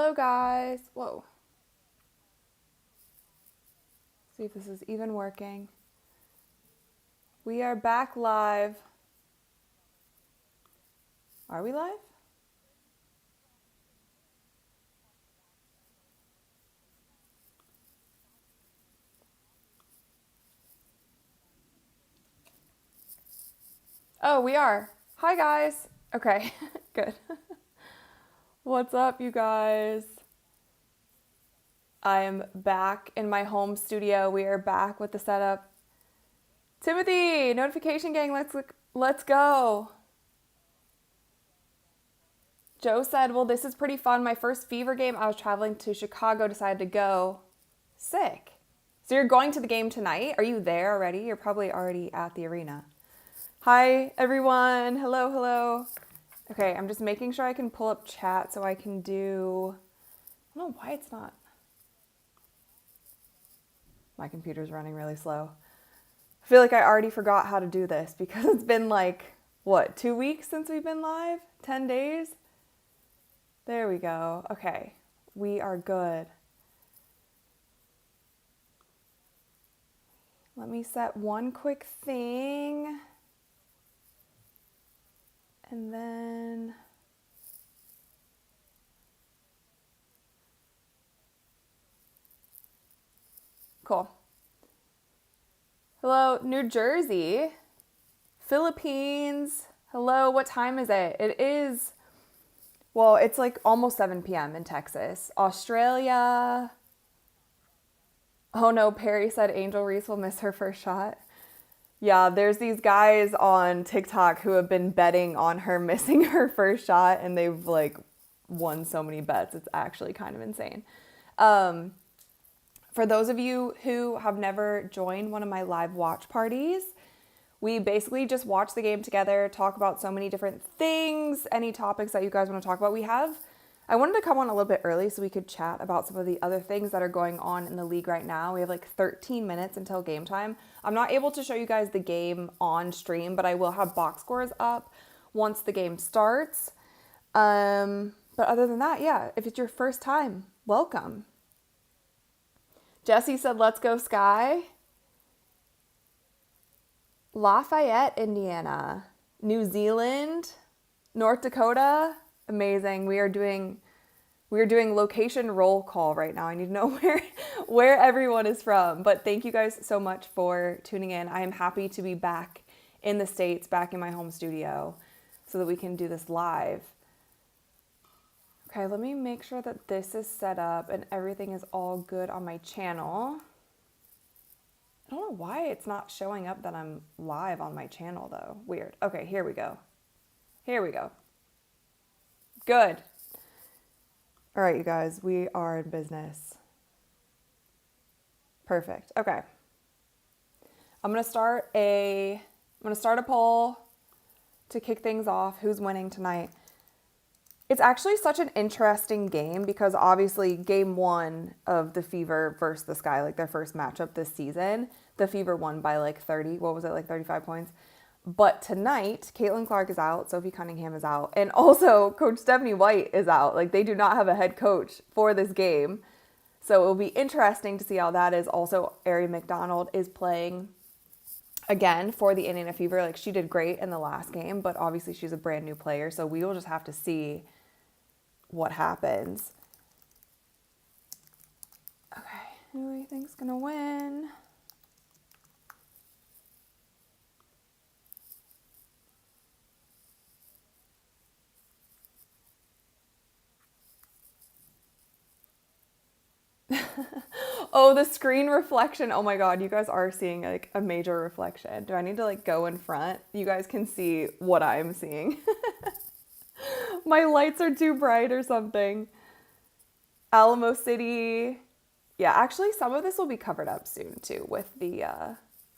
Hello, guys. Whoa. See if this is even working. We are back live. Are we live? Oh, we are. Hi, guys. Okay, good. What's up, you guys? I am back in my home studio. We are back with the setup. Timothy, notification gang, let's go. Joe said, well, this is pretty fun. My first Fever game, I was traveling to Chicago, decided to go. Sick. So you're going to the game tonight? Are you there already? You're probably already at the arena. Hi, everyone. Hello, hello. Okay, I'm just making sure I can pull up chat so I can do... I don't know why it's not. My computer's running really slow. I feel like I already forgot how to do this because it's been like, what, 2 weeks since we've been live? 10 days? There we go. Okay, we are good. Let me set one quick thing. And then... Cool. Hello, New Jersey. Philippines. Hello, what time is it? It is... Well, it's like almost 7 p.m. in Texas. Australia. Oh no, Perry said Angel Reese will miss her first shot. Yeah, there's these guys on TikTok who have been betting on her missing her first shot, and they've like won so many bets. It's actually kind of insane. For those of you who have never joined one of my live watch parties, we basically just watch the game together, talk about so many different things, any topics that you guys want to talk about. I wanted to come on a little bit early so we could chat about some of the other things that are going on in the league right now. We have like 13 minutes until game time. I'm not able to show you guys the game on stream, but I will have box scores up once the game starts. But other than that, yeah, if it's your first time, welcome. Jesse said, let's go Sky. Lafayette, Indiana, New Zealand, North Dakota. Amazing. We are doing location roll call right now. I need to know where everyone is from. But thank you guys so much for tuning in. I am happy to be back in the States, back in my home studio, so that we can do this live. Okay, let me make sure that this is set up and everything is all good on my channel. I don't know why it's not showing up that I'm live on my channel though. Weird. Okay, here we go. Here we go. Good. All right, you guys, we are in business. Perfect. Okay. I'm going to start a poll to kick things off. Who's winning tonight? It's actually such an interesting game because obviously game one of the Fever versus the Sky, like their first matchup this season, the Fever won by like 35 points. But tonight, Caitlin Clark is out, Sophie Cunningham is out, and also Coach Stephanie White is out. Like they do not have a head coach for this game. So it will be interesting to see how that is. Also, Ari McDonald is playing again for the Indiana Fever. Like she did great in the last game, but obviously she's a brand new player. So we will just have to see what happens. Okay, who do you think's gonna win? Oh, the screen reflection. Oh my God, you guys are seeing like a major reflection. Do I need to like go in front? You guys can see what I'm seeing. My lights are too bright or something. Alamo City. Yeah, actually some of this will be covered up soon too with the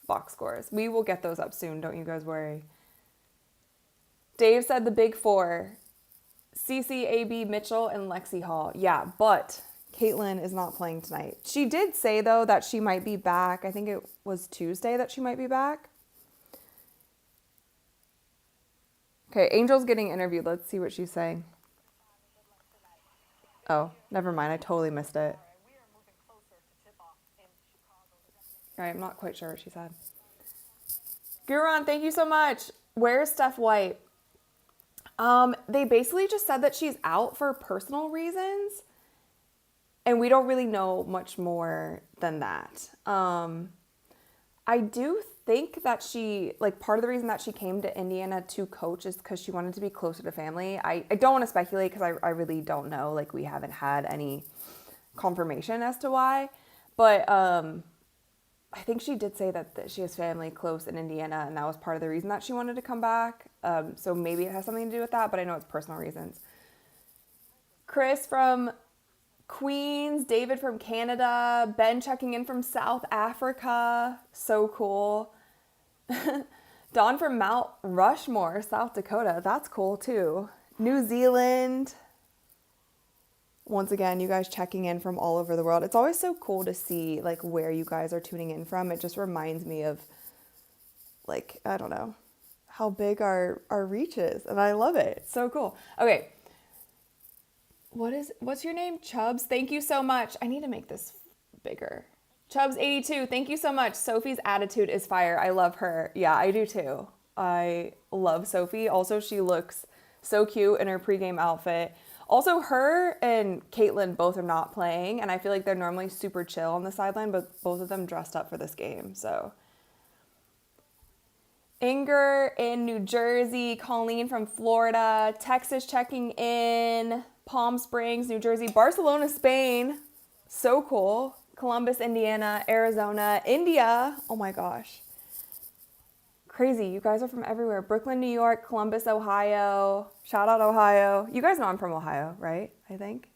box scores. We will get those up soon, don't you guys worry. Dave said the big four. CCAB, Mitchell, and Lexi Hall. Yeah, but Caitlin is not playing tonight. She did say, though, that she might be back. I think it was Tuesday that she might be back. Okay, Angel's getting interviewed. Let's see what she's saying. Oh, never mind. I totally missed it. All right, I'm not quite sure what she said. Guron, thank you so much. Where's Steph White? They basically just said that she's out for personal reasons, and we don't really know much more than that. I do think that she, like, part of the reason that she came to Indiana to coach is because she wanted to be closer to family. I don't want to speculate because I really don't know. Like, we haven't had any confirmation as to why. But I think she did say that she has family close in Indiana, and that was part of the reason that she wanted to come back. So maybe it has something to do with that, but I know it's personal reasons. Chris from Queens, David from Canada, Ben checking in from South Africa. So cool. Dawn from Mount Rushmore, South Dakota. That's cool too. New Zealand. Once again, you guys checking in from all over the world. It's always so cool to see like where you guys are tuning in from. It just reminds me of like, I don't know, how big our reach is. And I love it. It's so cool. Okay. What's your name? Chubbs. Thank you so much. I need to make this bigger. Chubbs82, thank you so much. Sophie's attitude is fire. I love her. Yeah, I do too. I love Sophie. Also, she looks so cute in her pregame outfit. Also, her and Caitlin both are not playing, and I feel like they're normally super chill on the sideline, but both of them dressed up for this game, so. Inger in New Jersey, Colleen from Florida, Texas checking in, Palm Springs, New Jersey, Barcelona, Spain. So cool. Columbus, Indiana, Arizona, India. Oh my gosh. Crazy. You guys are from everywhere. Brooklyn, New York, Columbus, Ohio. Shout out Ohio. You guys know I'm from Ohio, right? I think.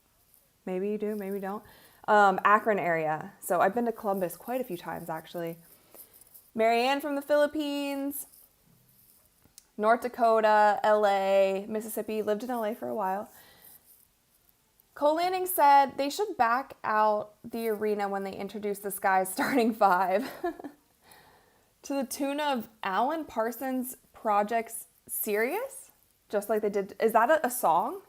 Maybe you do, maybe you don't. Akron area. So I've been to Columbus quite a few times, actually. Marianne from the Philippines. North Dakota, LA, Mississippi. Lived in LA for a while. Cole Lanning said they should back out the arena when they introduce this guy's starting five. To the tune of Alan Parsons Project's Serious? Just like they did. Is that a song?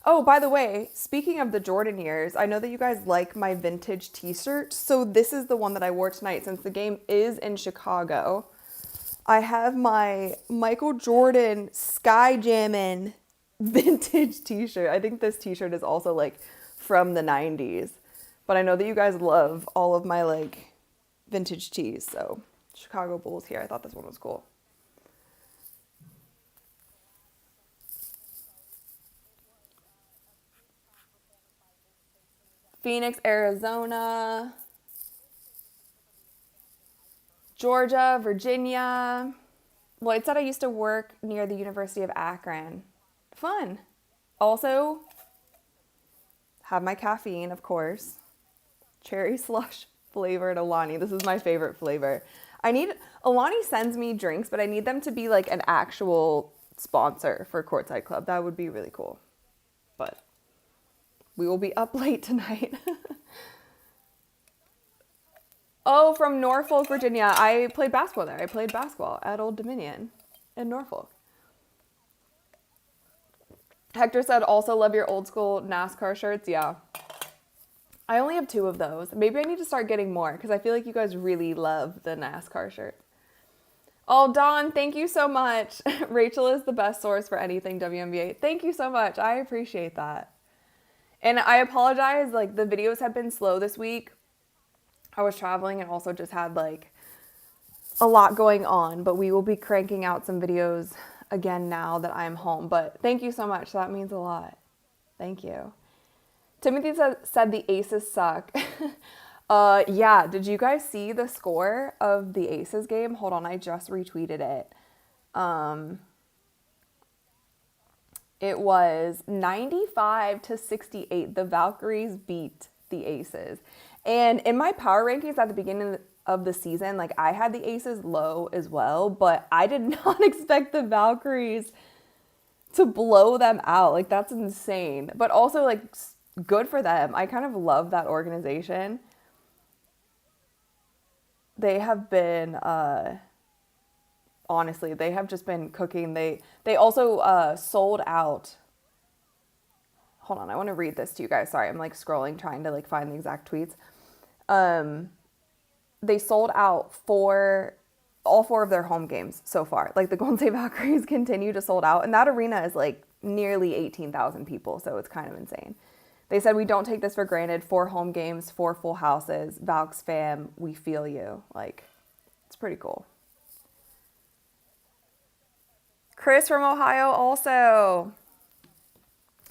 Oh, by the way, speaking of the Jordan years, I know that you guys like my vintage t-shirt. So this is the one that I wore tonight since the game is in Chicago. I have my Michael Jordan Sky Jammin' vintage t-shirt. I think this t-shirt is also like from the 90s. But I know that you guys love all of my like vintage tees. So Chicago Bulls here. I thought this one was cool. Phoenix, Arizona, Georgia, Virginia. Lloyd said I used to work near the University of Akron. Fun. Also, have my caffeine, of course. Cherry slush flavored Alani. This is my favorite flavor. Alani sends me drinks, but I need them to be like an actual sponsor for Courtside Club. That would be really cool. But we will be up late tonight. Oh, from Norfolk, Virginia. I played basketball there. I played basketball at Old Dominion in Norfolk. Hector said, also love your old school NASCAR shirts. Yeah. I only have 2 of those. Maybe I need to start getting more because I feel like you guys really love the NASCAR shirt. Oh, Dawn, thank you so much. Rachel is the best source for anything WNBA. Thank you so much. I appreciate that. And I apologize. Like, the videos have been slow this week. I was traveling and also just had like a lot going on, but we will be cranking out some videos again now that I'm home. But thank you so much. That means a lot. Thank you. Timothy said the Aces suck. Yeah. Did you guys see the score of the Aces game? Hold on. I just retweeted it. It was 95-68. The Valkyries beat the Aces. And in my power rankings at the beginning of the season, like I had the Aces low as well, but I did not expect the Valkyries to blow them out. Like that's insane. But also like good for them. I kind of love that organization. They have been, honestly, they have just been cooking. They also sold out. hold on, I want to read this to you guys. Sorry, I'm like scrolling trying to like find the exact tweets. They sold out for all 4 of their home games so far. Like the Golden State Valkyries continue to sold out, and that arena is like nearly 18,000 people, so it's kind of insane. They said, we don't take this for granted. 4 home games, 4 full houses. Valks fam, we feel you. Like, it's pretty cool. Chris from Ohio also.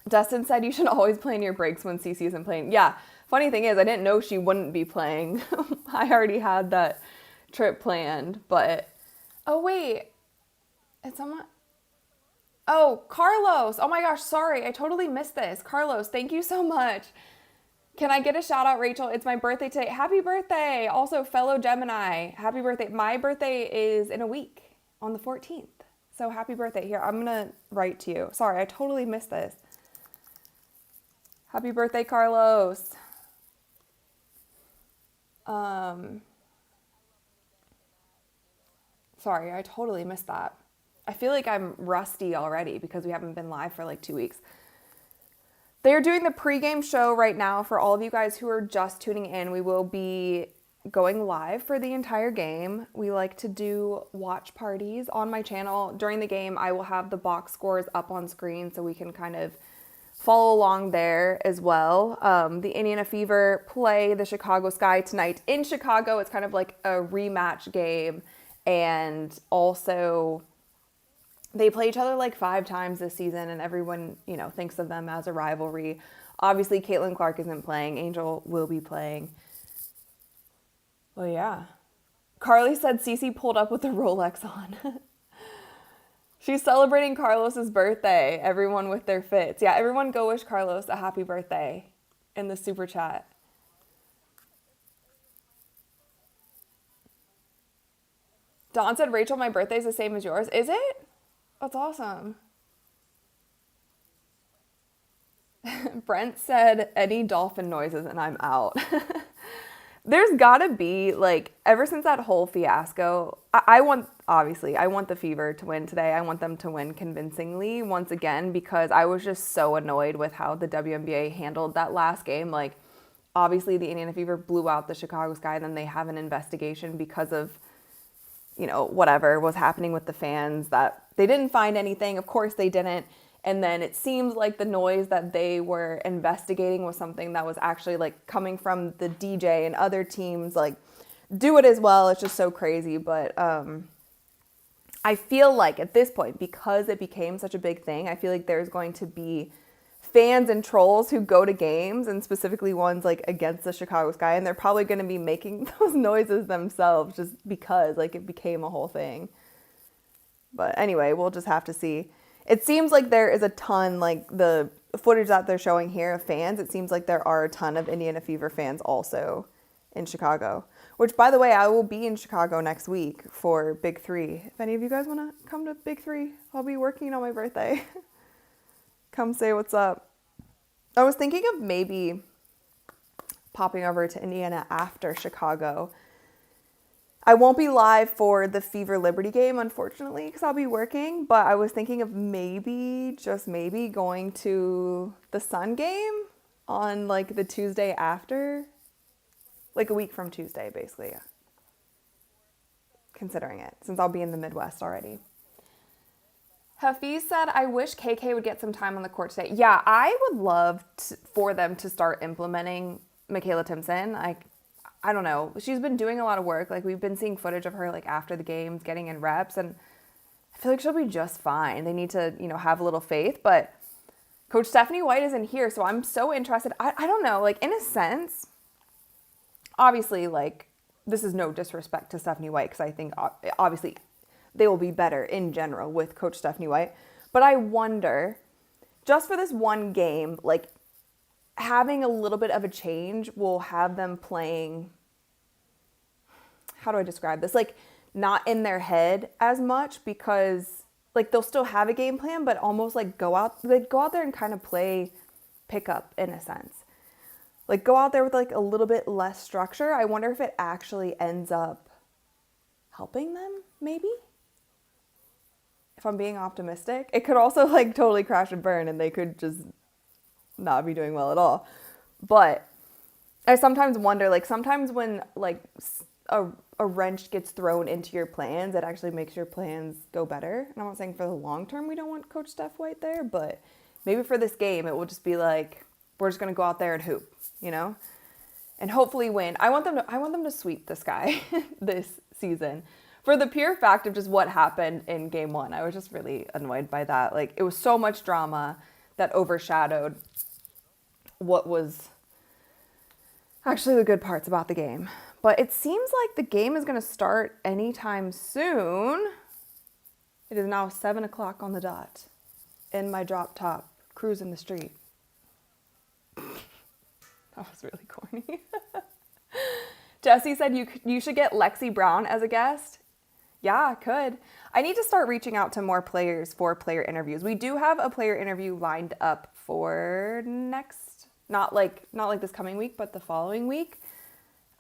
Dustin said you should always plan your breaks when Cece isn't playing. Yeah, funny thing is, I didn't know she wouldn't be playing. I already had that trip planned, but... Oh, wait. It's someone... Oh, Carlos. Oh my gosh, sorry. I totally missed this. Carlos, thank you so much. Can I get a shout out, Rachel? It's my birthday today. Happy birthday. Also, fellow Gemini. Happy birthday. My birthday is in a week on the 14th. So happy birthday. Here, I'm going to write to you. Sorry, I totally missed this. Happy birthday, Carlos. Sorry, I totally missed that. I feel like I'm rusty already because we haven't been live for like 2 weeks. They are doing the pregame show right now for all of you guys who are just tuning in. We will be going live for the entire game. We like to do watch parties on my channel. During the game, I will have the box scores up on screen so we can kind of follow along there as well. The Indiana Fever play the Chicago Sky tonight in Chicago. It's kind of like a rematch game, and also... They play each other like 5 times this season, and everyone, you know, thinks of them as a rivalry. Obviously, Caitlin Clark isn't playing. Angel will be playing. Well, yeah. Carly said Cece pulled up with a Rolex on. She's celebrating Carlos's birthday. Everyone with their fits. Yeah, everyone go wish Carlos a happy birthday in the super chat. Dawn said, Rachel, my birthday's the same as yours. Is it? That's awesome. Brent said, any dolphin noises and I'm out. There's gotta be, like, ever since that whole fiasco, I want the Fever to win today. I want them to win convincingly once again because I was just so annoyed with how the WNBA handled that last game. Like, obviously the Indiana Fever blew out the Chicago Sky, and then they have an investigation because of, you know, whatever was happening with the fans, that they didn't find anything. Of course they didn't. And then it seems like the noise that they were investigating was something that was actually like coming from the DJ, and other teams like do it as well. It's just so crazy. But I feel like at this point, because it became such a big thing, I feel like there's going to be fans and trolls who go to games, and specifically ones like against the Chicago Sky, and they're probably going to be making those noises themselves just because like it became a whole thing. But anyway, we'll just have to see. It seems like there is a ton, like the footage that they're showing here of fans, it seems like there are a ton of Indiana Fever fans also in Chicago. Which, by the way, I will be in Chicago next week for Big 3. If any of you guys want to come to Big 3, I'll be working on my birthday. Come say what's up. I was thinking of maybe popping over to Indiana after Chicago. I won't be live for the Fever Liberty game, unfortunately, because I'll be working. But I was thinking of maybe, just maybe, going to the Sun game on like the Tuesday after. Like a week from Tuesday, basically. Considering it, since I'll be in the Midwest already. Hafiz said, I wish KK would get some time on the court today. Yeah, I would love for them to start implementing Michaela Timpson. I don't know. She's been doing a lot of work. Like, we've been seeing footage of her, like, after the games, getting in reps, and I feel like she'll be just fine. They need to, you know, have a little faith, but Coach Stephanie White isn't here, so I'm so interested. I don't know, like, in a sense, obviously, like, this is no disrespect to Stephanie White, because I think, obviously, they will be better in general with Coach Stephanie White, but I wonder, just for this one game, like, having a little bit of a change will have them playing, how do I describe this? Like, not in their head as much, because like they'll still have a game plan, but almost like go out there and kind of play pickup in a sense. Like, go out there with like a little bit less structure. I wonder if it actually ends up helping them, maybe? If I'm being optimistic. It could also like totally crash and burn, and they could just not be doing well at all. But I sometimes wonder, like, sometimes when, like, a wrench gets thrown into your plans, it actually makes your plans go better. And I'm not saying for the long term we don't want Coach Steph White there, but maybe for this game it will just be like, we're just going to go out there and hoop, you know? And hopefully win. I want them to sweep this guy this season. For the pure fact of just what happened in game 1. I was just really annoyed by that. Like, it was so much drama that overshadowed what was actually the good parts about the game. But it seems like the game is going to start anytime soon. It is now 7 o'clock on the dot. In my drop top, cruising the street. That was really corny. Jesse said you should get Lexi Brown as a guest. Yeah, I could. I need to start reaching out to more players for player interviews. We do have a player interview lined up for next, not like this coming week, but the following week.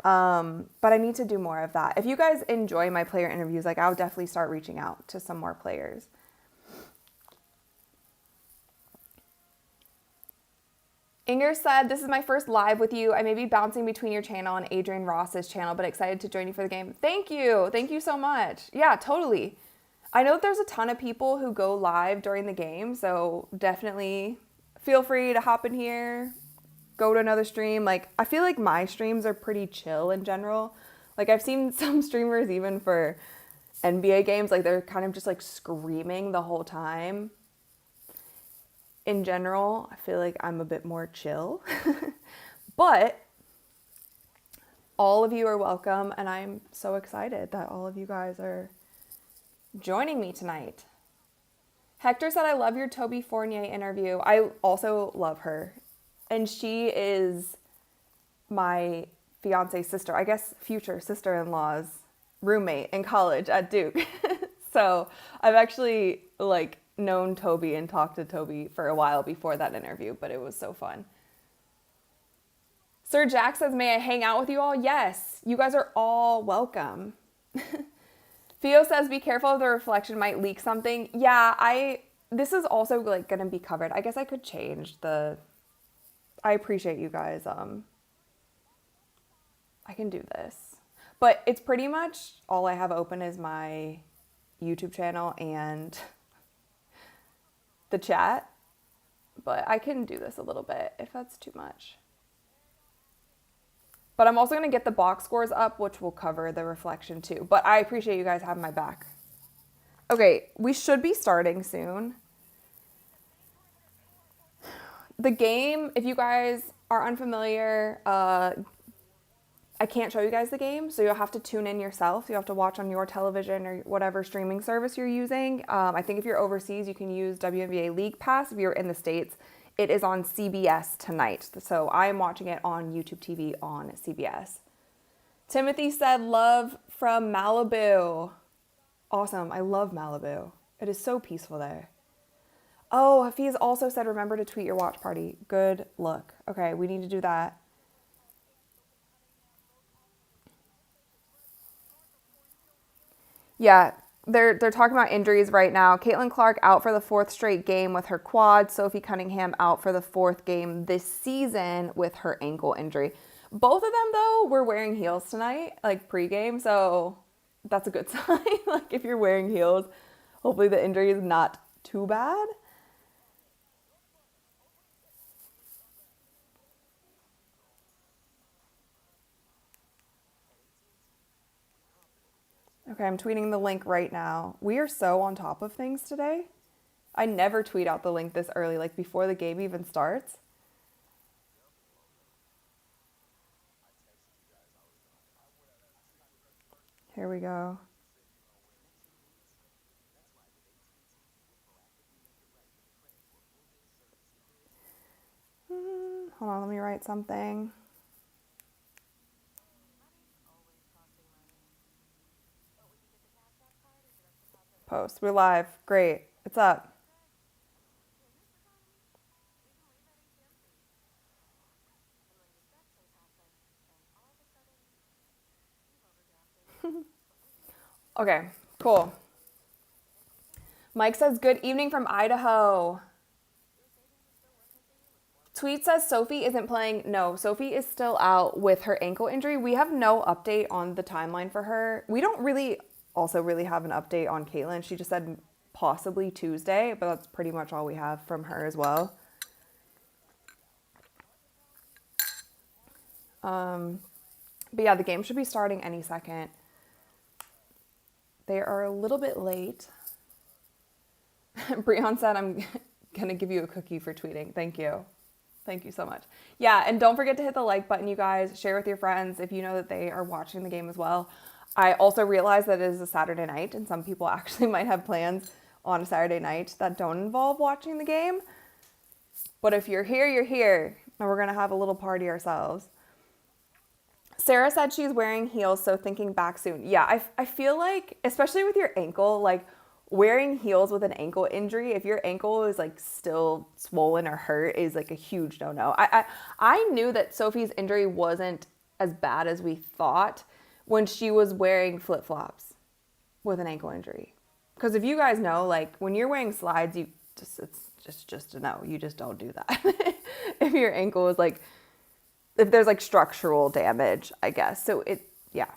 But I need to do more of that. If you guys enjoy my player interviews, like, I'll definitely start reaching out to some more players. Inger said, this is my first live with you. I may be bouncing between your channel and Adrian Ross's channel, but excited to join you for the game. Thank you. Thank you so much. Yeah, totally. I know there's a ton of people who go live during the game, so definitely feel free to hop in here, go to another stream. Like, I feel like my streams are pretty chill in general. Like, I've seen some streamers even for NBA games, like, they're kind of just like screaming the whole time. In general, I feel like I'm a bit more chill, but all of you are welcome, and I'm so excited that all of you guys are joining me tonight. Hector said, I love your Toby Fournier interview. I also love her, and she is my fiance's sister, I guess future sister-in-law's roommate in college at Duke. So I've actually, like, known Toby and talked to Toby for a while before that interview, but it was so fun. Sir Jack says, may I hang out with you all? Yes, you guys are all welcome. Theo says, be careful, the reflection might leak something. Yeah, this is also, like, gonna be covered. I guess I could change I appreciate you guys. I can do this, but it's pretty much all I have open is my YouTube channel and the chat, but I can do this a little bit if that's too much. But I'm also going to get the box scores up, which will cover the reflection too. But I appreciate you guys having my back. Okay, we should be starting soon. The game, if you guys are unfamiliar, I can't show you guys the game, so you'll have to tune in yourself. You have to watch on your television or whatever streaming service you're using. I think if you're overseas, you can use WNBA League Pass. If you're in the States, it is on CBS tonight. So I am watching it on YouTube TV on CBS. Timothy said, love from Malibu. Awesome. I love Malibu. It is so peaceful there. Oh, Hafiz also said, remember to tweet your watch party. Good look. Okay, we need to do that. Yeah, they're talking about injuries right now. Caitlin Clark out for the 4th straight game with her quad. Sophie Cunningham out for the 4th game this season with her ankle injury. Both of them, though, were wearing heels tonight, like pregame. So that's a good sign. Like, if you're wearing heels, hopefully the injury is not too bad. Okay, I'm tweeting the link right now. We are so on top of things today. I never tweet out the link this early, like before the game even starts. Here we go. Hold on, let me write something. Post. We're live. Great. It's up. Okay, cool. Mike says, good evening from Idaho. Tweet says Sophie isn't playing. No, Sophie is still out with her ankle injury. We have no update on the timeline for her. We don't really have an update on Caitlin. She just said possibly Tuesday, but that's pretty much all we have from her as well. But yeah, the game should be starting any second. They are a little bit late. Breon said, I'm going to give you a cookie for tweeting. Thank you. Thank you so much. Yeah, and don't forget to hit the like button, you guys. Share with your friends if you know that they are watching the game as well. I also realize that it is a Saturday night, and some people actually might have plans on a Saturday night that don't involve watching the game. But if you're here, you're here. And we're going to have a little party ourselves. Sarah said she's wearing heels, so thinking back soon. Yeah, I feel like, especially with your ankle, like wearing heels with an ankle injury, if your ankle is like still swollen or hurt, is like a huge no-no. I knew that Sophie's injury wasn't as bad as we thought when she was wearing flip-flops with an ankle injury. Because if you guys know, like when you're wearing slides, it's just a no. You just don't do that. If your ankle is like, if there's like structural damage, I guess. So yeah.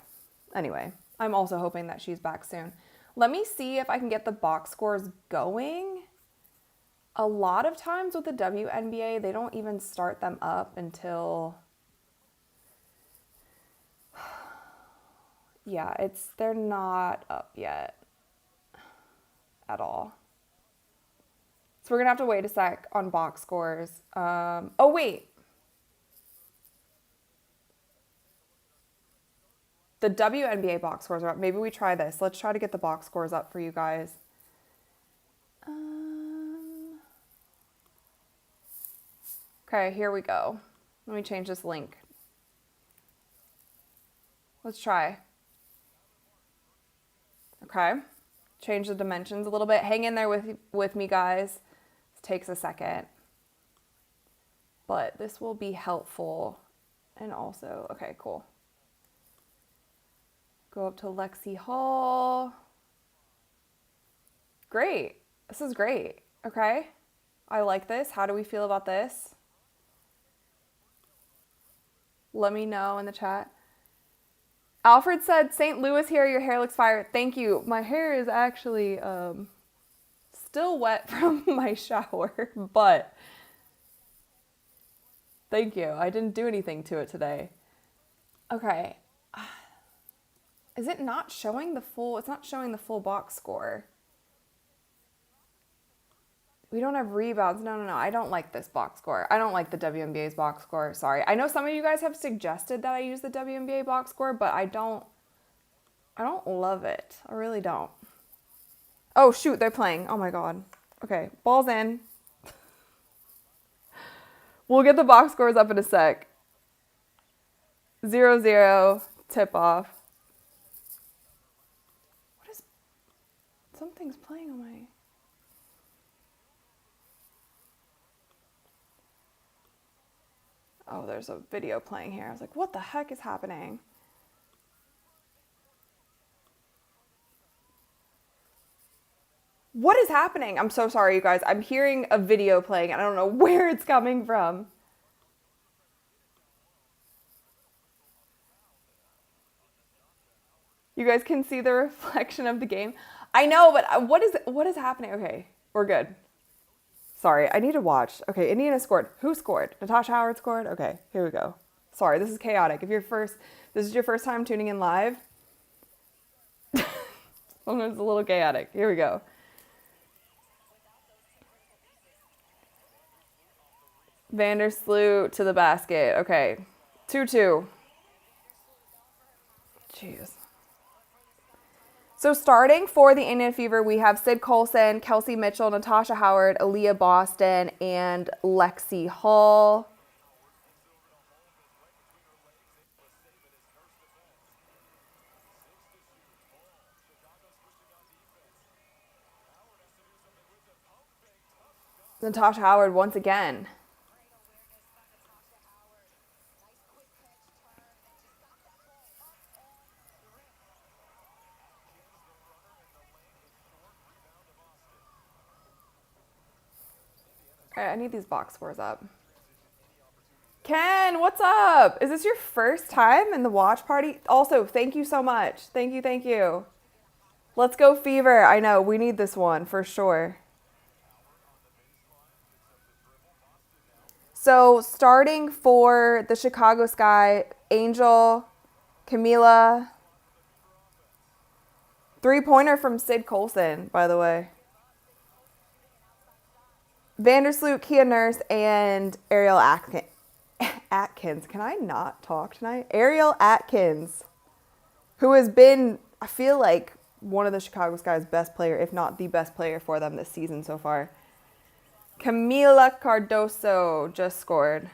Anyway, I'm also hoping that she's back soon. Let me see if I can get the box scores going. A lot of times with the WNBA, they don't even start them up until, yeah, they're not up yet at all. So we're gonna have to wait a sec on box scores. Oh wait. The WNBA box scores are up. Maybe we try this. Let's try to get the box scores up for you guys. Okay, here we go. Let me change this link. Let's try. Okay. Change the dimensions a little bit. Hang in there with me, guys. This takes a second. But this will be helpful. And also, okay, cool. Go up to Lexi Hall. Great. This is great. Okay. I like this. How do we feel about this? Let me know in the chat. Alfred said, St. Louis here, your hair looks fire. Thank you. My hair is actually still wet from my shower, but thank you. I didn't do anything to it today. Okay. Is it not showing the full? It's not showing the full box score. We don't have rebounds. No. I don't like this box score. I don't like the WNBA's box score. Sorry. I know some of you guys have suggested that I use the WNBA box score, but I don't love it. I really don't. Oh, shoot. They're playing. Oh, my God. Okay. Ball's in. We'll get the box scores up in a sec. 0-0. Tip off. Something's playing on my... Oh, there's a video playing here. I was like, what the heck is happening? What is happening? I'm so sorry, you guys. I'm hearing a video playing and I don't know where it's coming from. You guys can see the reflection of the game. I know, but what is happening? Okay, we're good. Sorry, I need to watch. Okay, Indiana scored. Who scored? Natasha Howard scored? Okay, here we go. Sorry, this is chaotic. If this is your first time tuning in live, sometimes it's a little chaotic. Here we go. Vandersloot to the basket. Okay, 2-2. Jeez. So starting for the Indiana Fever, we have Sid Colson, Kelsey Mitchell, Natasha Howard, Aaliyah Boston, and Lexi Hall. Natasha Howard once again. Okay, I need these box scores up. Ken, what's up? Is this your first time in the watch party? Also, thank you so much. Thank you, thank you. Let's go Fever. I know, we need this one for sure. So starting for the Chicago Sky, Angel, Camila, three-pointer from Sid Colson, by the way. Vandersloot, Kia Nurse, and Ariel Atkins. Can I not talk tonight? Ariel Atkins, who has been, I feel like, one of the Chicago Sky's best player, if not the best player for them this season so far. Camila Cardoso just scored.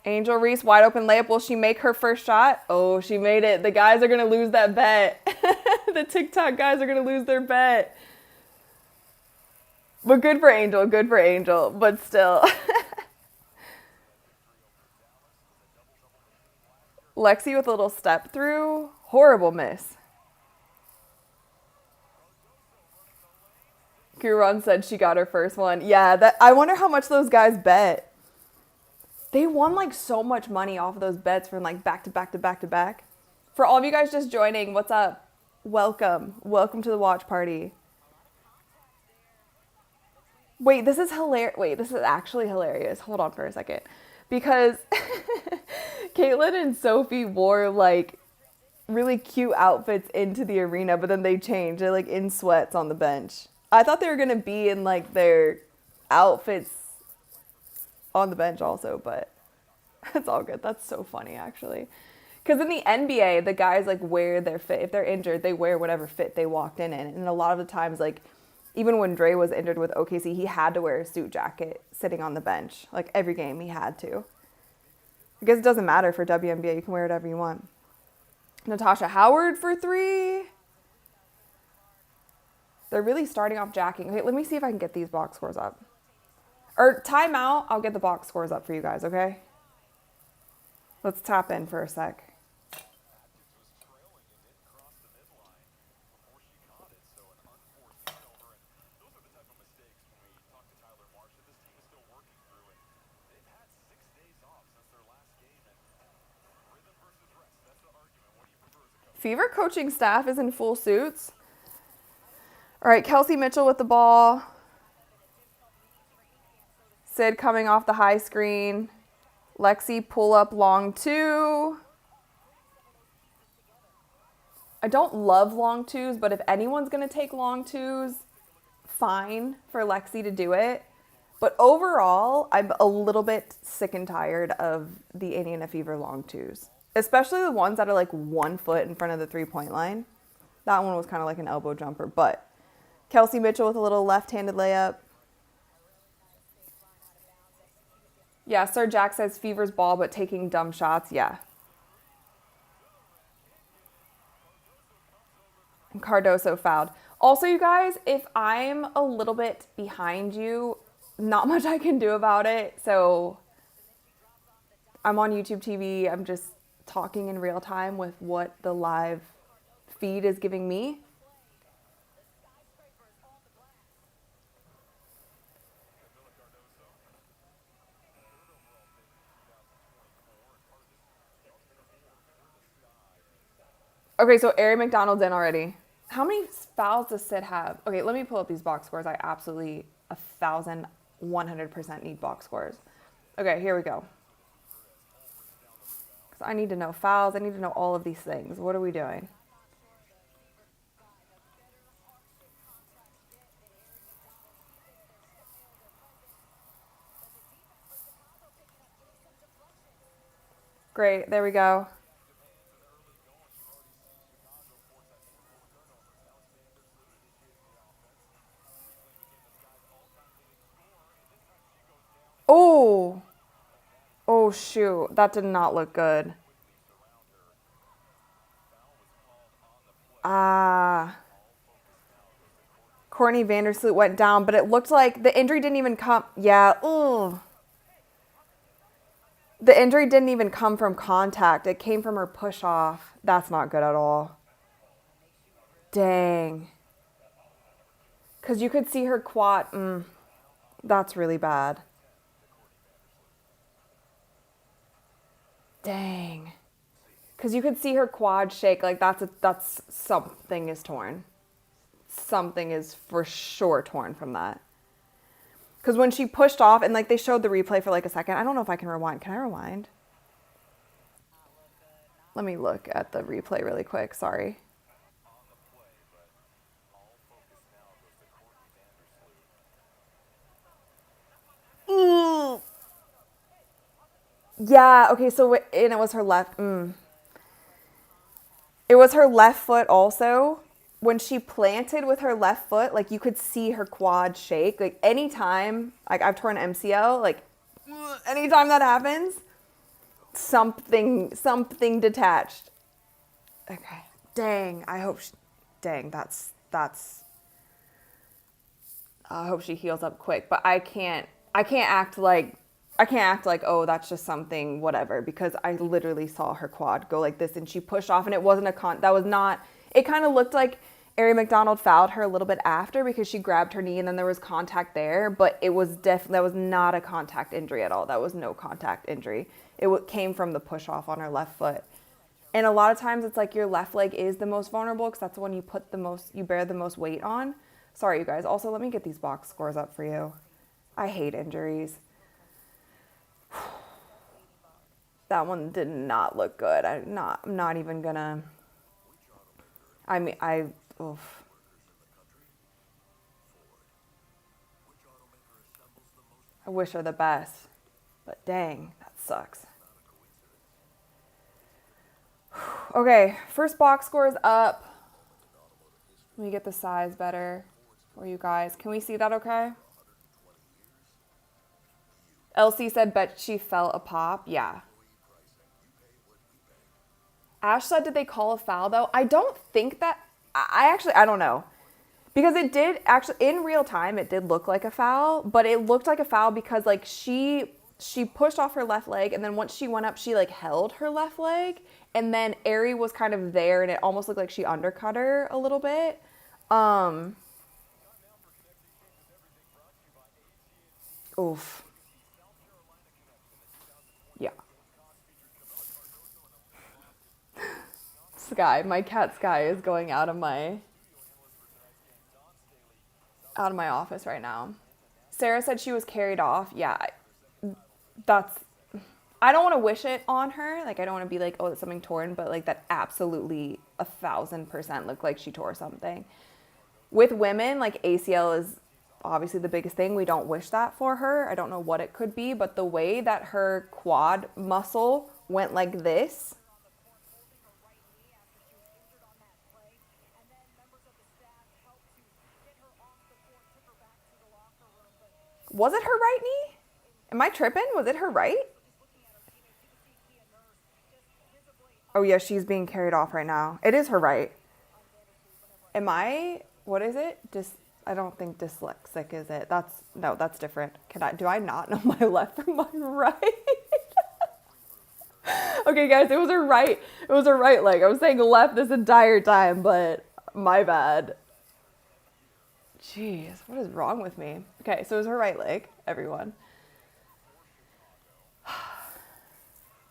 Angel Reese, wide open layup. Will she make her first shot? Oh, she made it. The guys are going to lose that bet. The TikTok guys are going to lose their bet. But good for Angel. Good for Angel. But still. Lexi with a little step through. Horrible miss. Kuron said she got her first one. Yeah, I wonder how much those guys bet. They won like so much money off of those bets from like back to back to back to back. For all of you guys just joining, what's up? Welcome. Welcome to the watch party. Wait, this is hilarious. Wait, this is actually hilarious. Hold on for a second. Because Caitlin and Sophie wore like really cute outfits into the arena, but then they changed. They're like in sweats on the bench. I thought they were going to be in like their outfits on the bench also, but it's all good. That's so funny, actually. Because in the NBA, the guys like wear their fit. If they're injured, they wear whatever fit they walked in. And a lot of the times, like even when Dre was injured with OKC, he had to wear a suit jacket sitting on the bench. Like every game he had to. I guess it doesn't matter for WNBA. You can wear whatever you want. Natasha Howard for three. They're really starting off jacking. Okay, let me see if I can get these box scores up. Or timeout, I'll get the box scores up for you guys, okay? Let's tap in for a sec. Fever coaching staff is in full suits. All right, Kelsey Mitchell with the ball. Sid coming off the high screen. Lexi pull up long two. I don't love long twos, but if anyone's going to take long twos, fine for Lexi to do it. But overall, I'm a little bit sick and tired of the Indiana Fever long twos, especially the ones that are like 1 foot in front of the three-point line. That one was kind of like an elbow jumper, but Kelsey Mitchell with a little left-handed layup. Yeah, Sir Jack says Fever's ball, but taking dumb shots. Yeah. And Cardoso fouled. Also, you guys, if I'm a little bit behind you, not much I can do about it. So I'm on YouTube TV. I'm just talking in real time with what the live feed is giving me. Okay, so Ari McDonald's in already. How many fouls does Sid have? Okay, let me pull up these box scores. I absolutely 1,100% need box scores. Okay, here we go. So I need to know fouls. I need to know all of these things. What are we doing? Great, there we go. Oh, oh shoot, that did not look good. Courtney Vandersloot went down, but it looked like the injury didn't even come. Yeah, ooh. The injury didn't even come from contact. It came from her push off. That's not good at all. Dang. Because you could see her quad. That's really bad. Dang. Because you could see her quad shake. Like, that's something is torn. Something is for sure torn from that. Because when she pushed off, and like they showed the replay for like a second. I don't know if I can rewind. Can I rewind? Let me look at the replay really quick. Sorry. Yeah, okay, so and it was her left. It was her left foot also. When she planted with her left foot, like you could see her quad shake. Like anytime, like I've torn MCL, like anytime that happens, something detached. Okay. Dang, that's I hope she heals up quick, but I can't act like, oh, that's just something, whatever, because I literally saw her quad go like this and she pushed off and it wasn't that was not, it kind of looked like Ari McDonald fouled her a little bit after because she grabbed her knee and then there was contact there, but it was definitely, that was not a contact injury at all. That was no contact injury. It came from the push off on her left foot. And a lot of times it's like your left leg is the most vulnerable because that's the one you bear the most weight on. Sorry, you guys. Also, let me get these box scores up for you. I hate injuries. That one did not look good. I'm not even gonna. Oof. I wish her the best, but dang, that sucks. Okay, first box score is up. Let me get the size better for you guys. Can we see that okay? Elsie said, bet she felt a pop. Yeah. Ash said, did they call a foul though? I don't think that, I don't know. Because it did actually, in real time, it did look like a foul, but it looked like a foul because like she pushed off her left leg and then once she went up, she like held her left leg and then Ari was kind of there and it almost looked like she undercut her a little bit. Oof. Yeah. Sky, my cat Sky is going out of my office right now. Sarah said she was carried off. Yeah, that's, I don't want to wish it on her. Like, I don't want to be like, oh, it's something torn, but like that absolutely 1,000% looked like she tore something. With women, like ACL is obviously the biggest thing. We don't wish that for her. I don't know what it could be, but the way that her quad muscle went like this. Was it her right knee? Am I tripping? Was it her right? Oh yeah, she's being carried off right now. It is her right. Am I, what is it? I don't think dyslexic is it. That's different. Do I not know my left from my right? Okay guys, it was her right. It was her right leg. I was saying left this entire time, but my bad. Jeez, what is wrong with me? Okay, so it was her right leg, everyone.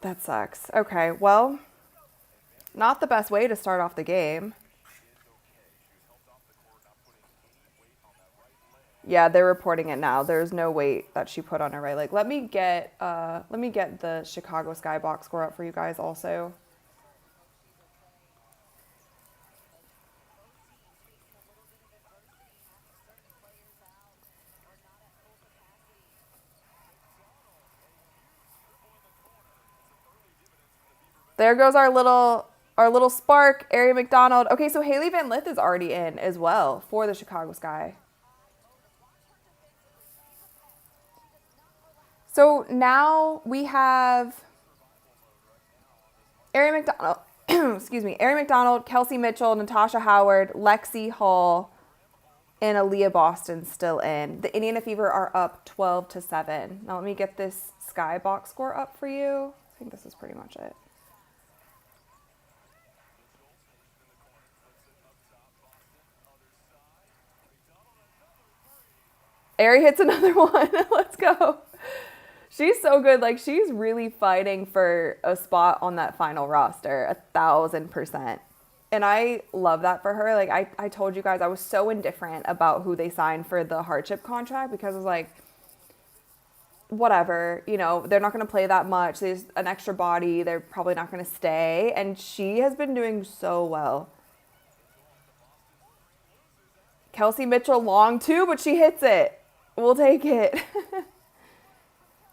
That sucks. Okay, well, not the best way to start off the game. Yeah, they're reporting it now. There's no weight that she put on her right leg. Let me get the Chicago Sky box score up for you guys also. There goes our little spark, Ari McDonald. Okay, so Haley Van Lith is already in as well for the Chicago Sky. So now we have Ari McDonald, excuse me, Ari McDonald, Kelsey Mitchell, Natasha Howard, Lexi Hall, and Aaliyah Boston still in. The Indiana Fever are up 12-7. Now let me get this Sky box score up for you. I think this is pretty much it. Ari hits another one. Let's go. She's so good. Like, she's really fighting for a spot on that final roster, 1,000%. And I love that for her. Like, I told you guys, I was so indifferent about who they signed for the hardship contract because I was like, whatever, you know, they're not going to play that much. There's an extra body. They're probably not going to stay. And she has been doing so well. Kelsey Mitchell long too, but she hits it. We'll take it.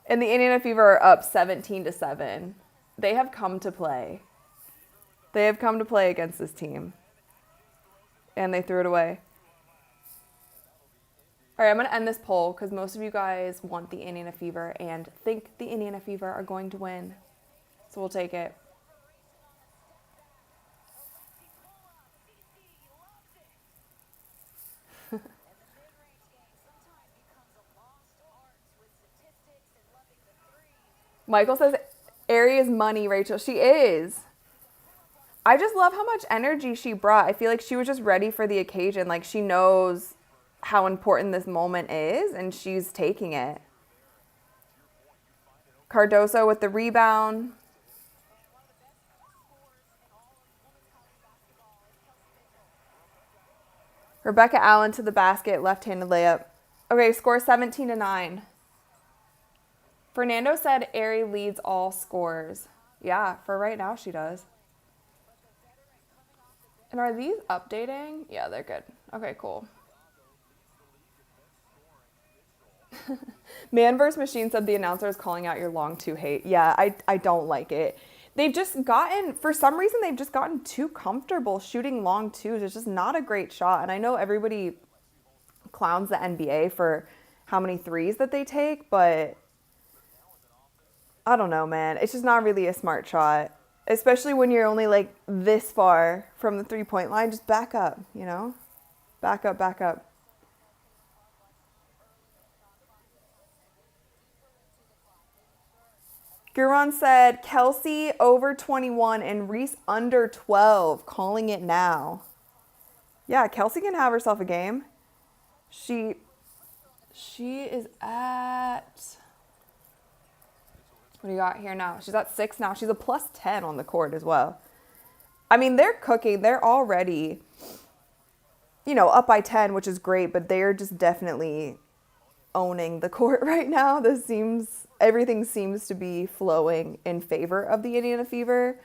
And the Indiana Fever are up 17-7. They have come to play. They have come to play against this team. And they threw it away. All right, I'm going to end this poll because most of you guys want the Indiana Fever and think the Indiana Fever are going to win. So we'll take it. Michael says, Ari is money, Rachel. She is. I just love how much energy she brought. I feel like she was just ready for the occasion. Like, she knows how important this moment is, and she's taking it. Cardoso with the rebound. Rebecca Allen to the basket, left-handed layup. Okay, score 17-9. Fernando said Ari leads all scores. Yeah, for right now she does. And are these updating? Yeah, they're good. Okay, cool. Man vs. Machine said the announcer is calling out your long two hate. Yeah, I don't like it. They've just gotten, for some reason, they've just gotten too comfortable shooting long twos. It's just not a great shot. And I know everybody clowns the NBA for how many threes that they take, but I don't know, man. It's just not really a smart shot, especially when you're only like this far from the 3-point line. Just back up, you know? Back up, back up. Guron said Kelsey over 21 and Reese under 12. Calling it now. Yeah, Kelsey can have herself a game. She is at... What do you got here now? She's at 6 now. She's a plus 10 on the court as well. I mean, they're cooking. They're already, you know, up by 10, which is great, but they're just definitely owning the court right now. Everything seems to be flowing in favor of the Indiana Fever.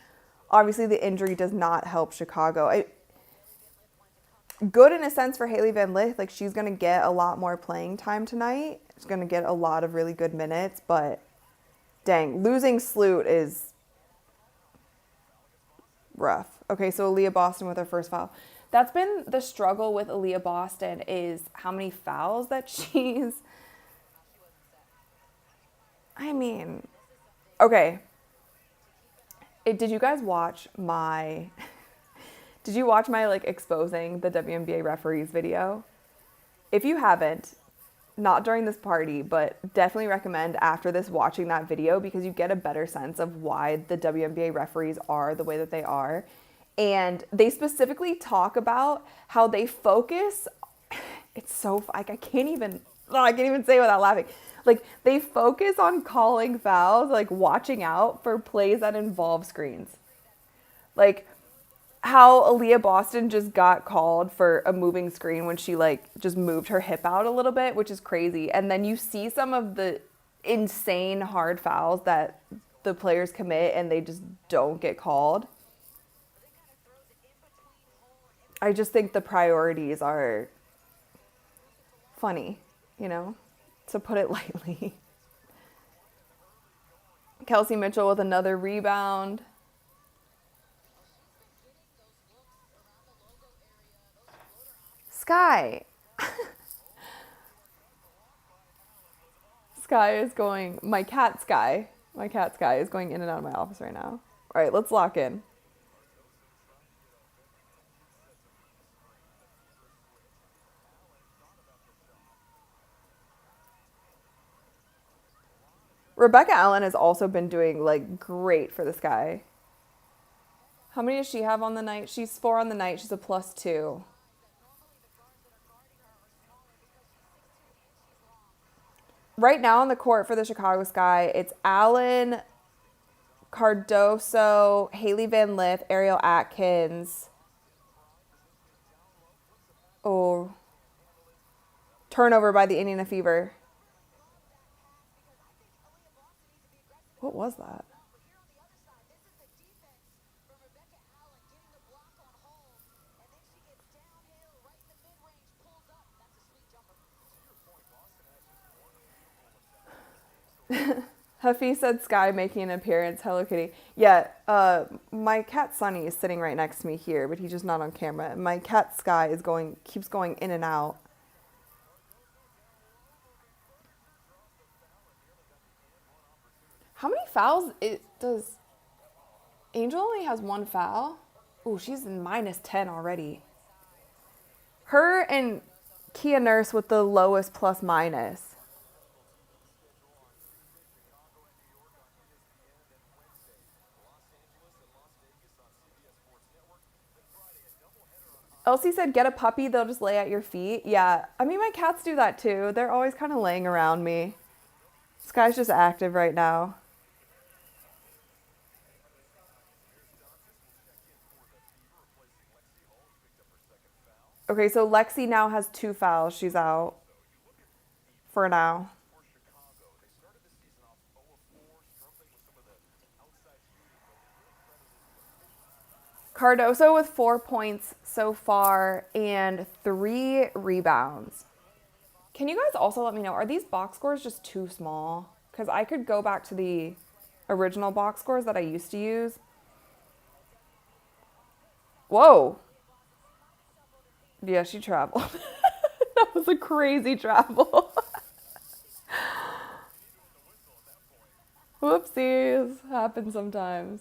Obviously, the injury does not help Chicago. Good in a sense for Haley Van Lith. Like, she's going to get a lot more playing time tonight. She's going to get a lot of really good minutes, but dang, losing Sloot is rough. Okay, so Aaliyah Boston with her first foul. That's been the struggle with Aaliyah Boston, is how many fouls that she's... I mean, okay. Did you guys watch my... Did you watch my, like, exposing the WNBA referees video? If you haven't, not during this party, but definitely recommend after this watching that video, because you get a better sense of why the WNBA referees are the way that they are. And they specifically talk about how they focus. It's so, like, I can't even say without laughing. Like, they focus on calling fouls, like watching out for plays that involve screens. Like how Aaliyah Boston just got called for a moving screen when she like just moved her hip out a little bit, which is crazy. And then you see some of the insane hard fouls that the players commit and they just don't get called. I just think the priorities are funny, you know, to put it lightly. Kelsey Mitchell with another rebound. Sky. Sky is going, my cat Sky is going in and out of my office right now. All right, let's lock in. Rebecca Allen has also been doing like great for the Sky. How many does she have on the night? She's 4 on the night. She's a +2. right now on the court for the Chicago Sky, it's Allen, Cardoso, Haley Van Lith, Ariel Atkins. Oh, turnover by the Indiana Fever. What was that? Huffy said Sky making an appearance. Hello Kitty. Yeah, my cat Sunny is sitting right next to me here, but he's just not on camera. My cat Sky is keeps going in and out. How many fouls does Angel only has one foul? Oh, she's in -10 already. Her and Kia Nurse with the lowest plus minus. Elsie said, get a puppy, they'll just lay at your feet. Yeah, I mean, my cats do that too. They're always kind of laying around me. Sky's just active right now. Okay, so Lexi now has 2 fouls. She's out for now. Cardoso with 4 points so far and 3 rebounds. Can you guys also let me know, are these box scores just too small? Because I could go back to the original box scores that I used to use. Whoa. Yeah, she traveled. That was a crazy travel. Whoopsies. Happens sometimes.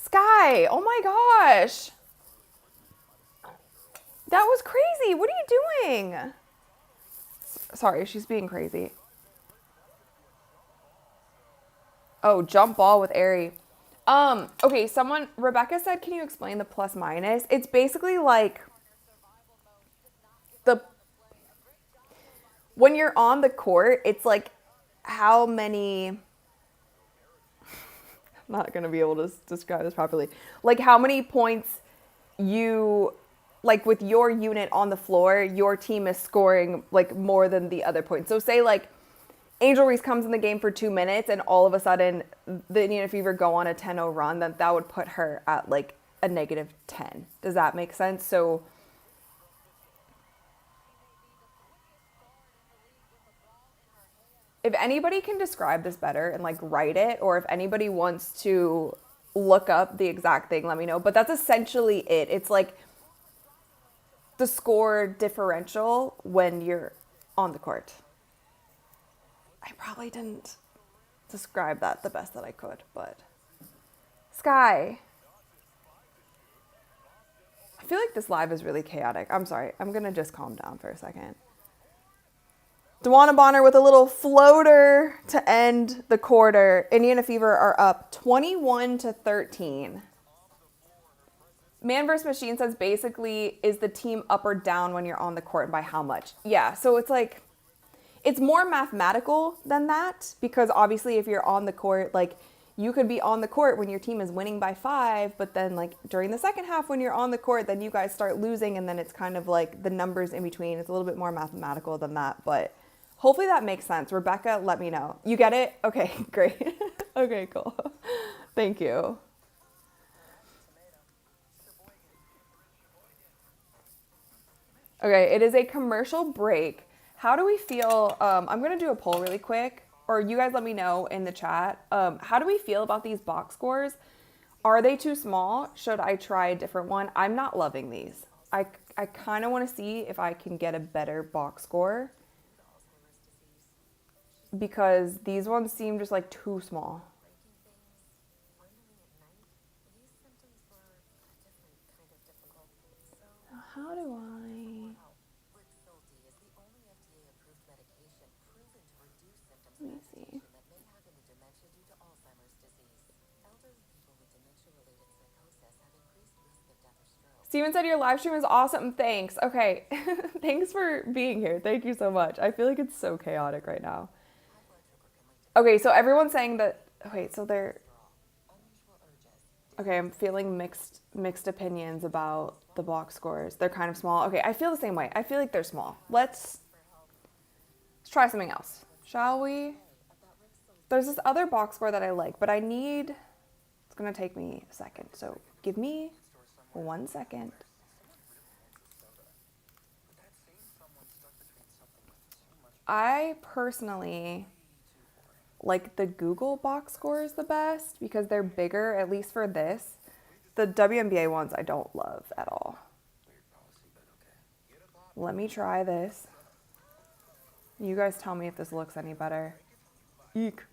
Sky, oh my gosh. That was crazy. What are you doing? Sorry, she's being crazy. Oh, jump ball with Aerie. Okay, Rebecca said, can you explain the plus minus? It's basically like when you're on the court, it's like how many, I'm not going to be able to describe this properly. Like how many points like with your unit on the floor, your team is scoring like more than the other points. So say like Angel Reese comes in the game for 2 minutes and all of a sudden the Indiana Fever go on a 10-0 run, then that would put her at like a -10. Does that make sense? So if anybody can describe this better and like write it, or if anybody wants to look up the exact thing, let me know. But that's essentially it. It's like the score differential when you're on the court. I probably didn't describe that the best that I could, but Sky. I feel like this live is really chaotic. I'm sorry. I'm going to just calm down for a second. Dewana Bonner with a little floater to end the quarter. Indiana Fever are up 21-13. Man vs. Machine says basically, is the team up or down when you're on the court and by how much? Yeah, so it's like, it's more mathematical than that, because obviously if you're on the court, like you could be on the court when your team is winning by 5, but then like during the second half when you're on the court, then you guys start losing, and then it's kind of like the numbers in between. It's a little bit more mathematical than that, but hopefully that makes sense. Rebecca, let me know. You get it? Okay, great. Okay, cool. Thank you. Okay, it is a commercial break. How do we feel? I'm going to do a poll really quick, or you guys let me know in the chat. How do we feel about these box scores? Are they too small? Should I try a different one? I'm not loving these. I kind of want to see if I can get a better box score, because these ones seem just like too small. How do I? Let me see. Steven said your live stream is awesome. Thanks. Okay. Thanks for being here. Thank you so much. I feel like it's so chaotic right now. Okay, so everyone's saying that. Wait, so they're. Okay, I'm feeling mixed opinions about the box scores. They're kind of small. Okay, I feel the same way. I feel like they're small. Let's try something else, shall we? There's this other box score that I like, but it's gonna take me a second. So give me 1 second. I personally like the Google box scores the best because they're bigger, at least for this. The WNBA ones I don't love at all. Let me try this. You guys tell me if this looks any better. Eek.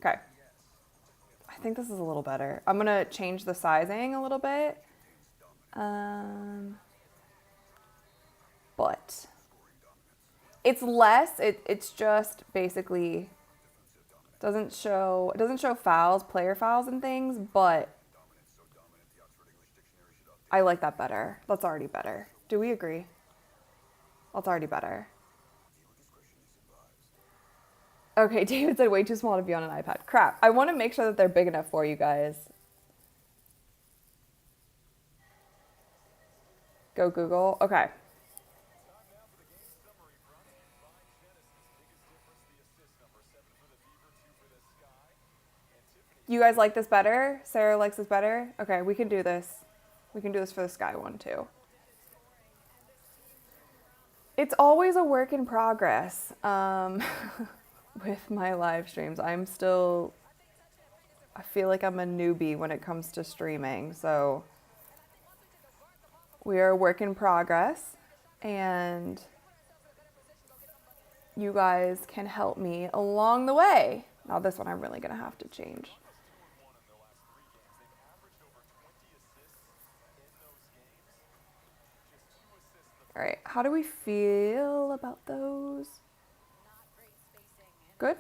Okay. I think this is a little better. I'm gonna change the sizing a little bit. But it's less, it's just basically it doesn't show fouls, player fouls and things, but I like that better. That's already better. Do we agree? That's already better. Okay, David said way too small to be on an iPad. Crap. I want to make sure that they're big enough for you guys. Go Google. Okay. You guys like this better? Sarah likes this better? Okay, we can do this. We can do this for the Sky one too. It's always a work in progress with my live streams. I feel like I'm a newbie when it comes to streaming. So we are a work in progress and you guys can help me along the way. Now this one I'm really going to have to change. All right, how do we feel about those? Good?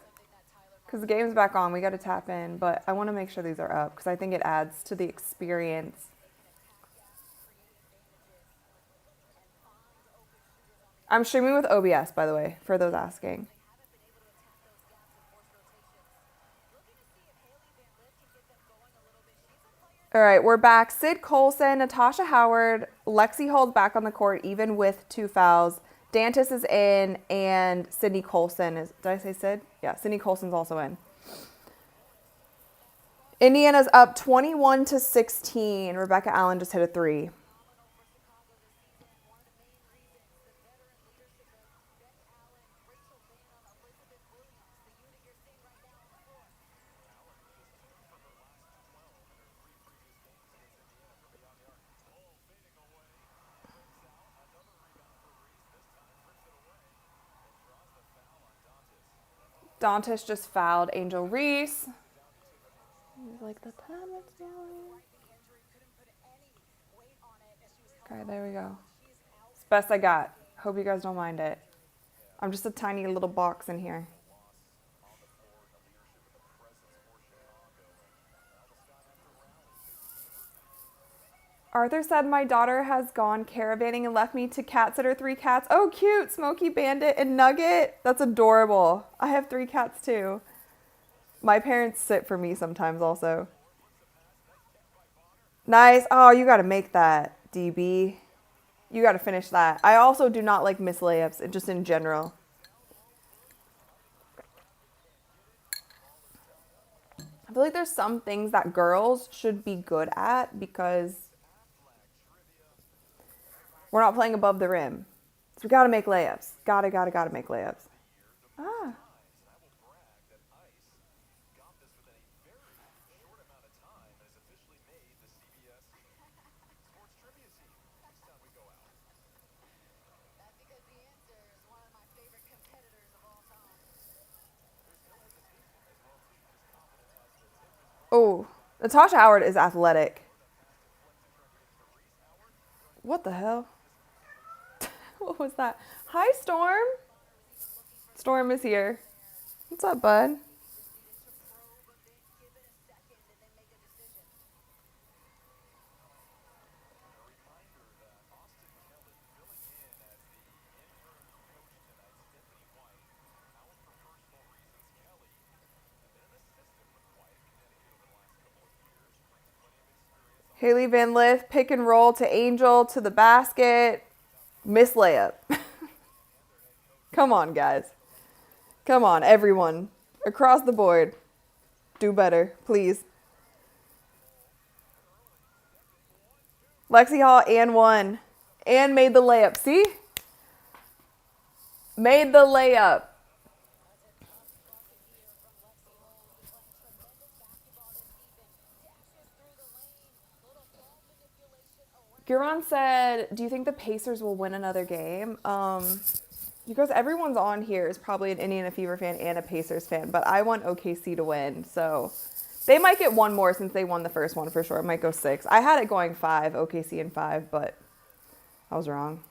Because the game's back on, we got to tap in, but I want to make sure these are up because I think it adds to the experience. I'm streaming with OBS, by the way, for those asking. All right, we're back. Sid Colson, Natasha Howard, Lexi holds back on the court even with 2 fouls. Dantas is in, and Sydney Colson is. Did I say Sid? Yeah, Sydney Colson's also in. Indiana's up 21-16. Rebecca Allen just hit a 3. Dantas just fouled Angel Reese. Like the time it's okay, there we go. It's best I got. Hope you guys don't mind it. I'm just a tiny little box in here. Arthur said my daughter has gone caravanning and left me to cat sitter 3 cats. Oh, cute. Smokey, Bandit, and Nugget. That's adorable. I have 3 cats too. My parents sit for me sometimes also. Nice. Oh, you got to make that, DB. You got to finish that. I also do not like miss layups, just in general. I feel like there's some things that girls should be good at because we're not playing above the rim. So we got to make layups. Gotta make layups. Ah. Oh, Natasha Howard is athletic. What the hell? What was that? Hi, Storm. Storm is here. What's up, bud? Haley Van Lith, pick and roll to Angel, to the basket. Miss layup. Come on, guys. Come on, everyone. Across the board. Do better, please. Lexi Hall and one. And made the layup. See? Made the layup. Guron said, do you think the Pacers will win another game? Because everyone's on here is probably an Indiana Fever fan and a Pacers fan, but I want OKC to win, so they might get one more since they won the first one for sure. It might go 6. I had it going 5, OKC in 5, but I was wrong.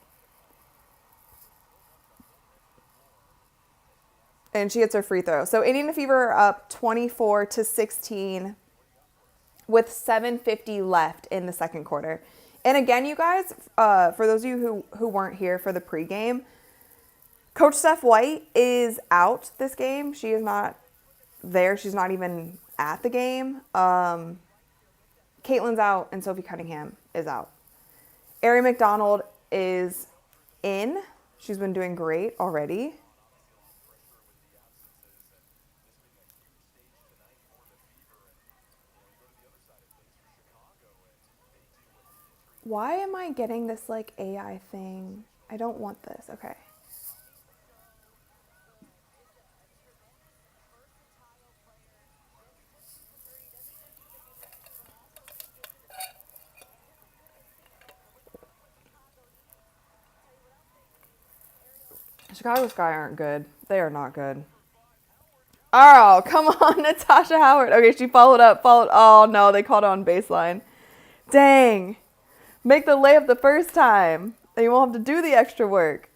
And she hits her free throw. So Indiana Fever are up 24-16 with 7:50 left in the second quarter. And again, you guys, for those of you who weren't here for the pregame, Coach Steph White is out this game. She is not there. She's not even at the game. Caitlin's out and Sophie Cunningham is out. Ari McDonald is in. She's been doing great already. Why am I getting this like AI thing? I don't want this. Okay. Chicago Sky aren't good. They are not good. Oh, come on, Natasha Howard. Okay, she followed up. Oh, no, they called it on baseline. Dang. Make the layup the first time. And you won't have to do the extra work.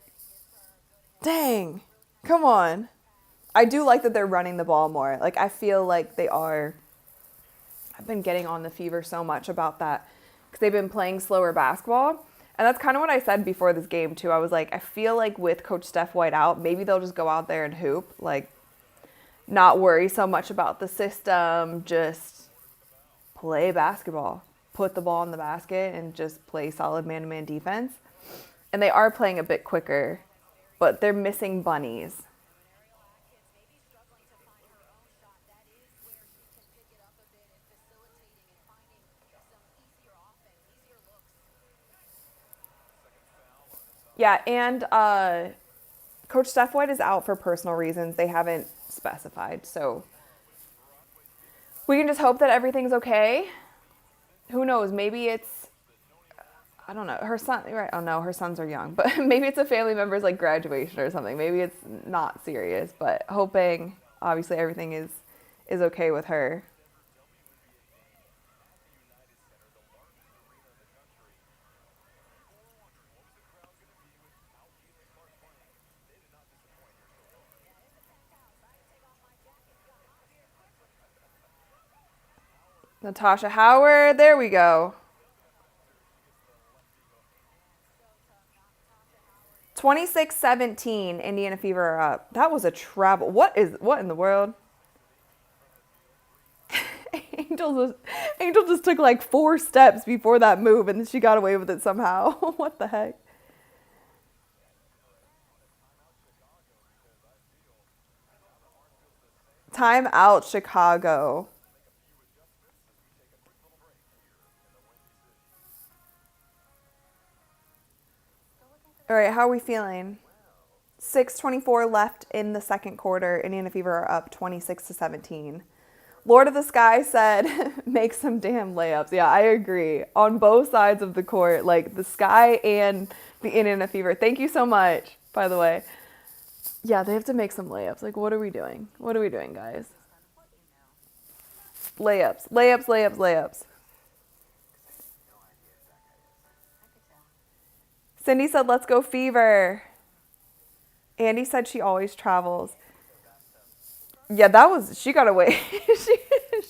Dang. Come on. I do like that they're running the ball more. Like, I feel like they are. I've been getting on the Fever so much about that because they've been playing slower basketball. And that's kind of what I said before this game, too. I was like, I feel like with Coach Steph White out, maybe they'll just go out there and hoop. Like, not worry so much about the system. Just play basketball. Put the ball in the basket and just play solid man-to-man defense. And they are playing a bit quicker, but they're missing bunnies. Yeah, and Coach Steph White is out for personal reasons. They haven't specified, so we can just hope that everything's okay. Who knows? Maybe it's, I don't know, her son, right? Oh no, her sons are young, but maybe it's a family member's like graduation or something. Maybe it's not serious, but hoping obviously everything is okay with her. Natasha Howard, there we go. 26-17, Indiana Fever are up. That was a travel. What in the world? Angel just took like 4 steps before that move, and she got away with it somehow. What the heck? Time out, Chicago. All right, how are we feeling? 6:24 left in the second quarter. Indiana Fever are up 26-17. Lord of the Sky said, make some damn layups. Yeah, I agree. On both sides of the court, like the Sky and the Indiana Fever. Thank you so much, by the way. Yeah, they have to make some layups. Like, what are we doing? What are we doing, guys? Layups, layups, layups, layups. Cindy said, let's go Fever. Andy said she always travels. Yeah, she got away.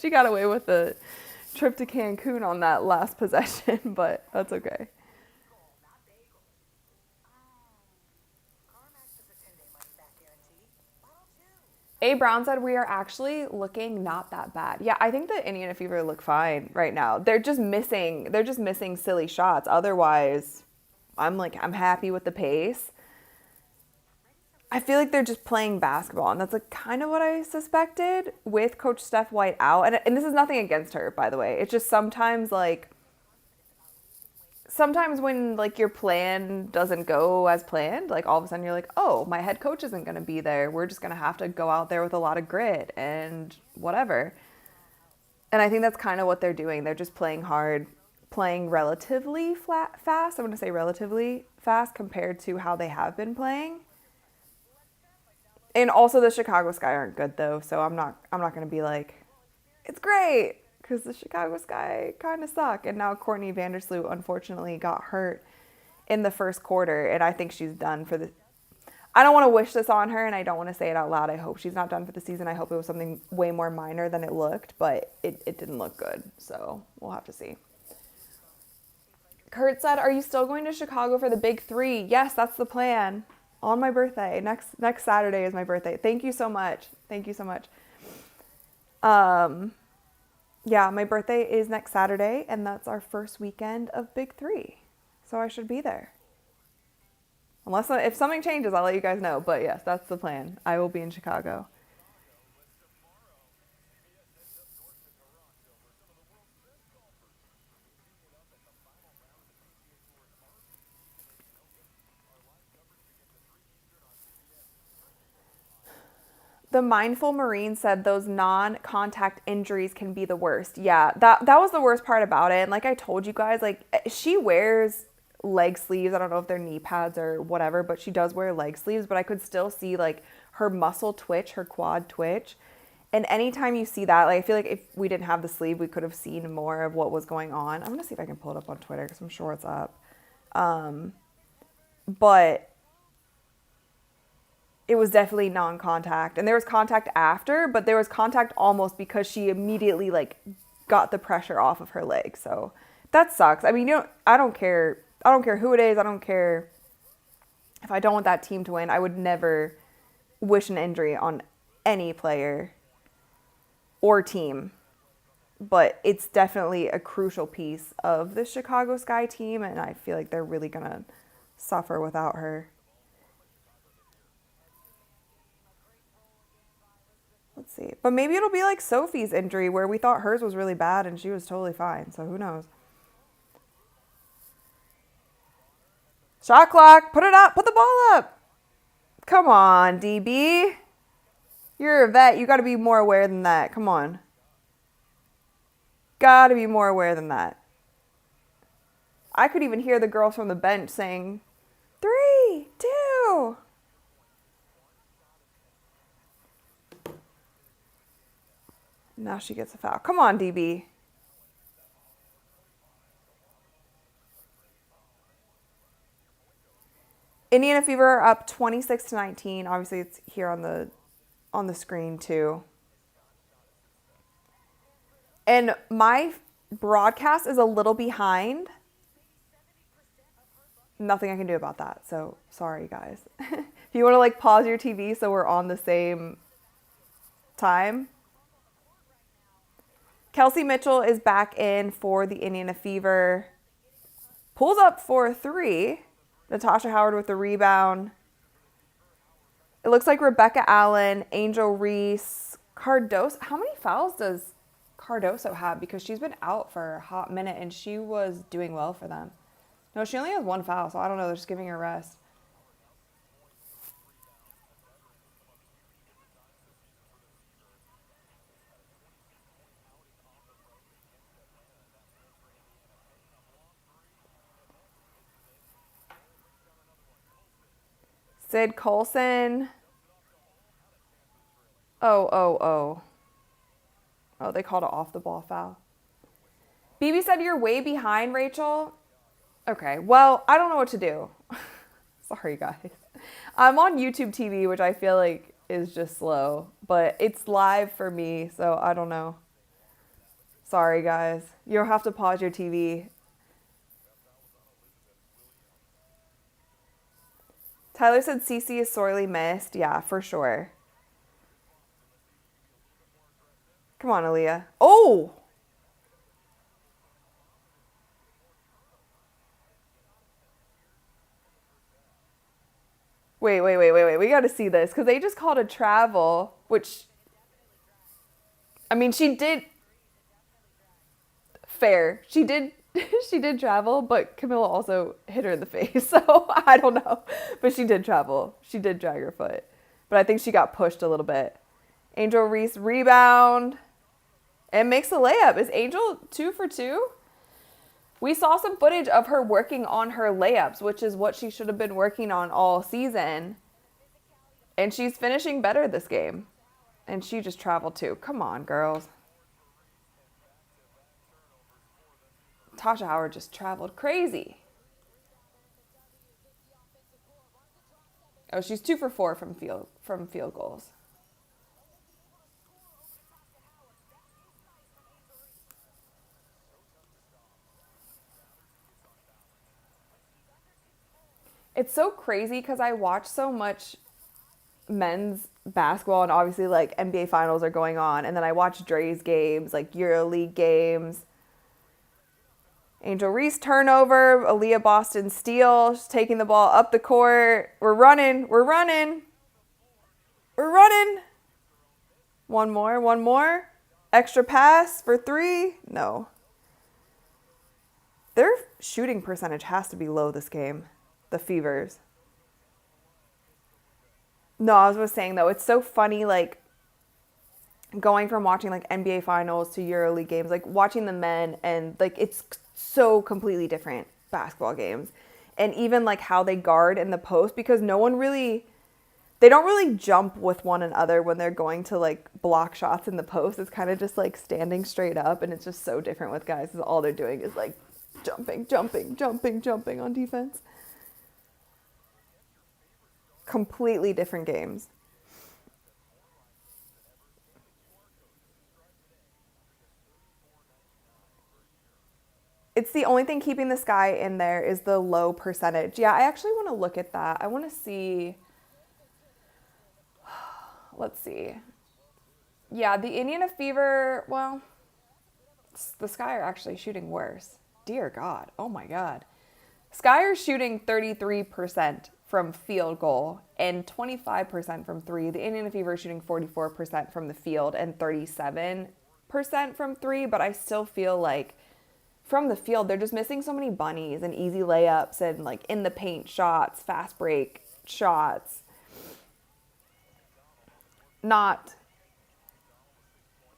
she got away with the trip to Cancun on that last possession, but that's okay. A. Brown said we are actually looking not that bad. Yeah, I think the Indiana Fever look fine right now. They're just missing silly shots. Otherwise, I'm happy with the pace. I feel like they're just playing basketball, and that's like kind of what I suspected with Coach Steph White out. And this is nothing against her, by the way. It's just sometimes when like your plan doesn't go as planned, like all of a sudden you're like, oh, my head coach isn't going to be there. We're just going to have to go out there with a lot of grit and whatever. And I think that's kind of what they're doing. They're just playing hard, playing relatively fast. I'm going to say relatively fast compared to how they have been playing. And also the Chicago Sky aren't good though, so I'm not going to be like, it's great, because the Chicago Sky kind of suck. And now Courtney Vandersloot unfortunately got hurt in the first quarter, and I think she's done for the... I don't want to wish this on her, and I don't want to say it out loud. I hope she's not done for the season. I hope it was something way more minor than it looked, but it didn't look good, so we'll have to see. Kurt said, are you still going to Chicago for the Big 3? Yes, that's the plan. On my birthday. Next Saturday is my birthday. Thank you so much. Yeah, my birthday is next Saturday, and that's our first weekend of Big 3. So I should be there. If something changes, I'll let you guys know. But yes, that's the plan. I will be in Chicago. The Mindful Marine said those non-contact injuries can be the worst. Yeah, that was the worst part about it. And like I told you guys, like she wears leg sleeves. I don't know if they're knee pads or whatever, but she does wear leg sleeves. But I could still see like her muscle twitch, her quad twitch. And anytime you see that, like I feel like if we didn't have the sleeve, we could have seen more of what was going on. I'm going to see if I can pull it up on Twitter because I'm sure it's up. But it was definitely non-contact, and there was contact after, but there was contact almost because she immediately like got the pressure off of her leg. So that sucks. I mean, I don't care who it is. I don't care if I don't want that team to win. I would never wish an injury on any player or team, but it's definitely a crucial piece of the Chicago Sky team, and I feel like they're really gonna suffer without her. Let's see. But maybe it'll be like Sophie's injury where we thought hers was really bad and she was totally fine. So who knows? Shot clock. Put it up. Put the ball up. Come on, DB. You're a vet. You got to be more aware than that. Come on. Got to be more aware than that. I could even hear the girls from the bench saying, 3, 2. Now she gets a foul. Come on, DB. Indiana Fever are up 26-19. Obviously, it's here on the screen too. And my broadcast is a little behind. Nothing I can do about that. So sorry, guys. If you want to like pause your TV so we're on the same time. Kelsey Mitchell is back in for the Indiana Fever. Pulls up for 3. Natasha Howard with the rebound. It looks like Rebecca Allen, Angel Reese, Cardoso. How many fouls does Cardoso have? Because she's been out for a hot minute and she was doing well for them. No, she only has 1 foul, so I don't know. They're just giving her rest. Sid Colson. Oh, they called it off the ball foul. BB said you're way behind, Rachel. Okay, well, I don't know what to do. Sorry, guys. I'm on YouTube TV, which I feel like is just slow, but it's live for me, so I don't know. Sorry, guys. You'll have to pause your TV. Tyler said CC is sorely missed. Yeah, for sure. Come on, Aaliyah. Oh! Wait. We got to see this because they just called a travel, which, I mean, she did. Fair. She did she did travel, but Camilla also hit her in the face. So I don't know. But she did travel. She did drag her foot. But I think she got pushed a little bit. Angel Reese rebound and makes a layup. Is Angel 2 for 2? We saw some footage of her working on her layups, which is what she should have been working on all season. And she's finishing better this game. And she just traveled too. Come on, girls. Tasha Howard just traveled crazy. Oh, she's 2 for 4 from field goals. It's so crazy because I watch so much men's basketball, and obviously like NBA finals are going on, and then I watch Dre's games, like EuroLeague games. Angel Reese turnover, Aaliyah Boston steal, she's taking the ball up the court. We're running. One more. Extra pass for 3. No. Their shooting percentage has to be low this game. The Fevers. No, I was saying though, it's so funny, like going from watching like NBA finals to EuroLeague games, like watching the men, and like it's so completely different basketball games. And even like how they guard in the post, because they don't really jump with one another when they're going to like block shots in the post. It's kind of just like standing straight up, and it's just so different with guys because all they're doing is like jumping on defense. Completely different games. It's the only thing keeping this guy in there is the low percentage. Yeah, I actually want to look at that. I want to see. Let's see. Yeah, the Indiana Fever, well, the Sky are actually shooting worse. Dear God. Oh my God. Sky are shooting 33% from field goal and 25% from 3. The Indiana Fever are shooting 44% from the field and 37% from 3, but I still feel like from the field, they're just missing so many bunnies and easy layups and like in the paint shots, fast break shots.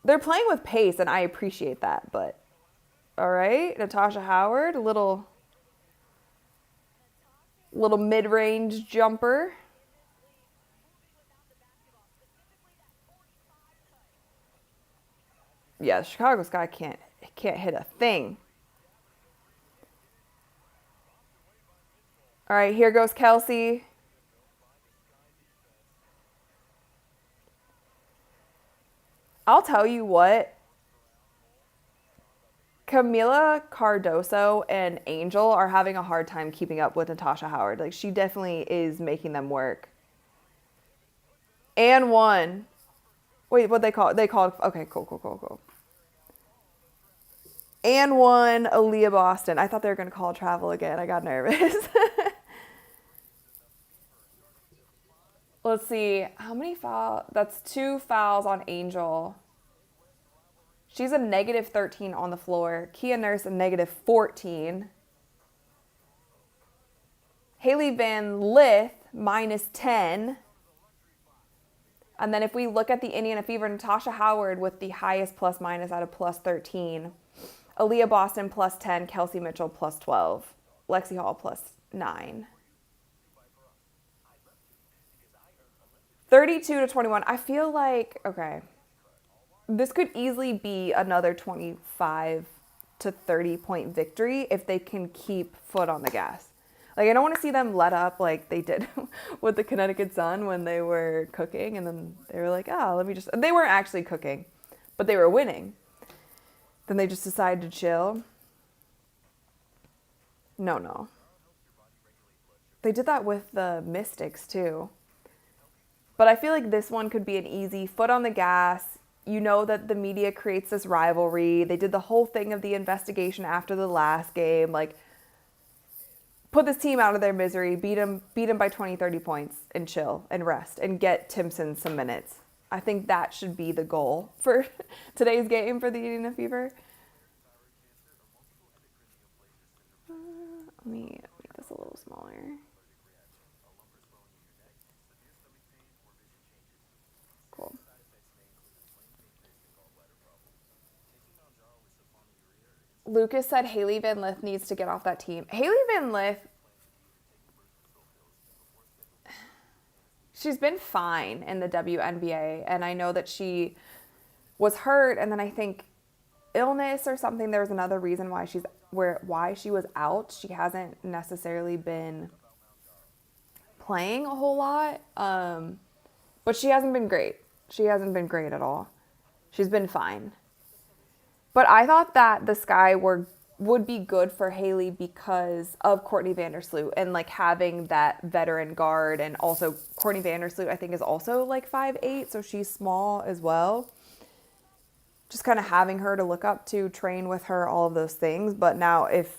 They're playing with pace, and I appreciate that, but all right, Natasha Howard, a little mid-range jumper. Yeah, the Chicago Sky can't hit a thing. All right, here goes Kelsey. I'll tell you what. Camila Cardoso and Angel are having a hard time keeping up with Natasha Howard. Like, she definitely is making them work. And one. Wait, what they called? Okay, cool. And one, Aaliyah Boston. I thought they were going to call travel again. I got nervous. Let's see. How many fouls? That's 2 fouls on Angel. She's a negative 13 on the floor. Kia Nurse a negative 14. Haley Van Lith minus 10. And then if we look at the Indiana Fever, Natasha Howard with the highest plus minus out of plus 13. Aaliyah Boston plus 10. Kelsey Mitchell plus 12. Lexi Hall plus 9. 32-21. I feel like, okay, this could easily be another 25 to 30 point victory if they can keep foot on the gas. Like, I don't want to see them let up like they did with the Connecticut Sun when they were cooking, and then they were like, they weren't actually cooking, but they were winning. Then they just decided to chill. No. They did that with the Mystics too. But I feel like this one could be an easy foot on the gas, you know that the media creates this rivalry. They did the whole thing of the investigation after the last game. Like, put this team out of their misery, beat them by 20, 30 points, and chill and rest and get Timpson some minutes. I think that should be the goal for today's game for the Indiana Fever. Let me make this a little smaller. Cool. Lucas said Hailey Van Lith needs to get off that team. Hailey Van Lith, she's been fine in the WNBA, and I know that she was hurt, and then I think illness or something. There was another reason why she was out. She hasn't necessarily been playing a whole lot, but she hasn't been great. She hasn't been great at all. She's been fine. But I thought that the Sky would be good for Hailey because of Courtney Vandersloot and like having that veteran guard, and also Courtney Vandersloot I think is also like 5'8", so she's small as well. Just kind of having her to look up to, train with her, all of those things. But now if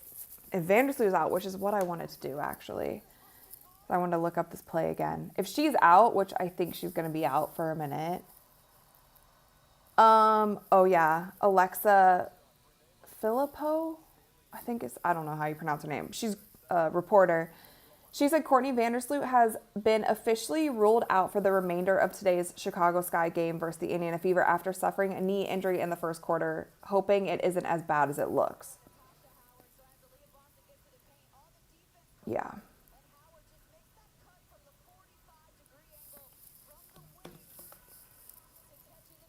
Vandersloot is out, which is what I wanted to do actually, I wanted to look up this play again. If she's out, which I think she's going to be out for a minute. Oh yeah, Alexa Filippo, I don't know how you pronounce her name. She's a reporter. She said Courtney Vandersloot has been officially ruled out for the remainder of today's Chicago Sky game versus the Indiana Fever after suffering a knee injury in the first quarter, hoping it isn't as bad as it looks. Yeah.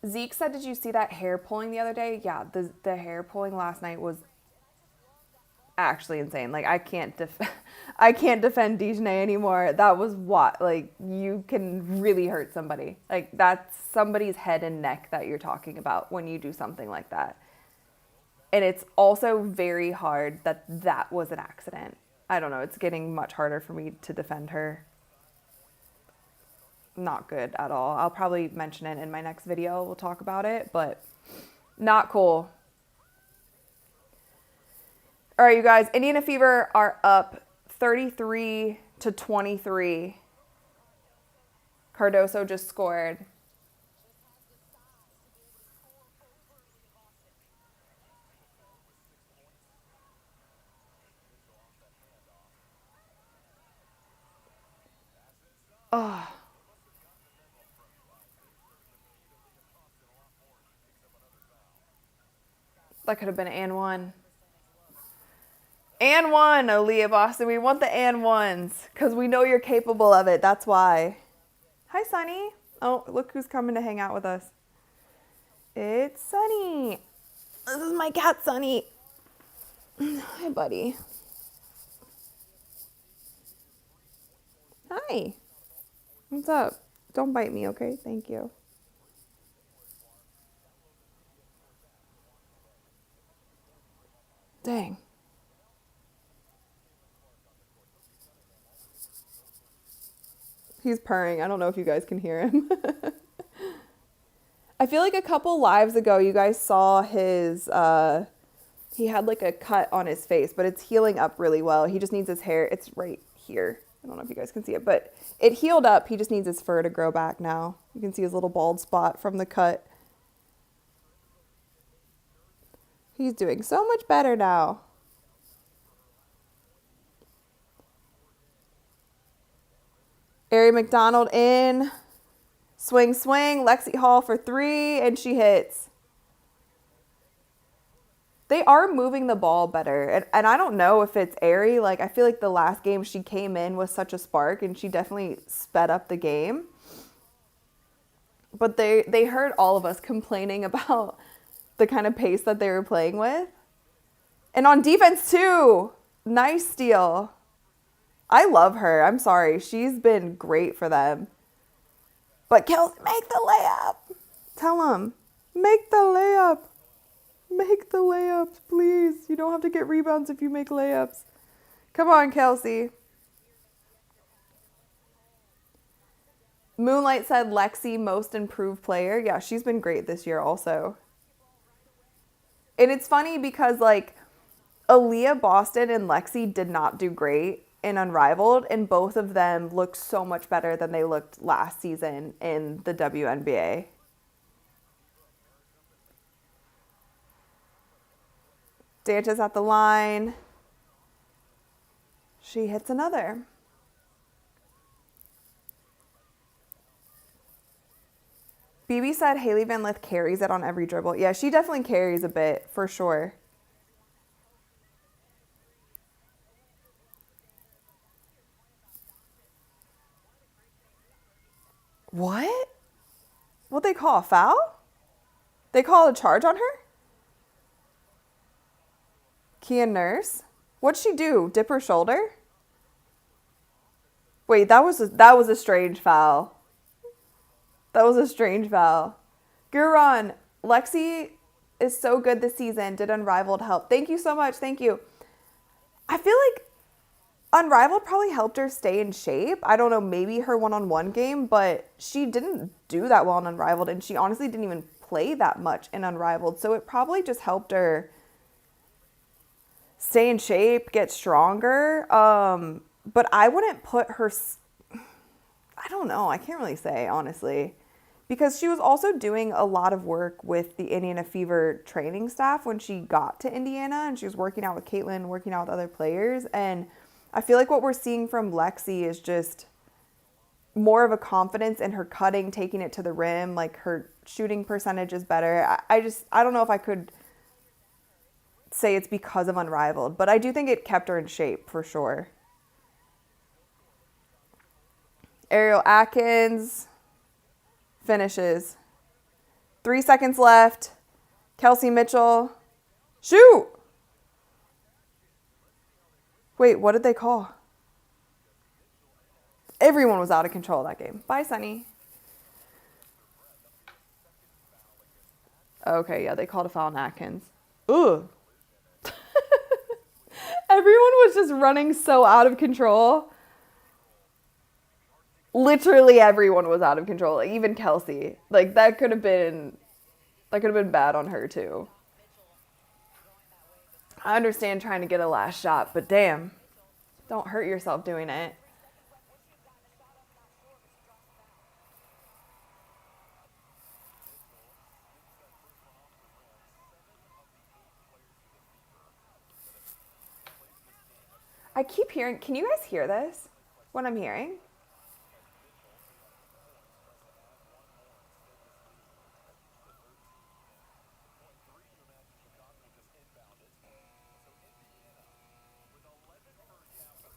Zeke said, did you see that hair pulling the other day? Yeah, the hair pulling last night was actually insane. Like, I can't defend Dejanay anymore. That was what? Like, you can really hurt somebody. Like, that's somebody's head and neck that you're talking about when you do something like that. And it's also very hard that was an accident. I don't know. It's getting much harder for me to defend her. Not good at all. I'll probably mention it in my next video. We'll talk about it, but not cool. All right, you guys. Indiana Fever are up 33-23. Cardoso just scored. Oh. That could have been and one. And one, Aaliyah Boston. We want the and ones because we know you're capable of it. That's why. Hi, Sunny. Oh, look who's coming to hang out with us. It's Sunny. This is my cat, Sunny. Hi, buddy. Hi. What's up? Don't bite me, okay? Thank you. Dang. He's purring. I don't know if you guys can hear him. I feel like a couple lives ago, you guys saw his, he had like a cut on his face, but it's healing up really well. He just needs his hair. It's right here. I don't know if you guys can see it, but it healed up. He just needs his fur to grow back now. You can see his little bald spot from the cut. He's doing so much better now. Ari McDonald in. Swing, swing. Lexi Hall for three, and she hits. They are moving the ball better. And I don't know if it's Ari. Like, I feel like the last game she came in with such a spark, and she definitely sped up the game. But they heard all of us complaining about the kind of pace that they were playing with. And on defense, too. Nice steal. I love her. I'm sorry. She's been great for them. But Kelsey, make the layup. Tell him. Make the layup. Make the layups, please. You don't have to get rebounds if you make layups. Come on, Kelsey. Moonlight said Lexi, most improved player. Yeah, she's been great this year also. And it's funny because, like, Aaliyah Boston and Lexi did not do great in Unrivaled, and both of them look so much better than they looked last season in the WNBA. Danta's at the line. She hits another. BB said Haley Van Lith carries it on every dribble. Yeah, she definitely carries a bit, for sure. What? What they call a foul? They call a charge on her? Kia Nurse? What'd she do? Dip her shoulder? Wait, that was a strange foul. That was a strange foul. Guron, Lexi is so good this season. Did Unrivaled help? Thank you so much. Thank you. I feel like Unrivaled probably helped her stay in shape. I don't know, maybe her one-on-one game, but she didn't do that well in Unrivaled, and she honestly didn't even play that much in Unrivaled. So it probably just helped her stay in shape, get stronger. But I wouldn't put her, I don't know, I can't really say, honestly. Because she was also doing a lot of work with the Indiana Fever training staff when she got to Indiana, and she was working out with Caitlin, working out with other players. And I feel like what we're seeing from Lexi is just more of a confidence in her cutting, taking it to the rim. Like, her shooting percentage is better. I don't know if I could say it's because of Unrivaled, but I do think it kept her in shape for sure. Ariel Atkins finishes. 3 seconds left. Kelsey Mitchell. Shoot! Wait, what did they call? Everyone was out of control that game. Bye, Sunny. Okay, yeah, they called a foul on Atkins. Ugh. Everyone was just running so out of control. Literally everyone was out of control. Like, even Kelsey. Like, that could have been bad on her too. I understand trying to get a last shot, but damn. Don't hurt yourself doing it. I keep hearing, can you guys hear this? What I'm hearing?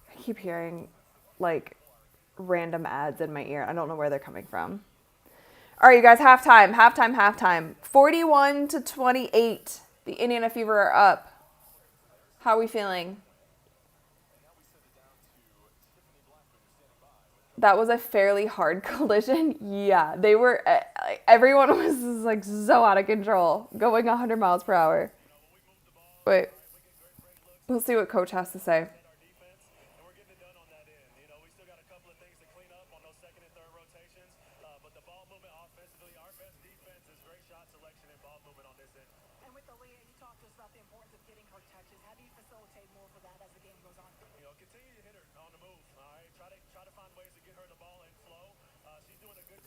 I keep hearing, like, random ads in my ear. I don't know where they're coming from. All right, you guys, halftime. 41-28. The Indiana Fever are up. How are we feeling? That was a fairly hard collision. Yeah, they were, everyone was like so out of control, going 100 miles per hour. Wait, we'll see what coach has to say.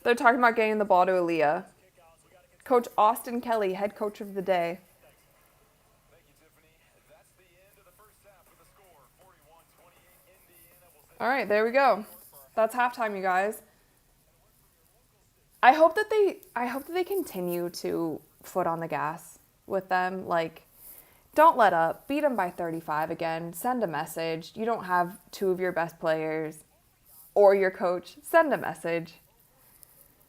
They're talking about getting the ball to Aaliyah. Coach Austin Kelly, head coach of the day. All right, there we go. That's halftime, you guys. I hope that they continue to foot on the gas with them. Like, don't let up. Beat them by 35 again. Send a message. You don't have two of your best players or your coach. Send a message.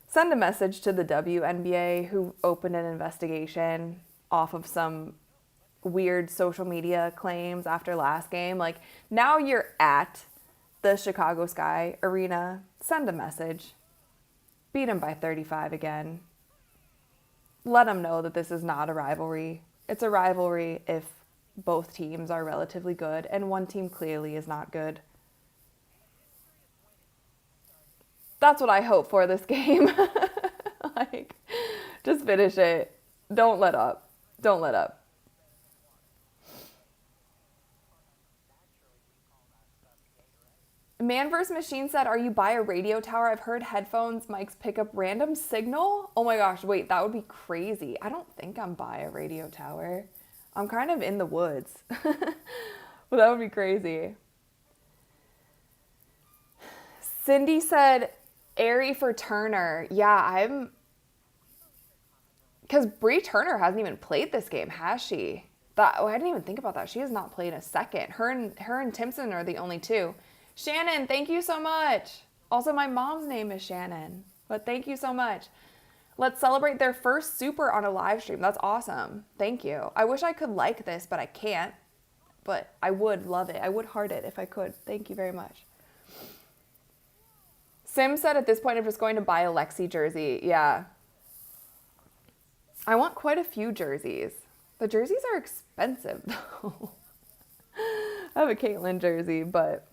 Send a message to the WNBA, who opened an investigation off of some weird social media claims after last game. Like, now you're at the Chicago Sky Arena. Send a message. Beat them by 35 again. Let them know that this is not a rivalry. It's a rivalry if both teams are relatively good, and one team clearly is not good. That's what I hope for this game. Like, just finish it. Don't let up. Don't let up. Man vs. Machine said, are you by a radio tower? I've heard headphones, mics pick up random signal. Oh my gosh, wait, that would be crazy. I don't think I'm by a radio tower. I'm kind of in the woods. But that would be crazy. Cindy said, Airy for Turner. Yeah, because Bree Turner hasn't even played this game, has she? I didn't even think about that. She has not played a second. Her and Timpson are the only two. Shannon, thank you so much. Also, my mom's name is Shannon, but thank you so much. Let's celebrate their first super on a live stream. That's awesome. Thank you. I wish I could like this, but I can't. But I would love it. I would heart it if I could. Thank you very much. Sim said at this point, I'm just going to buy a Lexi jersey. Yeah. I want quite a few jerseys. The jerseys are expensive, though. I have a Caitlin jersey, but...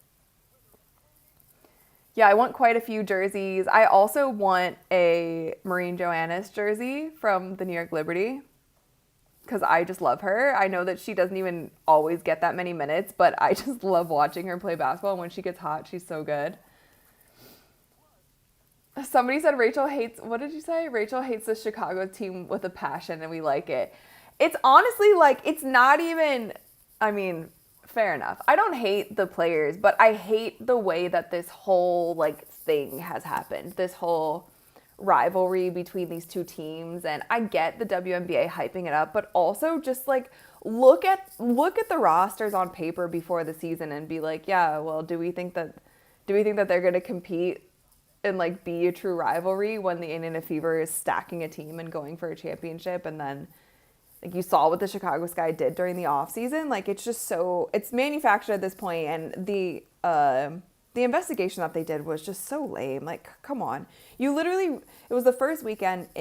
yeah, I want quite a few jerseys. I also want a Maureen Johannes jersey from the New York Liberty because I just love her. I know that she doesn't even always get that many minutes, but I just love watching her play basketball. And when she gets hot, she's so good. Somebody said Rachel hates, what did you say? Rachel hates the Chicago team with a passion and we like it. It's honestly like, it's not even, I mean... fair enough. I don't hate the players, but I hate the way that this whole like thing has happened. This whole rivalry between these two teams, and I get the WNBA hyping it up, but also just like look at the rosters on paper before the season and be like, yeah, well, do we think that they're going to compete and like be a true rivalry when the Indiana Fever is stacking a team and going for a championship? And then like you saw what the Chicago Sky did during the offseason. Like it's just so, it's manufactured at this point, and the investigation that they did was just so lame. Like, come on. You literally, it was the first weekend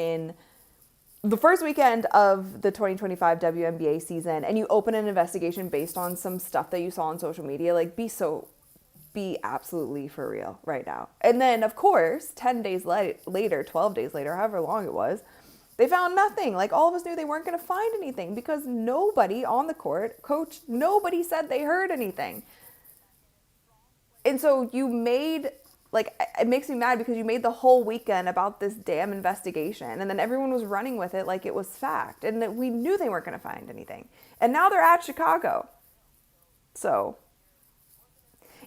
of the 2025 WNBA season, and you open an investigation based on some stuff that you saw on social media. Like, be absolutely for real right now. And then, of course, 10 days later, 12 days later, however long it was, they found nothing. Like, all of us knew they weren't going to find anything because nobody on the court, coach, nobody said they heard anything. And so you made, like, it makes me mad because you made the whole weekend about this damn investigation. And then everyone was running with it like it was fact. And that we knew they weren't going to find anything. And now they're at Chicago. So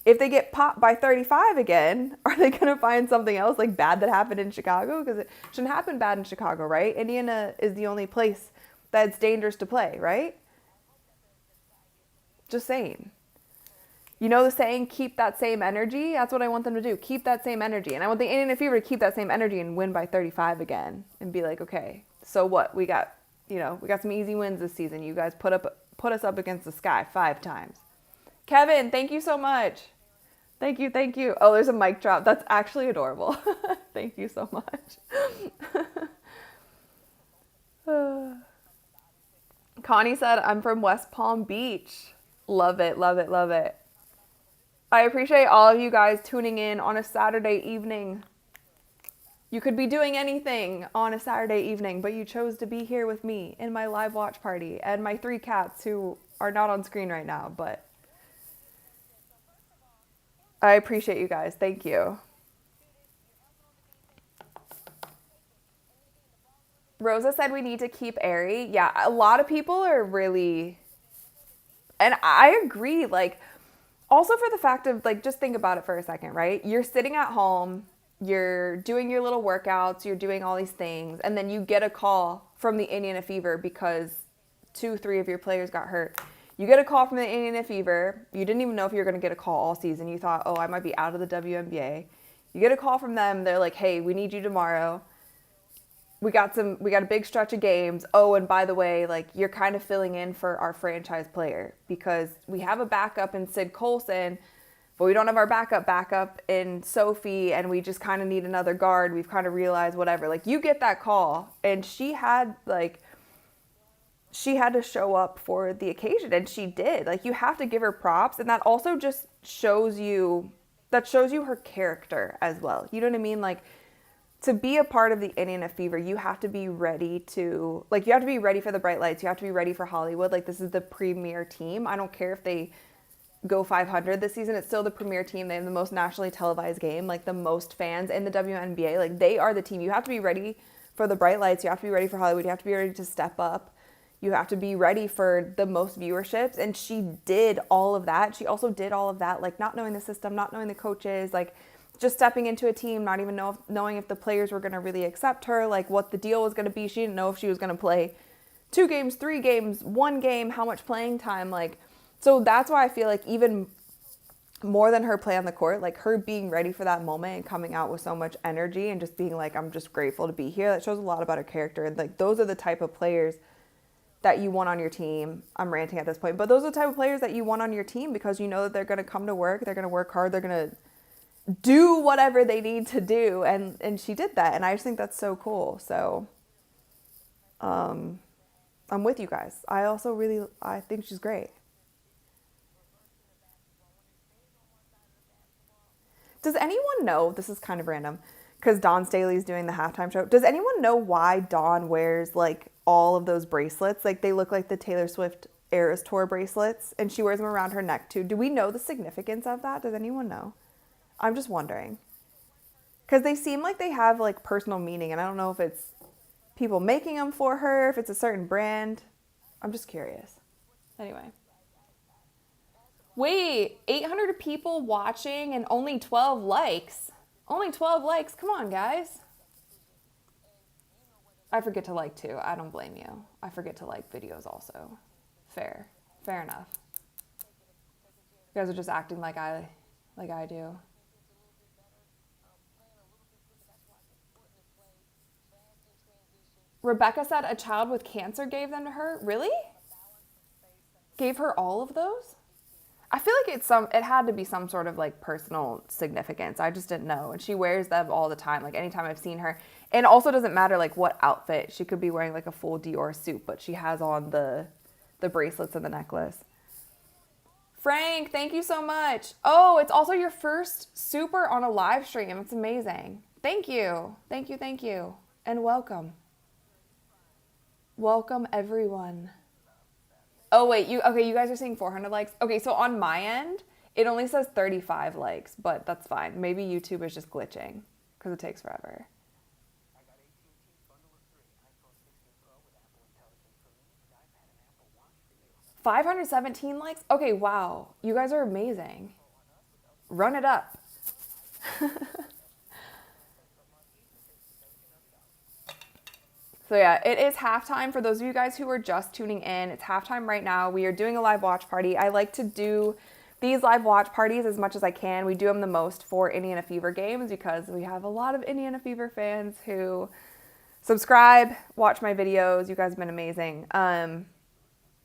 if they get popped by 35 again, are they going to find something else like bad that happened in Chicago? Because it shouldn't happen bad in Chicago, right? Indiana is the only place that's dangerous to play, right? Just saying. You know the saying, keep that same energy? That's what I want them to do. Keep that same energy. And I want the Indiana Fever to keep that same energy and win by 35 again. And be like, okay, so what? We got some easy wins this season. You guys put us up against the Sky 5 times. Kevin, thank you so much. Thank you. Oh, there's a mic drop. That's actually adorable. Thank you so much. Connie said, I'm from West Palm Beach. Love it. I appreciate all of you guys tuning in on a Saturday evening. You could be doing anything on a Saturday evening, but you chose to be here with me in my live watch party and my 3 cats who are not on screen right now, but I appreciate you guys. Thank you. Rosa said we need to keep airy. Yeah, a lot of people are really, and I agree, like, also for the fact of, like, just think about it for a second, right? You're sitting at home, you're doing your little workouts, you're doing all these things, and then you get a call from the Indiana Fever because 2-3 of your players got hurt. You get a call from the Indiana Fever. You didn't even know if you were going to get a call all season. You thought, oh, I might be out of the WNBA. You get a call from them. They're like, hey, we need you tomorrow. We got a big stretch of games. Oh, and by the way, like, you're kind of filling in for our franchise player because we have a backup in Sid Colson, but we don't have our backup in Sophie, and we just kind of need another guard. We've kind of realized whatever. Like, you get that call, and she had to show up for the occasion, and she did. Like, you have to give her props, and that also just shows you that shows you her character as well. You know what I mean? Like, to be a part of the Indiana Fever, you have to be ready to, like, you have to be ready for the bright lights. You have to be ready for Hollywood. Like, this is the premier team. I don't care if they go 500 this season. It's still the premier team. They have the most nationally televised game, like the most fans in the WNBA. Like, they are the team. You have to be ready for the bright lights. You have to be ready for Hollywood. You have to be ready to step up. You have to be ready for the most viewerships. And she did all of that. She also did all of that, like, not knowing the system, not knowing the coaches, like, just stepping into a team, not even knowing if the players were going to really accept her, like what the deal was going to be. She didn't know if she was going to play 2 games, 3 games, 1 game, how much playing time. Like, so that's why I feel like even more than her play on the court, like her being ready for that moment and coming out with so much energy and just being like, I'm just grateful to be here. That shows a lot about her character. And like, those are the type of players that you want on your team. I'm ranting at this point, but those are the type of players that you want on your team because you know that they're going to come to work. They're going to work hard. They're going to do whatever they need to do, and she did that, and I just think that's so cool. So I'm with you guys. I think she's great. Does anyone know, this is kind of random because Dawn Staley's doing the halftime show, does anyone know why Dawn wears like all of those bracelets? Like, they look like the Taylor Swift Eras Tour bracelets, and she wears them around her neck too. Do we know the significance of that? Does anyone know? I'm just wondering. Because they seem like they have like personal meaning, and I don't know if it's people making them for her, if it's a certain brand. I'm just curious. Anyway. Wait, 800 people watching and only 12 likes. Only 12 likes. Come on, guys. I forget to like too. I don't blame you. I forget to like videos also. Fair. Fair enough. You guys are just acting like I do. Rebecca said a child with cancer gave them to her. Really? Gave her all of those? I feel like it had to be some sort of like personal significance. I just didn't know. And she wears them all the time. Like, anytime I've seen her. And it also doesn't matter like what outfit. She could be wearing like a full Dior suit, but she has on the bracelets and the necklace. Frank, thank you so much. Oh, it's also your first super on a live stream. It's amazing. Thank you. Thank you, thank you. And welcome. Welcome, everyone. Oh, wait, you guys are seeing 400 likes? Okay, so on my end, it only says 35 likes, but that's fine. Maybe YouTube is just glitching because it takes forever. 517 likes? Okay, wow. You guys are amazing. Run it up. So yeah, it is halftime. For those of you guys who are just tuning in, it's halftime right now. We are doing a live watch party. I like to do these live watch parties as much as I can. We do them the most for Indiana Fever games because we have a lot of Indiana Fever fans who subscribe, watch my videos. You guys have been amazing.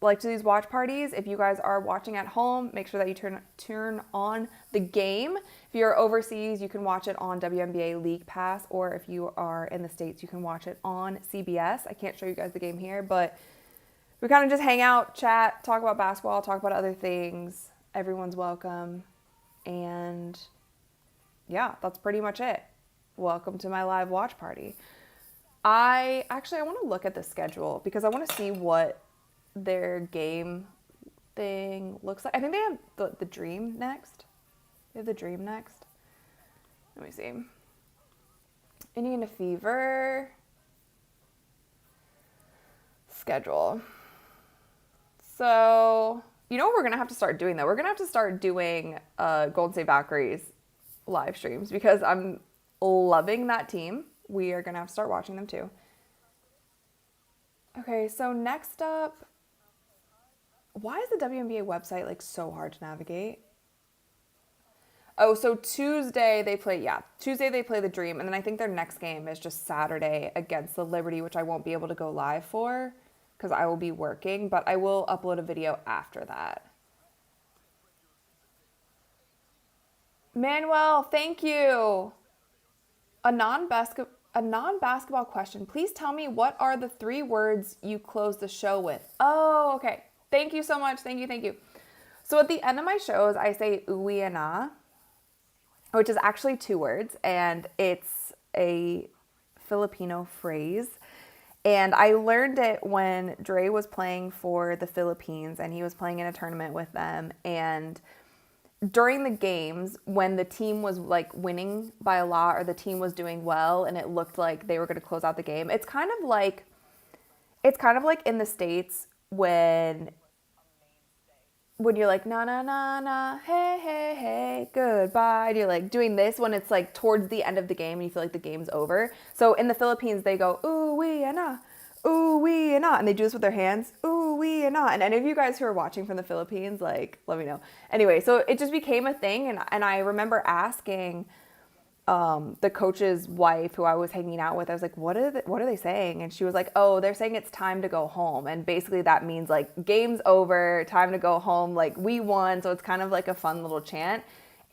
Like to these watch parties, if you guys are watching at home, make sure that you turn on the game. If you're overseas, you can watch it on WNBA League Pass, or if you are in the States, you can watch it on CBS. I can't show you guys the game here, but we kind of just hang out, chat, talk about basketball, talk about other things. Everyone's welcome. And yeah, that's pretty much it. Welcome to my live watch party. I want to look at the schedule because I want to see what their game thing looks like. I think they have the Dream next. They have the Dream next. Let me see. Indiana Fever schedule. So, you know what we're going to have to start doing though? We're going to have to start doing Golden State Valkyries live streams because I'm loving that team. We are going to have to start watching them too. Okay, so next up, why is the WNBA website like so hard to navigate? Oh, so Tuesday they play the Dream, and then I think their next game is just Saturday against the Liberty, which I won't be able to go live for because I will be working, but I will upload a video after that. Manuel, thank you. A non-basketball question. Please tell me, what are the 3 words you close the show with? Oh, okay. Thank you so much. Thank you. So at the end of my shows, I say ooey and ah. which is actually 2 words, and it's a Filipino phrase. And I learned it when Dre was playing for the Philippines, and he was playing in a tournament with them. And during the games, when the team was like winning by a lot, or the team was doing well and it looked like they were going to close out the game, it's kind of like in the States when you're like, na na na na, hey hey hey, goodbye, and you're like doing this when it's like towards the end of the game and you feel like the game's over. So in the Philippines they go ooh wee and ah, ooh wee and ah, and they do this with their hands, ooh wee and ah. And any of you guys who are watching from the Philippines, like, let me know. Anyway, so it just became a thing, and I remember asking the coach's wife who I was hanging out with, I was like, what are they saying? And she was like, oh, they're saying it's time to go home. And basically that means like game's over, time to go home, like we won. So it's kind of like a fun little chant.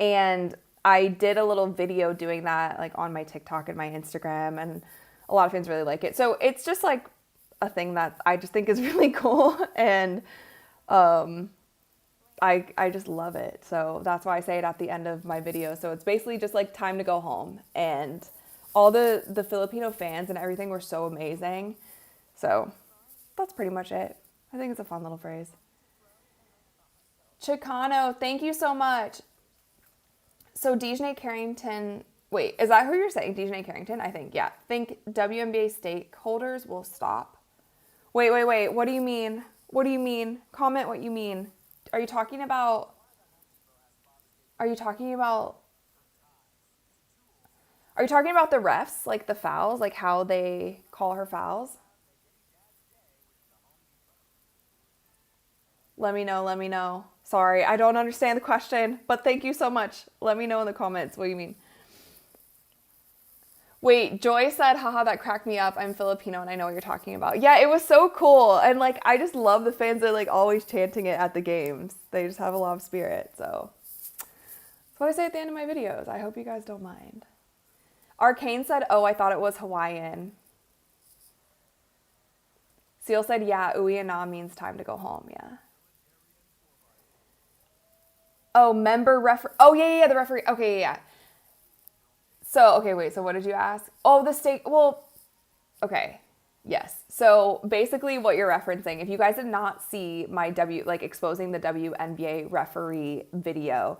And I did a little video doing that like on my TikTok and my Instagram, and a lot of fans really like it. So it's just like a thing that I just think is really cool. And I just love it. So that's why I say it at the end of my video. So it's basically just like time to go home. And all the Filipino fans and everything were so amazing. So that's pretty much it. I think it's a fun little phrase. Chicano, thank you so much. So Dejanay Carrington, wait, is that who you're saying? Dejanay Carrington? I think, yeah. Think WNBA stakeholders will stop. Wait. What do you mean? What do you mean? Comment what you mean. Are you talking about the refs, like the fouls, like how they call her fouls? Let me know. Sorry, I don't understand the question, but thank you so much. Let me know in the comments what you mean. Wait, Joy said, haha, that cracked me up. I'm Filipino and I know what you're talking about. Yeah, it was so cool. And like, I just love the fans that like always chanting it at the games. They just have a lot of spirit. So that's what I say at the end of my videos. I hope you guys don't mind. Arcane said, oh, I thought it was Hawaiian. Seal said, yeah, ui and na means time to go home. Yeah. Oh, member referee. Oh, yeah, the referee. Okay, yeah. So, okay, wait, so what did you ask? Oh, the state, well, okay, yes. So basically what you're referencing, if you guys did not see my exposing the WNBA referee video,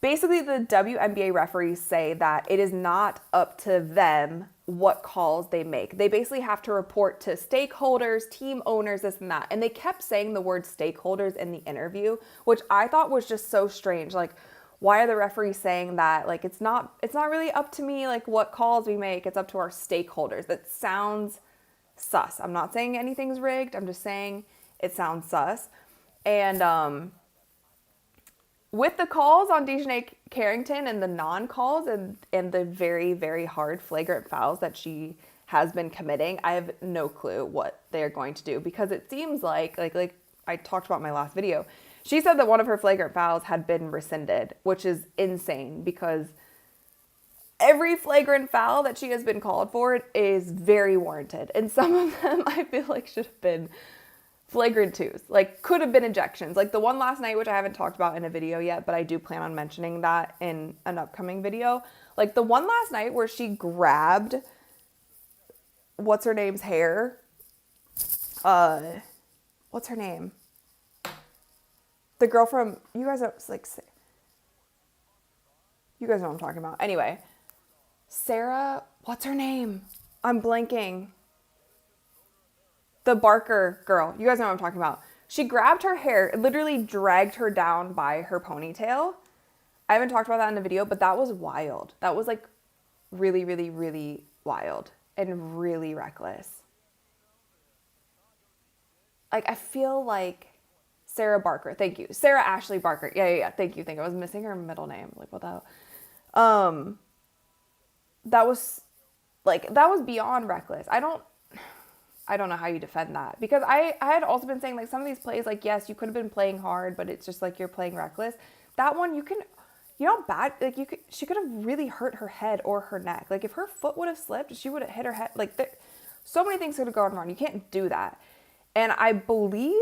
basically the WNBA referees say that it is not up to them what calls they make. They basically have to report to stakeholders, team owners, this and that. And they kept saying the word stakeholders in the interview, which I thought was just so strange. Like, why are the referees saying that? Like, it's not really up to me, like what calls we make. It's up to our stakeholders. That sounds sus. I'm not saying anything's rigged. I'm just saying it sounds sus. And with the calls on Dejanay Carrington and the non-calls and the very, very hard flagrant fouls that she has been committing, I have no clue what they're going to do, because it seems like I talked about in my last video, she said that one of her flagrant fouls had been rescinded, which is insane because every flagrant foul that she has been called for is very warranted. And some of them I feel like should have been flagrant twos, like could have been ejections. Like the one last night, which I haven't talked about in a video yet, but I do plan on mentioning that in an upcoming video. Like the one last night where she grabbed what's her name's hair. What's her name? The girl from, you guys know what I'm talking about. Anyway, Sarah, what's her name? I'm blanking. The Barker girl. You guys know what I'm talking about. She grabbed her hair, literally dragged her down by her ponytail. I haven't talked about that in the video, but that was wild. That was like really, really, really wild and really reckless. Like, I feel like Sarah Barker. Thank you. Sarah Ashley Barker. Yeah. Thank you. I was missing her middle name. Like, what the hell? That was beyond reckless. I don't know how you defend that, because I had also been saying like some of these plays, like, yes, you could have been playing hard, but it's just like you're playing reckless. That one, she could have really hurt her head or her neck. Like if her foot would have slipped, she would have hit her head. Like so many things could have gone wrong. You can't do that. And I believe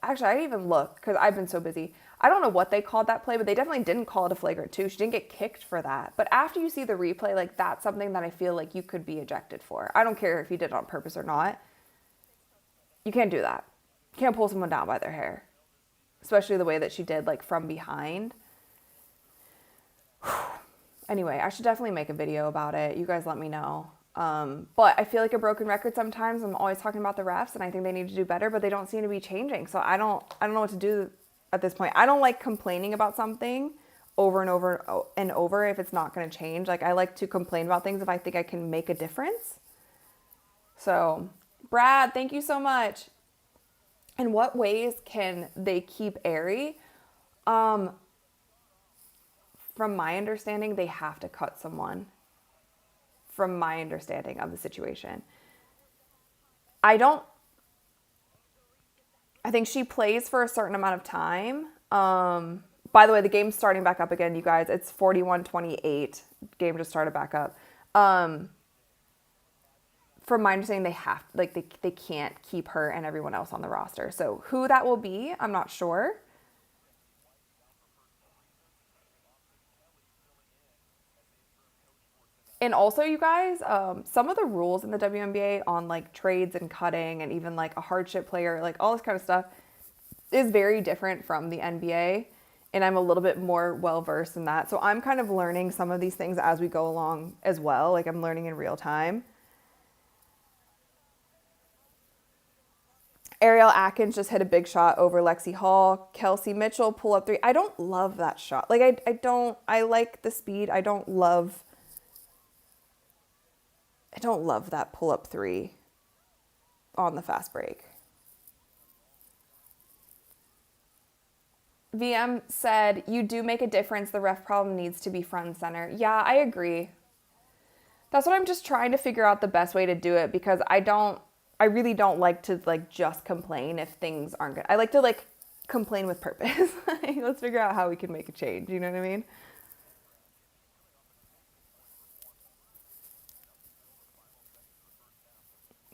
actually, I didn't even look because I've been so busy. I don't know what they called that play, but they definitely didn't call it a flagrant 2. She didn't get kicked for that. But after you see the replay, like, that's something that I feel like you could be ejected for. I don't care if you did it on purpose or not. You can't do that. You can't pull someone down by their hair, especially the way that she did, like, from behind. Anyway, I should definitely make a video about it. You guys let me know. But I feel like a broken record sometimes. I'm always talking about the refs, and I think they need to do better, but they don't seem to be changing. So I don't know what to do at this point. I don't like complaining about something over and over and over if it's not going to change. Like, I like to complain about things if I think I can make a difference. So, Brad, thank you so much. In what ways can they keep airy? From my understanding, they have to cut someone. From my understanding of the situation. I think she plays for a certain amount of time. By the way, the game's starting back up again, you guys. It's 41-28. Game just started back up. From my understanding, they can't keep her and everyone else on the roster. So who that will be, I'm not sure. And also, you guys, some of the rules in the WNBA on, like, trades and cutting and even, like, a hardship player, like, all this kind of stuff is very different from the NBA. And I'm a little bit more well-versed in that. So I'm kind of learning some of these things as we go along as well. Like, I'm learning in real time. Ariel Atkins just hit a big shot over Lexi Hall. Kelsey Mitchell, pull up 3. I don't love that shot. Like, I like the speed. I don't love that pull-up 3 on the fast break. VM said, you do make a difference. The ref problem needs to be front and center. Yeah, I agree. That's what I'm just trying to figure out the best way to do it, because I really don't like to, like, just complain if things aren't good. I like to, like, complain with purpose. Like, let's figure out how we can make a change. You know what I mean?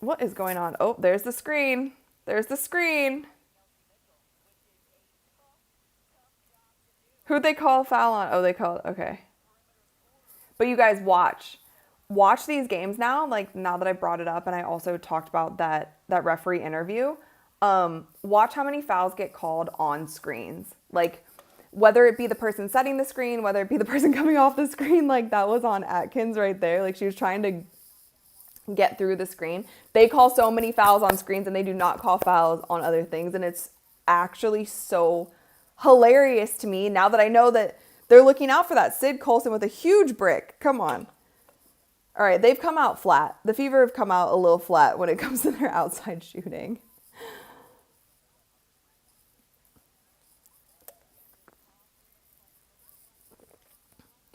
What is going on? Oh, there's the screen. There's the screen. Who'd they call a foul on? Oh, they called, okay. But you guys watch these games now, like, now that I brought it up and I also talked about that referee interview. Watch how many fouls get called on screens. Like, whether it be the person setting the screen, whether it be the person coming off the screen, like, that was on Atkins right there. Like, she was trying to get through the screen. They call so many fouls on screens and they do not call fouls on other things. And it's actually so hilarious to me now that I know that they're looking out for that. Sid Colson with a huge brick. Come on. All right, they've come out flat. The Fever have come out a little flat when it comes to their outside shooting.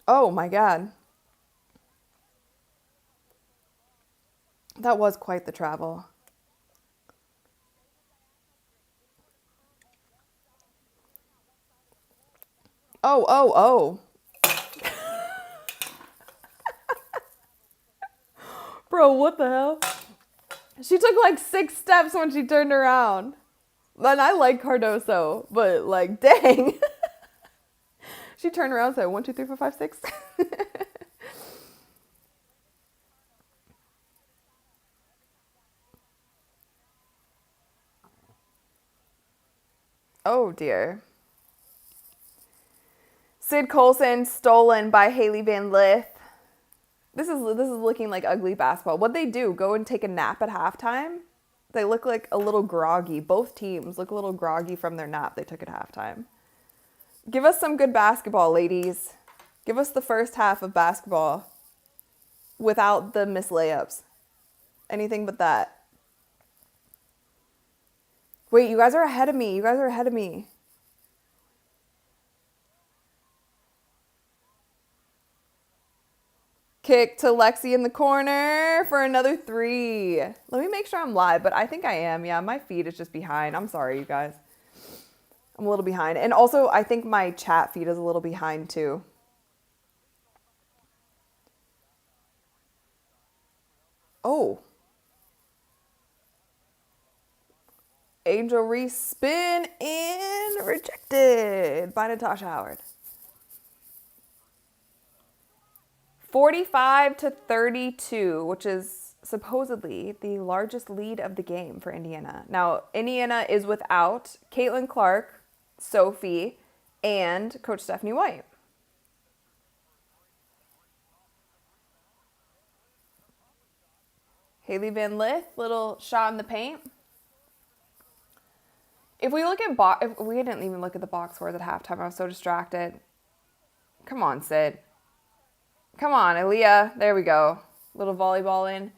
Oh my God. That was quite the travel. Oh. Bro, what the hell? She took like 6 steps when she turned around. And I like Cardoso, but, like, dang. She turned around and said 1, 2, 3, 4, 5, 6. Oh dear. Sid Colson stolen by Haley Van Lith. This is looking like ugly basketball. What'd they do? Go and take a nap at halftime? They look like a little groggy. Both teams look a little groggy from their nap they took at halftime. Give us some good basketball, ladies. Give us the first half of basketball without the missed layups. Anything but that. Wait, you guys are ahead of me. Kick to Lexi in the corner for another 3. Let me make sure I'm live, but I think I am. Yeah, my feed is just behind. I'm sorry, you guys. I'm a little behind. And also, I think my chat feed is a little behind too. Oh. Angel Reese spin and rejected by Natasha Howard. 45-32, which is supposedly the largest lead of the game for Indiana. Now, Indiana is without Caitlin Clark, Sophie, and Coach Stephanie White. Haley Van Lith, little shot in the paint. If we look at if we didn't even look at the box scores at halftime, I was so distracted. Come on, Sid. Come on, Aaliyah. There we go. Little volleyball in.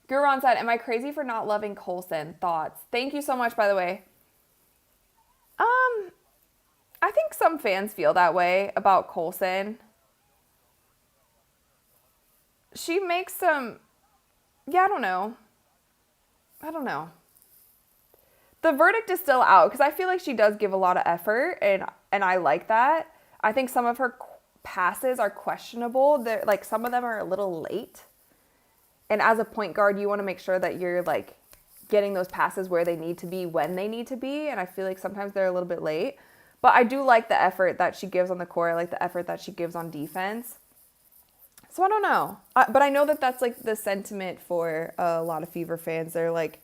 Guron said, am I crazy for not loving Colson? Thoughts? Thank you so much, by the way. I think some fans feel that way about Colson. She makes some... Yeah, I don't know. The verdict is still out because I feel like she does give a lot of effort, and I like that. I think some of her passes are questionable. They're, like, some of them are a little late. And as a point guard, you want to make sure that you're, like, getting those passes where they need to be when they need to be. And I feel like sometimes they're a little bit late. But I do like the effort that she gives on the court. I like the effort that she gives on defense. So I don't know. But I know that that's, like, the sentiment for a lot of Fever fans. They're, like,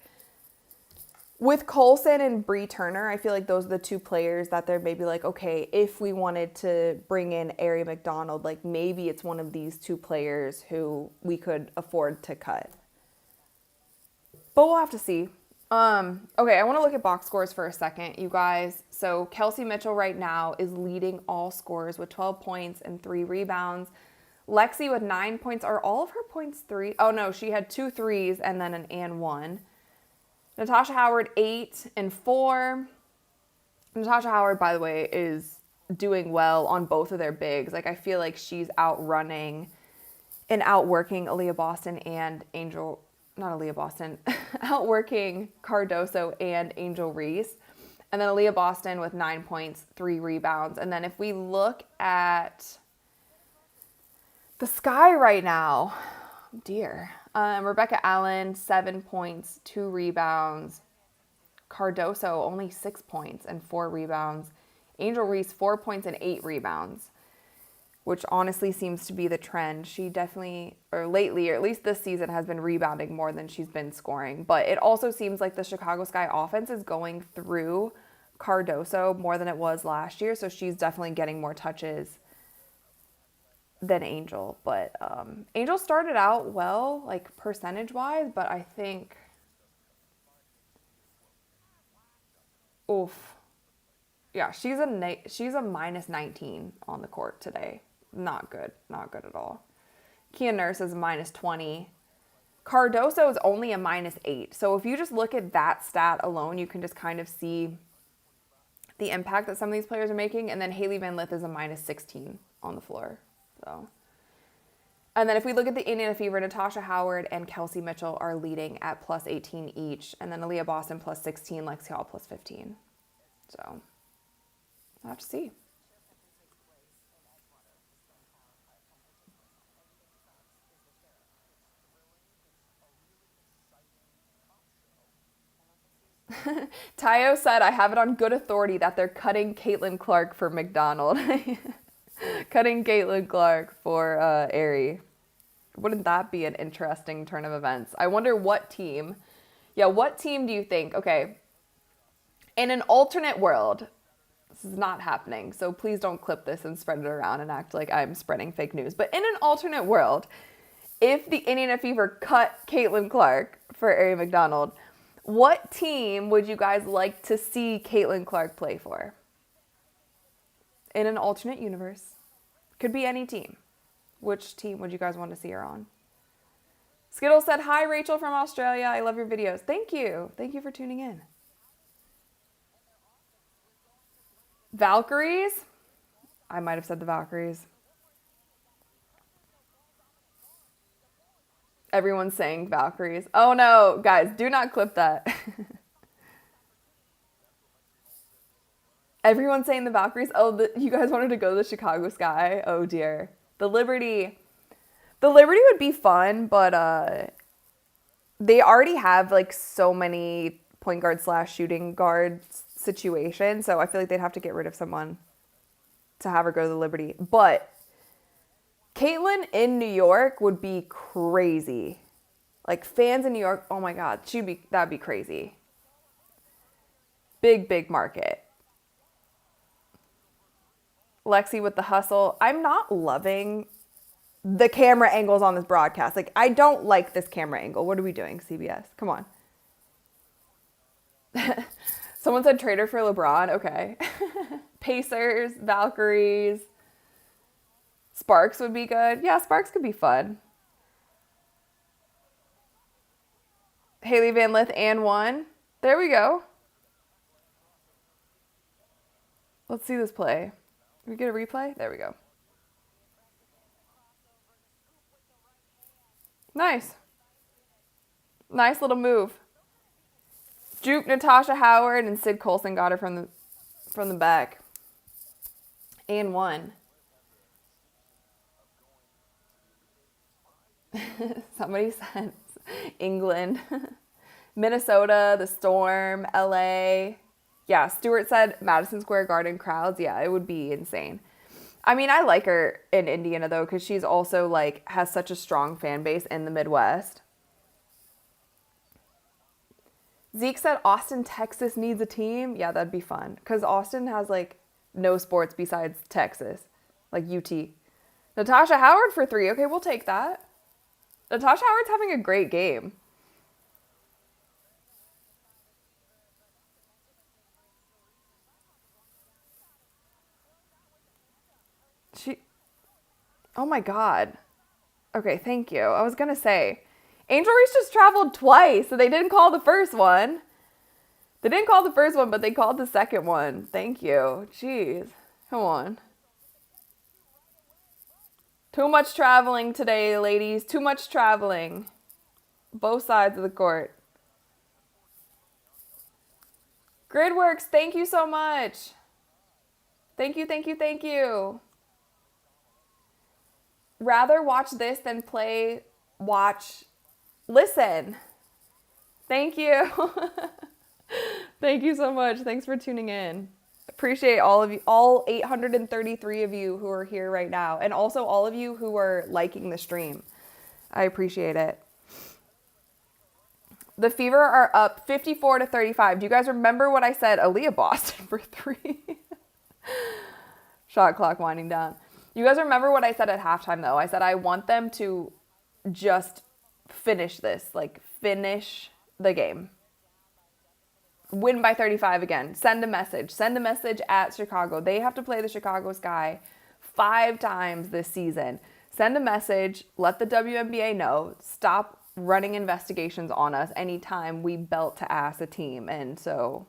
with Colson and Bree Turner, I feel like those are the two players that they're maybe like, okay, if we wanted to bring in Aari McDonald, like, maybe it's one of these two players who we could afford to cut. But we'll have to see. Okay, I want to look at box scores for a second, you guys. So Kelsey Mitchell right now is leading all scorers with 12 points and 3 rebounds. Lexi with 9 points. Are all of her points 3? Oh, no, she had 2 threes and then an and 1. Natasha Howard, 8 and 4. Natasha Howard, by the way, is doing well on both of their bigs. Like, I feel like she's outrunning and outworking Aaliyah Boston and outworking Cardoso and Angel Reese. And then Aaliyah Boston with 9 points, 3 rebounds. And then if we look at the Sky right now, dear. Rebecca Allen, 7 points, 2 rebounds. Cardoso, only 6 points and 4 rebounds. Angel Reese, 4 points and 8 rebounds, which honestly seems to be the trend. She definitely, or lately, or at least this season, has been rebounding more than she's been scoring. But it also seems like the Chicago Sky offense is going through Cardoso more than it was last year. So she's definitely getting more touches than Angel. But Angel started out well, like, percentage-wise, but I think... Oof. Yeah, she's a minus 19 on the court today. Not good. Not good at all. Kia Nurse is minus 20. Cardoso is only a minus 8. So if you just look at that stat alone, you can just kind of see the impact that some of these players are making. And then Haley Van Lith is a minus 16 on the floor. So, and then if we look at the Indiana Fever, Natasha Howard and Kelsey Mitchell are leading at plus 18 each. And then Aaliyah Boston plus 16, Lexi Hall plus 15. So, we'll have to see. Tayo said, I have it on good authority that they're cutting Caitlin Clark for McDonald. Cutting Caitlin Clark for Aari. Wouldn't that be an interesting turn of events? I wonder what team do you think? Okay, in an alternate world, this is not happening, so please don't clip this and spread it around and act like I'm spreading fake news. But in an alternate world, if the Indiana Fever cut Caitlin Clark for Aari McDonald, what team would you guys like to see Caitlin Clark play for? In an alternate universe. Could be any team. Which team would you guys want to see her on? Skittle said, hi, Rachel from Australia. I love your videos. Thank you. Thank you for tuning in. Valkyries? I might have said the Valkyries. Everyone's saying Valkyries. Oh no, guys, do not clip that. Everyone's saying the Valkyries. Oh, you guys wanted to go to the Chicago Sky? Oh dear. The Liberty would be fun, but they already have like so many point guard / shooting guard situation. So I feel like they'd have to get rid of someone to have her go to the Liberty. But Caitlin in New York would be crazy. Like, fans in New York, oh my God, that'd be crazy. Big market. Lexi with the hustle. I'm not loving the camera angles on this broadcast. Like, I don't like this camera angle. What are we doing, CBS? Come on. Someone said trader for LeBron. Okay. Pacers, Valkyries. Sparks would be good. Yeah, Sparks could be fun. Haley Van Lith and 1. There we go. Let's see this play. Can we get a replay? There we go. Nice. Nice little move. Juke Natasha Howard and Sid Colson got her from the back. And 1. Somebody said England. Minnesota, the Storm, LA. Yeah, Stuart said Madison Square Garden crowds. Yeah, it would be insane. I mean, I like her in Indiana, though, because she's also, like, has such a strong fan base in the Midwest. Zeke said Austin, Texas needs a team. Yeah, that'd be fun. Because Austin has, like, no sports besides Texas. Like UT. Natasha Howard for 3. Okay, we'll take that. Natasha Howard's having a great game. Oh my God. Okay, thank you. I was going to say, Angel Reese just traveled twice, so they didn't call the first one. They didn't call the first one, but they called the second one. Thank you. Jeez. Come on. Too much traveling today, ladies. Too much traveling. Both sides of the court. Gridworks, thank you so much. Thank you. Rather watch this than listen. Thank you. Thank you so much. Thanks for tuning in. Appreciate all of you, all 833 of you who are here right now, and also all of you who are liking the stream. I appreciate it. The Fever are up 54-35. Do you guys remember what I said? Aaliyah Boston for 3. Shot clock winding down. You guys remember what I said at halftime, though? I said I want them to just finish this. Like, finish the game. Win by 35 again. Send a message. Send a message at Chicago. They have to play the Chicago Sky 5 times this season. Send a message. Let the WNBA know. Stop running investigations on us anytime we belt to ass a team. And so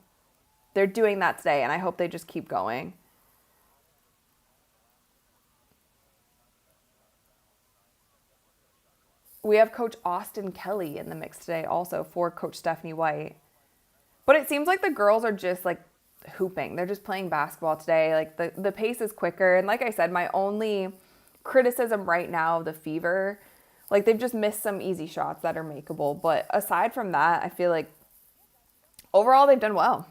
they're doing that today, and I hope they just keep going. We have Coach Austin Kelly in the mix today also for Coach Stephanie White. But it seems like the girls are just like hooping. They're just playing basketball today. Like the pace is quicker. And like I said, my only criticism right now of the Fever, like they've just missed some easy shots that are makeable. But aside from that, I feel like overall they've done well.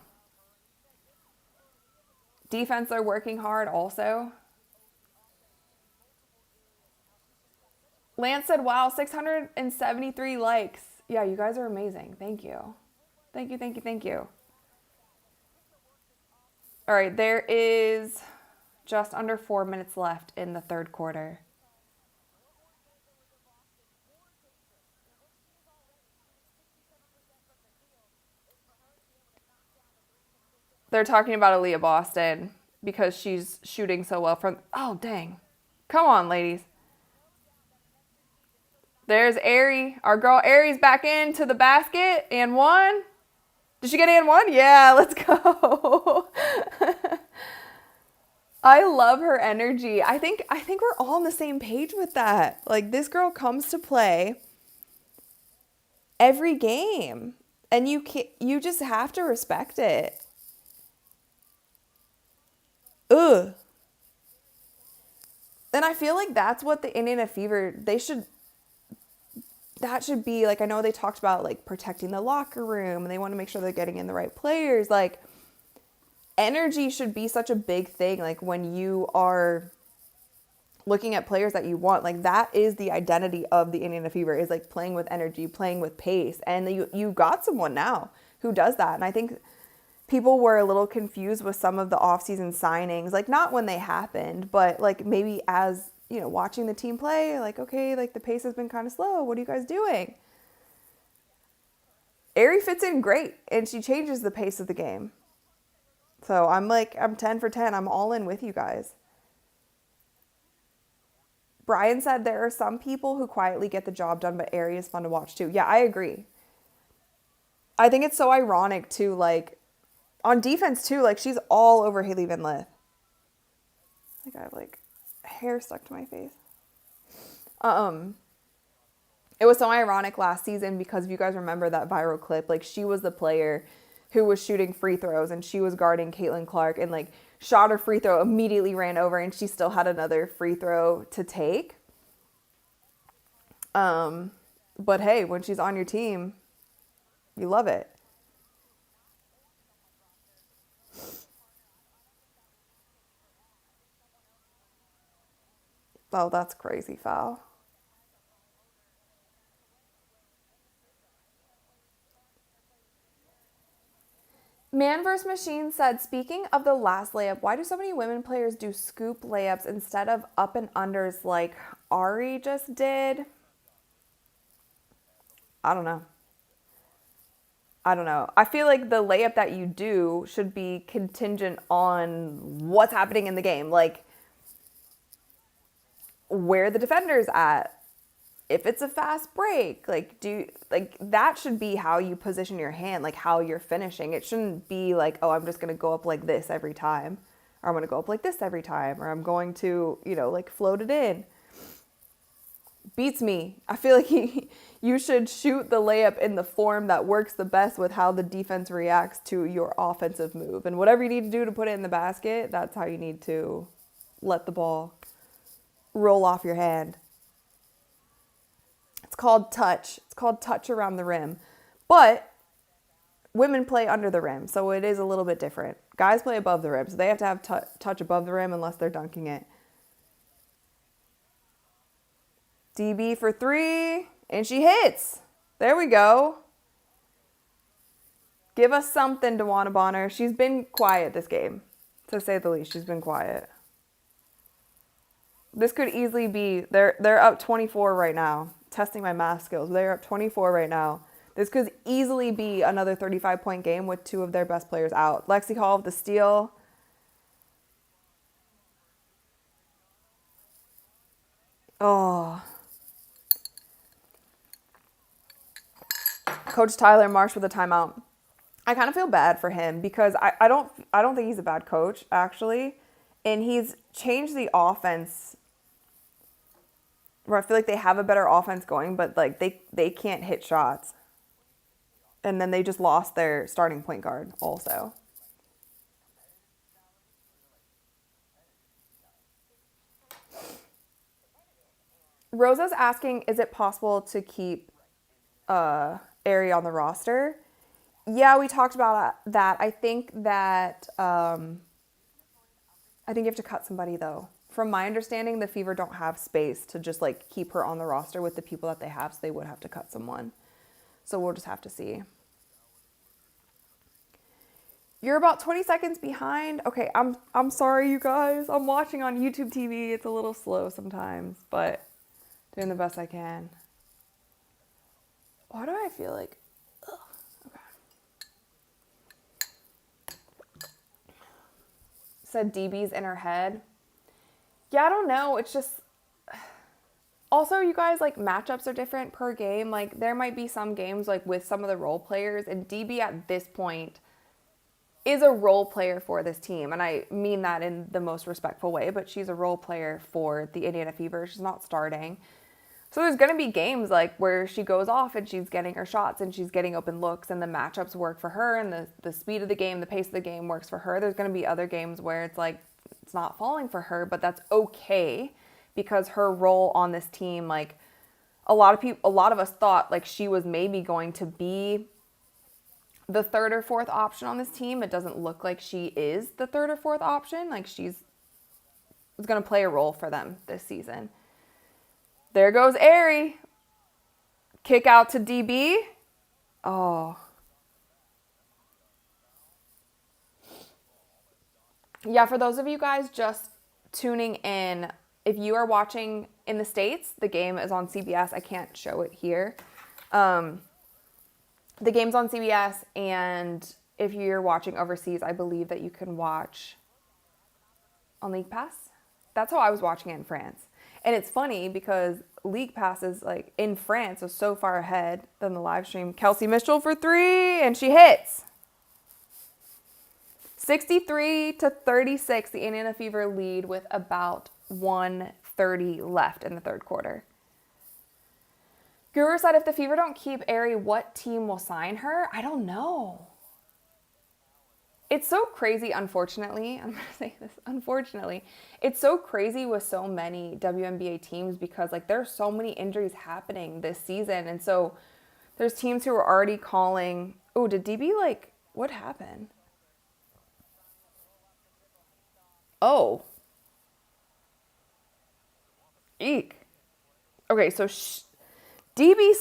Defense, they're working hard also. Lance said, wow, 673 likes. Yeah, you guys are amazing. Thank you. Thank you. All right, there is just under 4 minutes left in the third quarter. They're talking about Aaliyah Boston because she's shooting so well from... Oh, dang. Come on, ladies. There's Aerie. Our girl Aerie's back into the basket. And 1. Did she get and 1? Yeah, let's go. I love her energy. I think we're all on the same page with that. Like, this girl comes to play every game. And you just have to respect it. Ugh. And I feel like that's what the Indiana Fever, they should that should be like, I know they talked about like protecting the locker room and they want to make sure they're getting in the right players. Like, energy should be such a big thing. Like, when you are looking at players that you want, like, that is the identity of the Indiana Fever, is like playing with energy, playing with pace. And you got someone now who does that. And I think people were a little confused with some of the offseason signings, like not when they happened, but like maybe as, you know, watching the team play, like, okay, like the pace has been kind of slow. What are you guys doing? Aerie fits in great and she changes the pace of the game. So I'm 10 for 10. I'm all in with you guys. Brian said there are some people who quietly get the job done, but Aerie is fun to watch too. Yeah, I agree. I think it's so ironic too, like on defense too, like she's all over Haley Van Lith. Like I have like hair stuck to my face. It was so ironic last season because if you guys remember that viral clip, like she was the player who was shooting free throws and she was guarding Caitlin Clark and like shot her free throw, immediately ran over, and she still had another free throw to take. But hey, when she's on your team, you love it. Oh, that's crazy foul. Man vs. Machine said, speaking of the last layup, why do so many women players do scoop layups instead of up and unders like Ari just did? I don't know. I don't know. I feel like the layup that you do should be contingent on what's happening in the game. Like, where the defender's at. If it's a fast break, like that should be how you position your hand, like how you're finishing. It shouldn't be like, oh, I'm just going to go up like this every time, or I'm going to go up like this every time, or I'm going to, you know, like float it in. Beats me. I feel like you should shoot the layup in the form that works the best with how the defense reacts to your offensive move. And whatever you need to do to put it in the basket, that's how you need to let the ball roll off your hand. It's called touch. It's called touch around the rim. But women play under the rim, so it is a little bit different. Guys play above the rim, so they have to have touch above the rim unless they're dunking it. DB for three, and she hits. There we go. Give us something, DeWanna Bonner. She's been quiet this game, to say the least. She's been quiet. This could easily be, they're up 24 right now. Testing my math skills. They're up 24 right now. This could easily be another 35-point game with two of their best players out. Lexi Hall with the steal. Oh. Coach Tyler Marsh with a timeout. I kind of feel bad for him because I don't think he's a bad coach, actually. And he's changed the offense where I feel like they have a better offense going, but like they can't hit shots. And then they just lost their starting point guard also. Rosa's asking, is it possible to keep Aerie on the roster? Yeah, we talked about that. I think that I think you have to cut somebody though. From my understanding, the Fever don't have space to just like keep her on the roster with the people that they have, so they would have to cut someone. So we'll just have to see. You're about 20 seconds behind. Okay, I'm sorry, you guys. I'm watching on YouTube TV. It's a little slow sometimes, but doing the best I can. Why do I feel like... Ugh. Okay. Said DB's in her head. Yeah, I don't know. It's just... Also, you guys, like, matchups are different per game. Like, there might be some games, like, with some of the role players, and DB at this point is a role player for this team. And I mean that in the most respectful way, but she's a role player for the Indiana Fever. She's not starting. So there's going to be games, like, where she goes off and she's getting her shots and she's getting open looks and the matchups work for her and the speed of the game, the pace of the game works for her. There's going to be other games where it's like, it's not falling for her, but that's okay because her role on this team, like, a lot of us thought like she was maybe going to be the third or fourth option on this team. It doesn't look like she is the third or fourth option. Like she's going to play a role for them this season. There goes Aerie. Kick out to DB. Oh. Yeah, for those of you guys just tuning in, if you are watching in the States, the game is on CBS. I can't show it here. The game's on CBS, and if you're watching overseas, I believe that you can watch on League Pass. That's how I was watching it in France. And it's funny because League Pass is like in France was so far ahead than the live stream. Kelsey Mitchell for 3, and she hits. 63-36, the Indiana Fever lead with about 1:30 left in the third quarter. Guru said if the Fever don't keep Aerie, what team will sign her? I don't know. It's so crazy, unfortunately. I'm going to say this, unfortunately. It's so crazy with so many WNBA teams because like there's so many injuries happening this season. And so there's teams who are already calling, oh, did DB like, what happened? Oh. Eek. Okay, so DB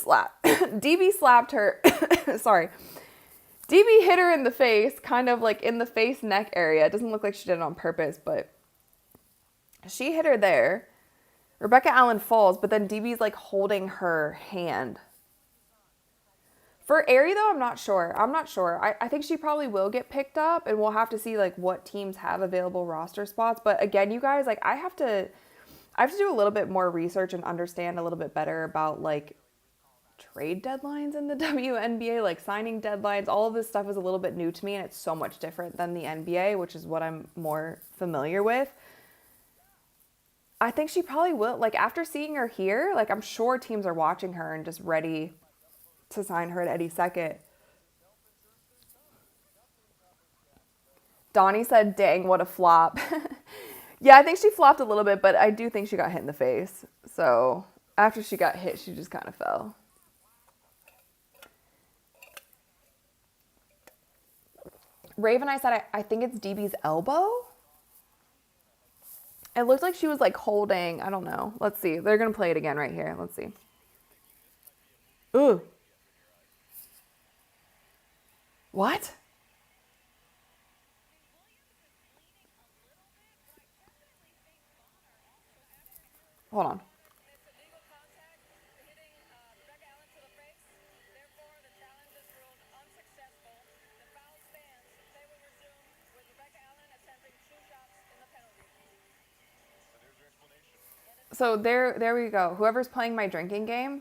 slapped her. Sorry. DB hit her in the face, kind of like in the face neck area. It doesn't look like she did it on purpose, but she hit her there. Rebecca Allen falls, but then DB's like holding her hand. For Aerie, though, I'm not sure. I think she probably will get picked up, and we'll have to see like what teams have available roster spots. But again, you guys, like I have to do a little bit more research and understand a little bit better about like trade deadlines in the WNBA, like signing deadlines. All of this stuff is a little bit new to me, and it's so much different than the NBA, which is what I'm more familiar with. I think she probably will. Like after seeing her here, like I'm sure teams are watching her and just ready to sign her at any second. Donnie said, dang, what a flop. Yeah, I think she flopped a little bit, but I do think she got hit in the face. So after she got hit, she just kind of fell. Raven, I said, I think it's DB's elbow. It looked like she was like holding, I don't know. Let's see. They're going to play it again right here. Let's see. Ooh. What? Hold on. So there we go. Whoever's playing my drinking game,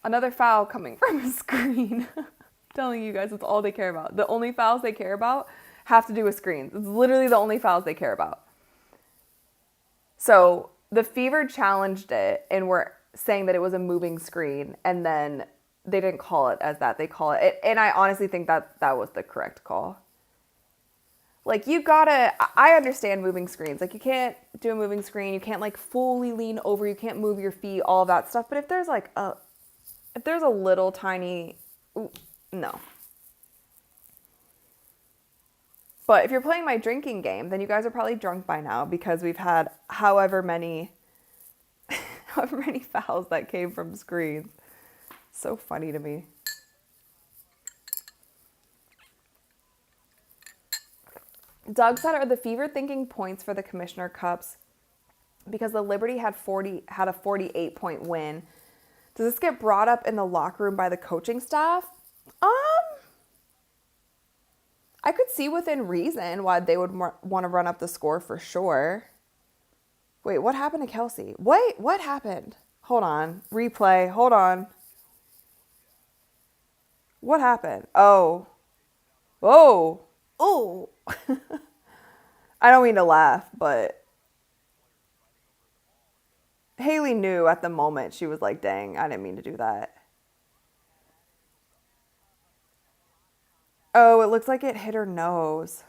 another foul coming from a screen. I'm telling you guys, it's all they care about. The only fouls they care about have to do with screens. It's literally the only fouls they care about. So the Fever challenged it and were saying that it was a moving screen, and then they didn't call it as that. They call it, and I honestly think that was the correct call. Like I understand moving screens. Like you can't do a moving screen. You can't like fully lean over. You can't move your feet, all of that stuff. But if there's a little tiny, no. But if you're playing my drinking game, then you guys are probably drunk by now because we've had however many fouls that came from screens. So funny to me. Doug said, are the Fever thinking points for the Commissioner Cups because the Liberty had a 48-point win? Does this get brought up in the locker room by the coaching staff? I could see within reason why they would want to run up the score for sure. Wait, what happened to Kelsey? Wait, what happened? Hold on. Replay. Hold on. What happened? Oh. Whoa. Oh. I don't mean to laugh, but Haley knew at the moment. She was like, dang, I didn't mean to do that. Oh, it looks like it hit her nose.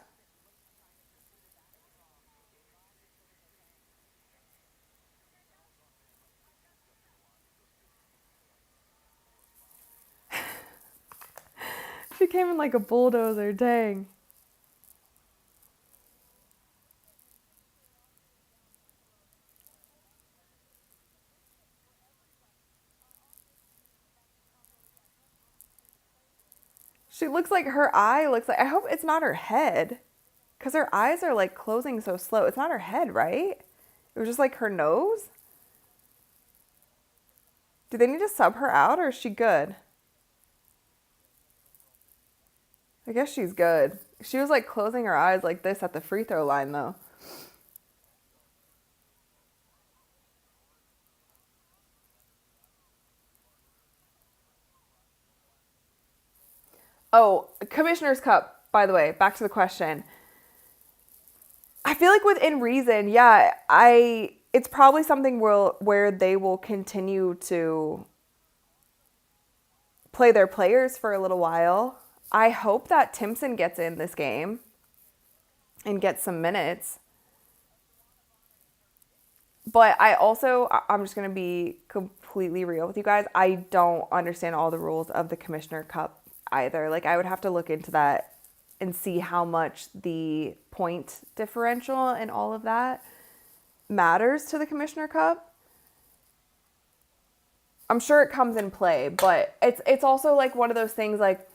She came in like a bulldozer, dang. She looks like her eye looks like, I hope it's not her head. Because her eyes are like closing so slow. It's not her head, right? It was just like her nose. Do they need to sub her out or is she good? I guess she's good. She was like closing her eyes like this at the free throw line though. Oh, Commissioner's Cup, by the way, back to the question. I feel like within reason, yeah, it's probably something where they will continue to play their players for a little while. I hope that Timpson gets in this game and gets some minutes. But I'm just going to be completely real with you guys. I don't understand all the rules of the Commissioner Cup either. Like, I would have to look into that and see how much the point differential and all of that matters to the Commissioner Cup. I'm sure it comes in play, but it's also like one of those things like,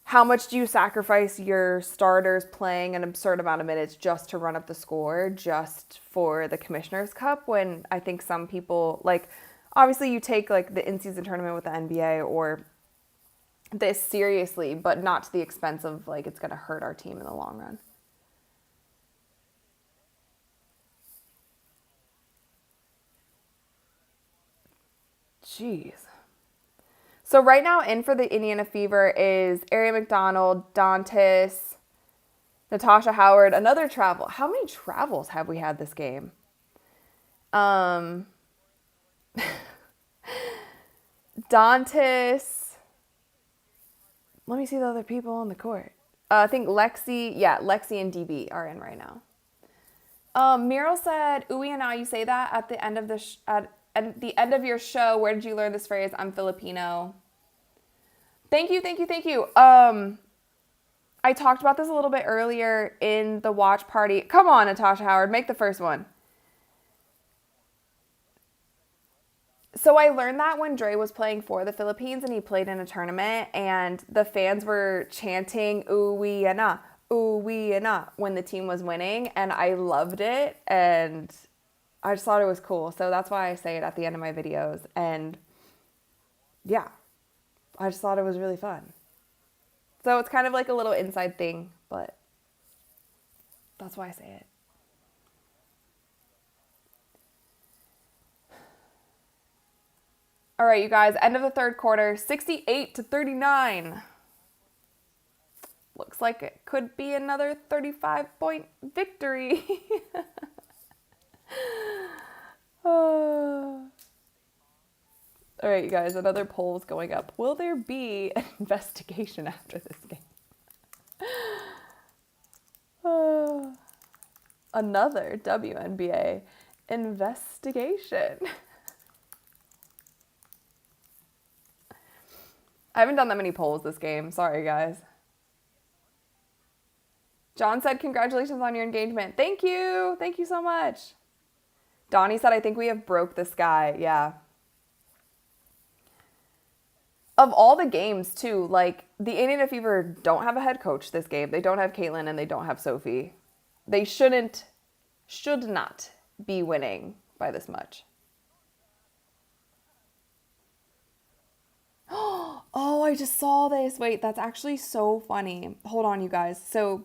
how much do you sacrifice your starters playing an absurd amount of minutes just to run up the score just for the Commissioner's Cup, when I think some people, like, obviously you take like the in-season tournament with the NBA or this seriously, but not to the expense of like it's going to hurt our team in the long run. Jeez. So right now in for the Indiana Fever is Ari McDonald, Dantas, Natasha Howard, another travel. How many travels have we had this game? Dantas. Let me see the other people on the court. I think Lexi and DB are in right now. Meryl said, "Uwi and I, you say that at the end of at the end of your show. Where did you learn this phrase? I'm Filipino." Thank you. I talked about this a little bit earlier in the watch party. Come on, Natasha Howard, make the first one. So I learned that when Dre was playing for the Philippines and he played in a tournament and the fans were chanting "Uwi na, Uwi na" when the team was winning, and I loved it and I just thought it was cool. So that's why I say it at the end of my videos, and yeah, I just thought it was really fun. So it's kind of like a little inside thing, but that's why I say it. All right, you guys, end of the third quarter, 68-39. Looks like it could be another 35-point victory. All right, you guys, another poll is going up. Will there be an investigation after this game? Another WNBA investigation. I haven't done that many polls this game. Sorry, guys. John said, congratulations on your engagement. Thank you. Thank you so much. Donnie said, I think we have broke the sky. Yeah. Of all the games, too, like, the Indiana Fever don't have a head coach this game. They don't have Caitlin and they don't have Sophie. They should not be winning by this much. Oh, I just saw this. Wait, that's actually so funny. Hold on, you guys. So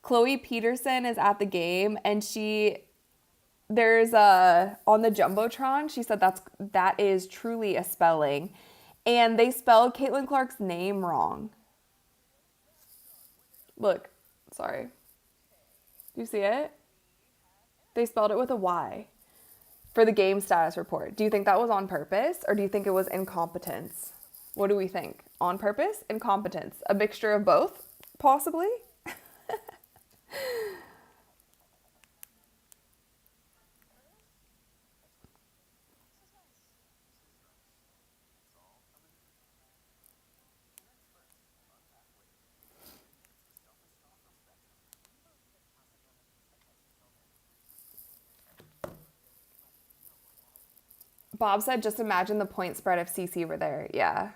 Chloe Peterson is at the game and there's on the Jumbotron, she said that is truly a spelling. And they spelled Caitlin Clark's name wrong. Look, sorry. Do you see it? They spelled it with a Y for the game status report. Do you think that was on purpose or do you think it was incompetence? What do we think? On purpose? Incompetence? A mixture of both? Possibly? Bob said, just imagine the point spread if CC were there. Yeah.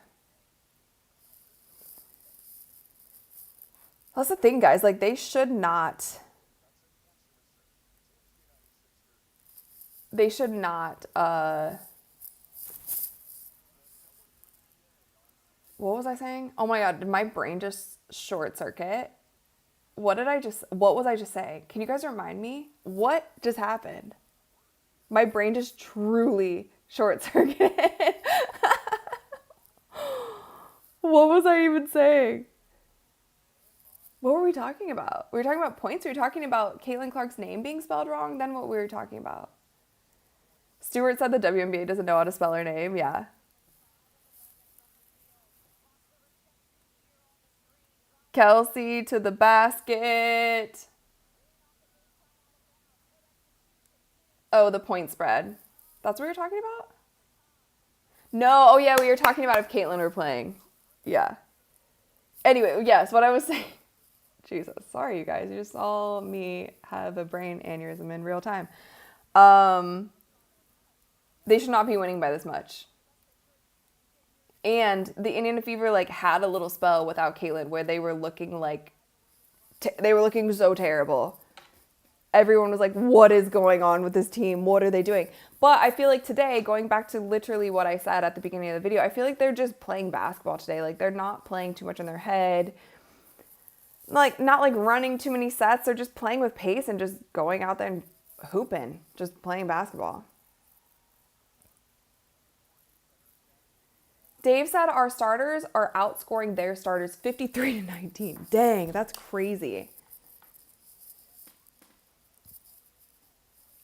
That's the thing, guys. Like, they should not. They should not. What was I saying? Oh my God, did my brain just short circuit? What was I just saying? Can you guys remind me? What just happened? My brain just truly short circuited. What was I even saying? What were we talking about? We were talking about points. We were talking about Caitlin Clark's name being spelled wrong. Then what we were talking about? Stuart said the WNBA doesn't know how to spell her name. Yeah. Kelsey to the basket. Oh, the point spread. That's what we were talking about? No. Oh, yeah. We were talking about if Caitlin were playing. Yeah. Anyway, yes. What I was saying. Jesus. Sorry, you guys. You just saw me have a brain aneurysm in real time. They should not be winning by this much. And the Indiana Fever like had a little spell without Caitlin where they were looking like they were looking so terrible. Everyone was like, what is going on with this team? What are they doing? But I feel like today, going back to literally what I said at the beginning of the video, I feel like they're just playing basketball today. Like, they're not playing too much in their head. Like, not like running too many sets. They're just playing with pace and just going out there and hooping. Just playing basketball. Dave said our starters are outscoring their starters 53-19. Dang, that's crazy.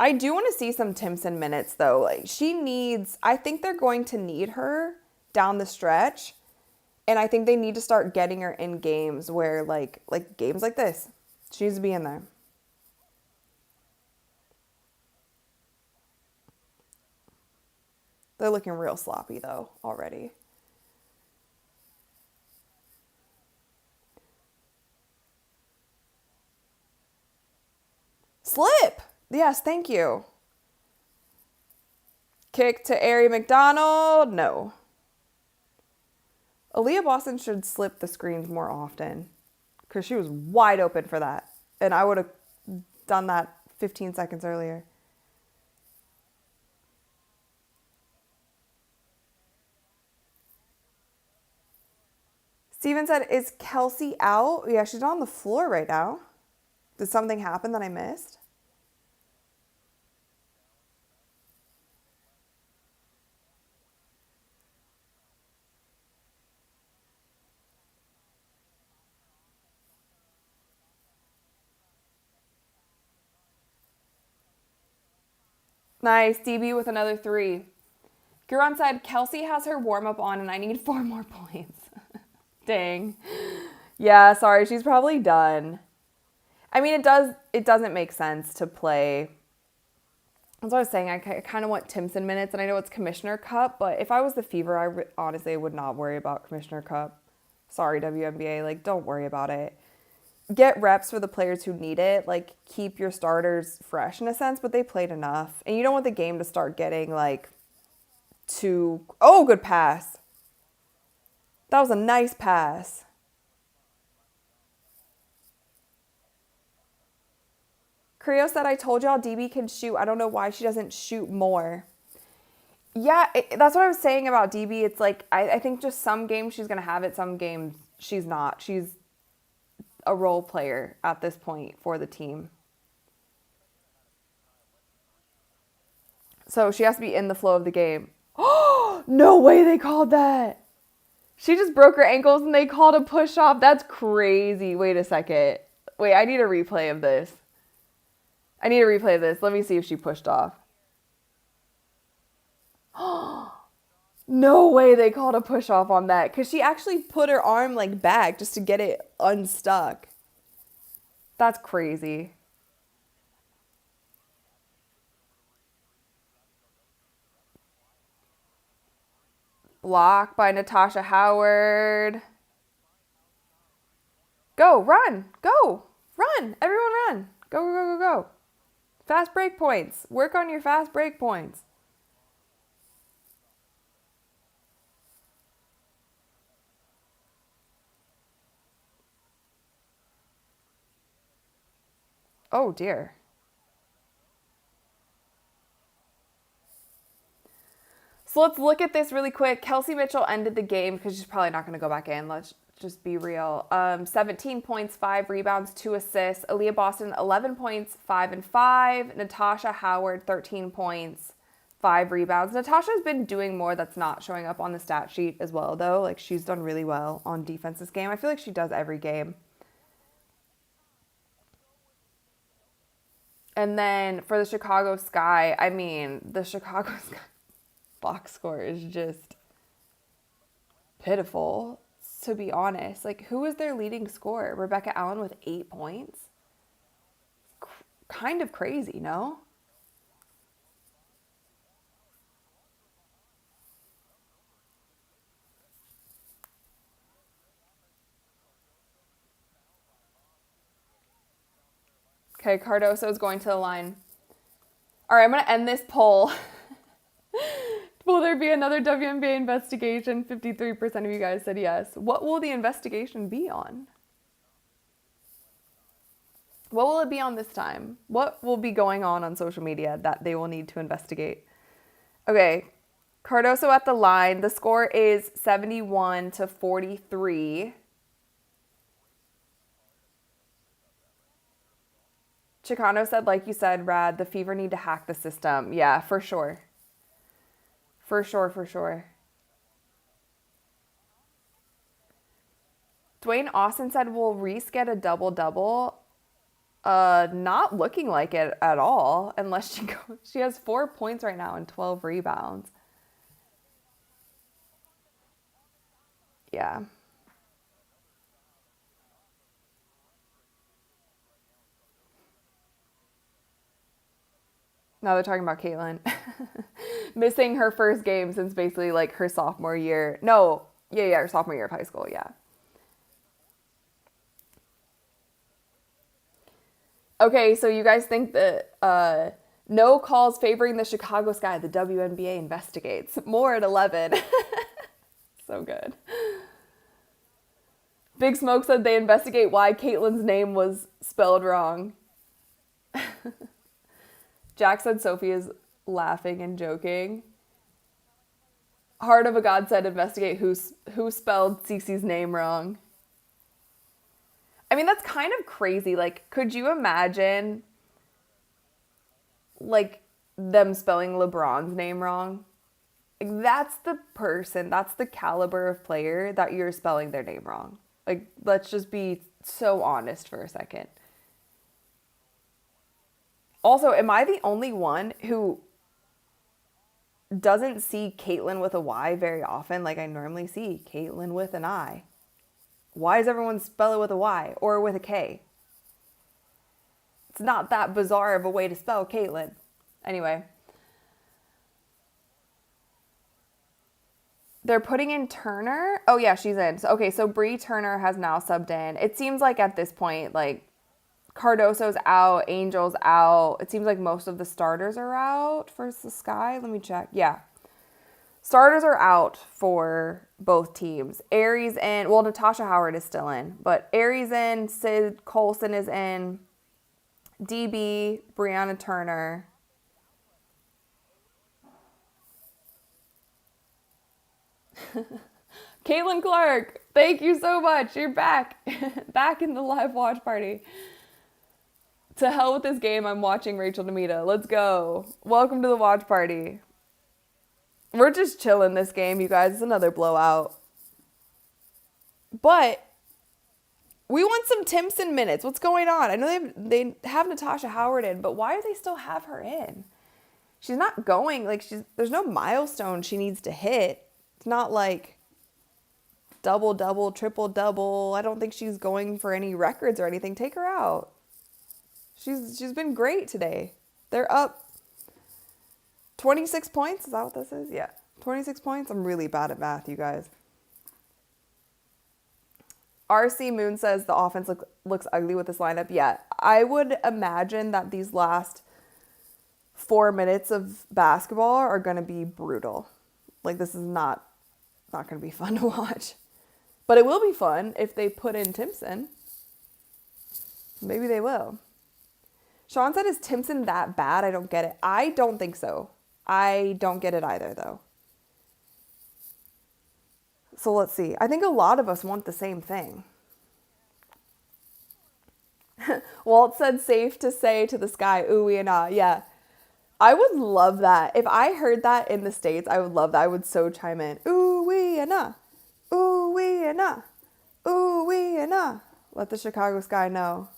I do want to see some Timpson minutes, though. Like, I think they're going to need her down the stretch. And I think they need to start getting her in games where, like games like this. She needs to be in there. They're looking real sloppy, though, already. Slip! Yes, thank you. Kick to Ari McDonald. No. Aaliyah Boston should slip the screens more often because she was wide open for that. And I would have done that 15 seconds earlier. Steven said, is Kelsey out? Yeah, she's on the floor right now. Did something happen that I missed? Nice. DB with another 3. Guron said, Kelsey has her warm-up on and I need 4 more points. Dang. Yeah, sorry. She's probably done. I mean, it doesn't make sense to play. That's what I was saying. I kind of want Timpson minutes, and I know it's Commissioner Cup, but if I was the Fever, I honestly would not worry about Commissioner Cup. Sorry, WNBA. Like, don't worry about it. Get reps for the players who need it. Like, keep your starters fresh in a sense, but they played enough. And you don't want the game to start getting, like, too... Oh, good pass. That was a nice pass. Creo said, I told y'all DB can shoot. I don't know why she doesn't shoot more. Yeah, that's what I was saying about DB. It's like, I think just some games she's going to have it, some games she's not. She's a role player at this point for the team. So she has to be in the flow of the game. Oh, no way they called that. She just broke her ankles and they called a push off. That's crazy. Wait a second. Wait, I need a replay of this. Let me see if she pushed off. No way they called a push off on that. Because she actually put her arm like back just to get it unstuck. That's crazy. Block by Natasha Howard. Go, run, go, run. Everyone run. Go, go, go, go, go. Fast break points. Work on your fast break points. Oh, dear. So let's look at this really quick. Kelsey Mitchell ended the game because she's probably not going to go back in. Let's just be real. 17 points, 5 rebounds, 2 assists. Aaliyah Boston, 11 points, 5 and 5. Natasha Howard, 13 points, 5 rebounds. Natasha's been doing more that's not showing up on the stat sheet as well, though. Like, she's done really well on defense this game. I feel like she does every game. And then for the Chicago Sky, I mean, the Chicago Sky box score is just pitiful, to be honest. Like, who is their leading scorer? Rebecca Allen with 8 points? Kind of crazy, no? Okay, Cardoso is going to the line. All right, I'm going to end this poll. Will there be another WNBA investigation? 53% of you guys said yes. What will the investigation be on? What will it be on this time? What will be going on social media that they will need to investigate? Okay, Cardoso at the line. The score is 71-43. Chicano said, like you said, Rad, the Fever need to hack the system. Yeah, for sure. For sure. Dwayne Austin said, will Reese get a double-double? Not looking like it at all, unless she has 4 points right now and 12 rebounds. Yeah. Now they're talking about Caitlin. Missing her first game since basically like her sophomore year. No, yeah, her sophomore year of high school, yeah. Okay, so you guys think that no calls favoring the Chicago Sky, the WNBA investigates. More at 11. So good. Big Smoke said they investigate why Caitlin's name was spelled wrong. Jack said Sophie is laughing and joking. Heart of a God said investigate who spelled Cece's name wrong. I mean, that's kind of crazy. Like, could you imagine, like, them spelling LeBron's name wrong? Like, that's the person, that's the caliber of player that you're spelling their name wrong. Like, let's just be so honest for a second. Also, am I the only one who doesn't see Caitlin with a Y very often? Like, I normally see Caitlin with an I. Why does everyone spell it with a Y or with a K? It's not that bizarre of a way to spell Caitlin. Anyway. They're putting in Turner. Oh, yeah, she's in. So, okay, so Bree Turner has now subbed in. It seems like at this point, like, Cardoso's out, Angel's out. It seems like most of the starters are out for the Sky. Let me check. Yeah. Starters are out for both teams. Aries in. Well, Natasha Howard is still in. But Aries in. Sid Colson is in. DB. Brianna Turner. Caitlin Clark. Thank you so much. You're back. Back in the live watch party. To hell with this game. I'm watching Rachel Demita. Let's go. Welcome to the watch party. We're just chilling this game, you guys. It's another blowout. But we want some Timpson minutes. What's going on? I know they have Natasha Howard in, but why do they still have her in? She's not going, like, there's no milestone she needs to hit. It's not like double-double, triple-double. I don't think she's going for any records or anything. Take her out. She's been great today. They're up 26 points. Is that what this is? Yeah. 26 points. I'm really bad at math, you guys. RC Moon says the offense looks ugly with this lineup. Yeah. I would imagine that these last 4 minutes of basketball are going to be brutal. Like, this is not going to be fun to watch. But it will be fun if they put in Timpson. Maybe they will. Sean said, is Timpson that bad? I don't get it. I don't think so. I don't get it either, though. So let's see. I think a lot of us want the same thing. Walt said, safe to say to the sky, ooh and ah. Yeah. I would love that. If I heard that in the States, I would love that. I would so chime in. Ooh and ah. Ooh and ah. Ooh and ah. Let the Chicago sky know.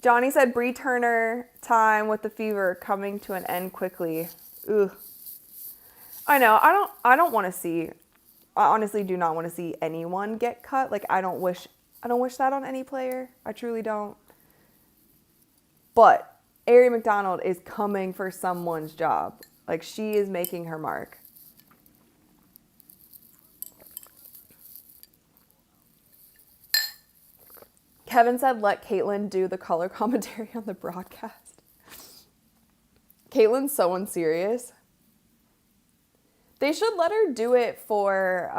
Johnny said, Bree Turner time with the fever coming to an end quickly. Ooh. I know. I don't want to see. I honestly do not want to see anyone get cut. Like, I don't wish that on any player. I truly don't. But Ari McDonald is coming for someone's job. Like, she is making her mark. Kevin said, let Caitlin do the color commentary on the broadcast. Caitlin's so unserious. They should let her do it for,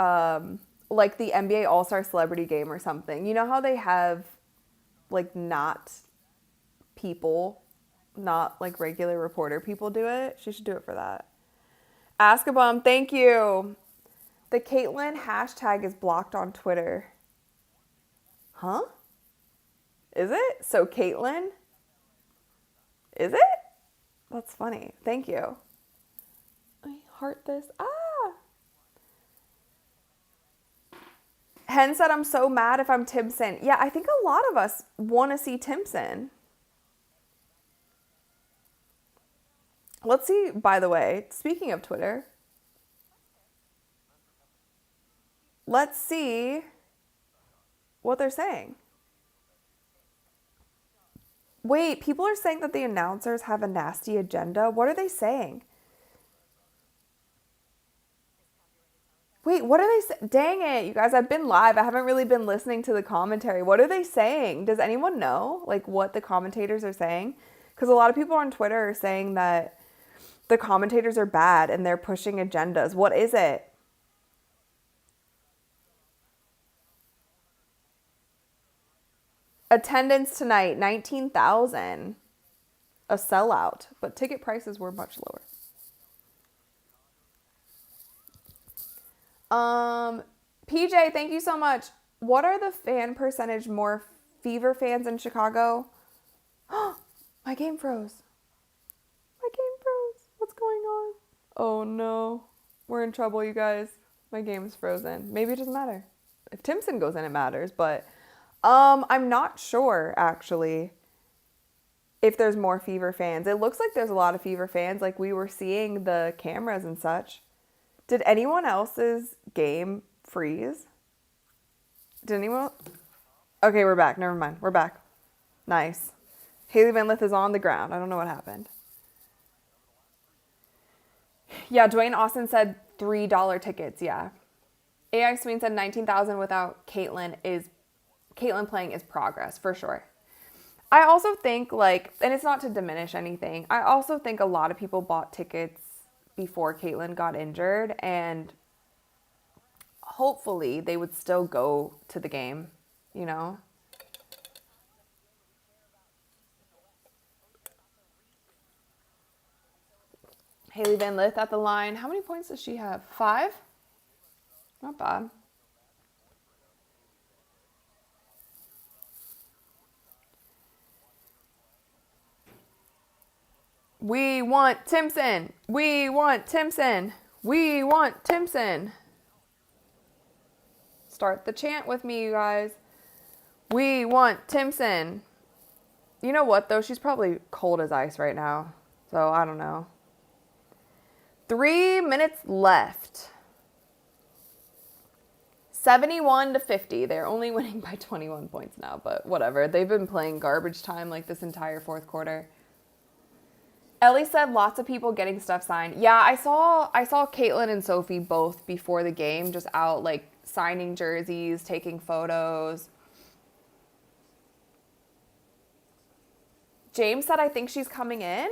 like, the NBA All-Star Celebrity Game or something. You know how they have, like, not people, not, like, regular reporter people do it? She should do it for that. Ask-a-Bum, thank you. The Caitlin hashtag is blocked on Twitter. Huh? Is it? So Caitlin? Is it? That's funny. Thank you. I heart this. Hen said, I'm so mad if I'm Timpson. Yeah, I think a lot of us want to see Timpson. Let's see, by the way, speaking of Twitter, let's see what they're saying. Wait, people are saying that the announcers have a nasty agenda. What are they saying? Wait, what are they saying? Dang it, you guys, I've been live. I haven't really been listening to the commentary. What are they saying? Does anyone know, like, what the commentators are saying? Because a lot of people on Twitter are saying that the commentators are bad and they're pushing agendas. What is it? Attendance tonight, 19,000. A sellout, but ticket prices were much lower. PJ, thank you so much. What are the fan percentage more Fever fans in Chicago? My game froze. My game froze. What's going on? Oh no. We're in trouble, you guys. My game's frozen. Maybe it doesn't matter. If Timpson goes in, it matters, but I'm not sure actually if there's more Fever fans. It looks like there's a lot of Fever fans. Like, we were seeing the cameras and such. Did anyone else's game freeze? Did anyone? Okay, we're back. Never mind. We're back. Nice. Haley Van Lith is on the ground. I don't know what happened. Yeah, Dwayne Austin said $3 tickets. Yeah. AI Sween said 19,000 without Caitlin playing is progress for sure. I also think, like, and it's not to diminish anything, I also think a lot of people bought tickets before Caitlin got injured, and hopefully they would still go to the game, you know? Haley Van Lith at the line. How many points does she have? 5? Not bad. We want Timpson. We want Timpson. We want Timpson. Start the chant with me, you guys. We want Timpson. You know what, though? She's probably cold as ice right now. So, I don't know. 3 minutes left. 71-50. They're only winning by 21 points now, but whatever. They've been playing garbage time like this entire fourth quarter. Ellie said lots of people getting stuff signed. Yeah, I saw Caitlin and Sophie both before the game, just out like signing jerseys, taking photos. James said, I think she's coming in.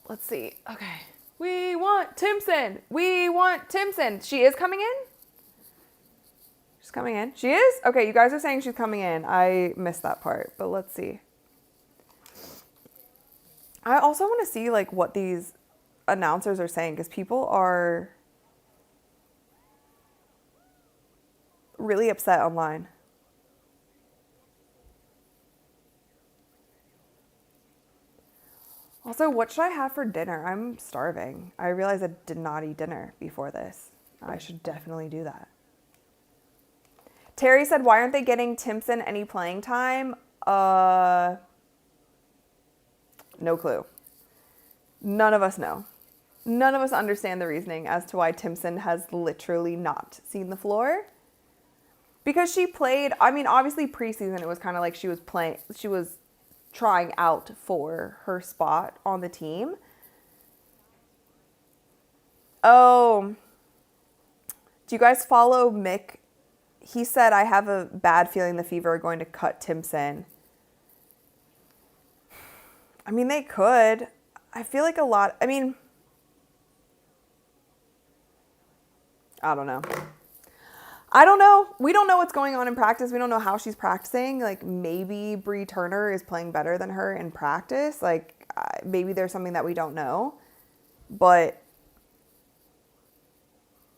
Let's see. Okay. We want Timpson. We want Timpson. She is coming in? She's coming in. She is? Okay, you guys are saying she's coming in. I missed that part, but let's see. I also want to see like what these announcers are saying because people are really upset online. Also, what should I have for dinner? I'm starving. I realized I did not eat dinner before this. I should definitely do that. Terry said, why aren't they getting Timpson any playing time? No clue. None of us know. None of us understand the reasoning as to why Timpson has literally not seen the floor. Because she played, I mean, obviously preseason, it was kind of like she was trying out for her spot on the team. Oh, do you guys follow Mick? He said, I have a bad feeling the Fever are going to cut Timpson. I mean, they could. I feel like I mean, I don't know. I don't know. We don't know what's going on in practice. We don't know how she's practicing. Like, maybe Bree Turner is playing better than her in practice. Like, maybe there's something that we don't know. But,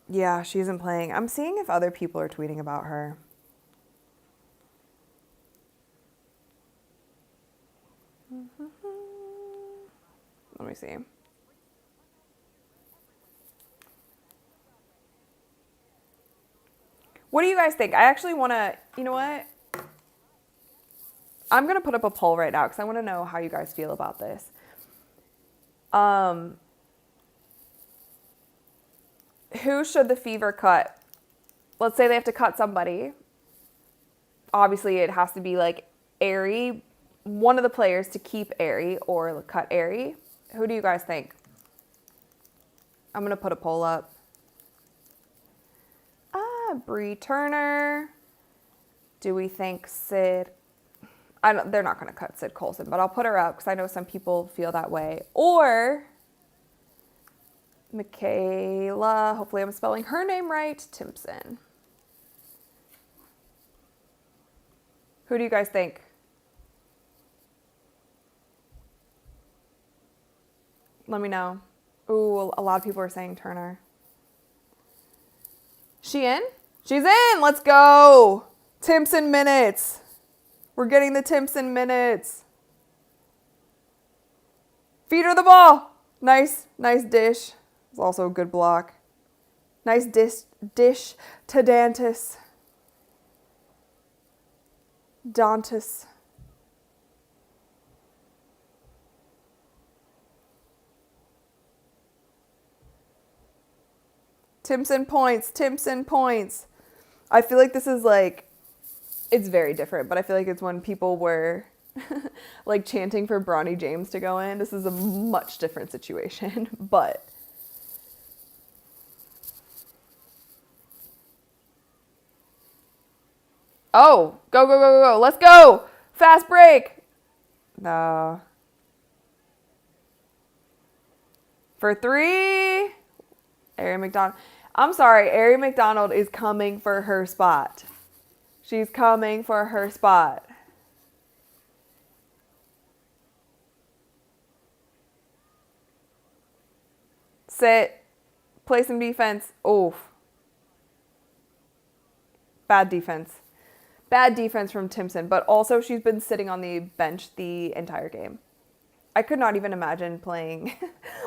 yeah, she isn't playing. I'm seeing if other people are tweeting about her. Let me see. What do you guys think? I actually want to, you know what? I'm going to put up a poll right now because I want to know how you guys feel about this. Who should the Fever cut? Let's say they have to cut somebody. Obviously, it has to be like Aerie, one of the players to keep Aerie or cut Aerie. Who do you guys think? I'm going to put a poll up. Bree Turner. Do we think Sid? They're not going to cut Sid Colson, but I'll put her up because I know some people feel that way. Or Michaela, hopefully I'm spelling her name right, Timpson. Who do you guys think? Let me know. Ooh, a lot of people are saying Turner. She in? She's in. Let's go. Timpson minutes. We're getting the Timpson minutes. Feed her the ball. Nice dish. It's also a good block. Nice dish to Dantas. Timpson points. I feel like this is like, it's very different, but I feel like it's when people were like chanting for Bronny James to go in. This is a much different situation, but. Oh, go. Let's go. Fast break. No. For three. Aerie McDonald. I'm sorry, Aerie McDonald is coming for her spot. She's coming for her spot. Sit. Play some defense. Oof. Bad defense. Bad defense from Timpson, but also she's been sitting on the bench the entire game. I could not even imagine playing,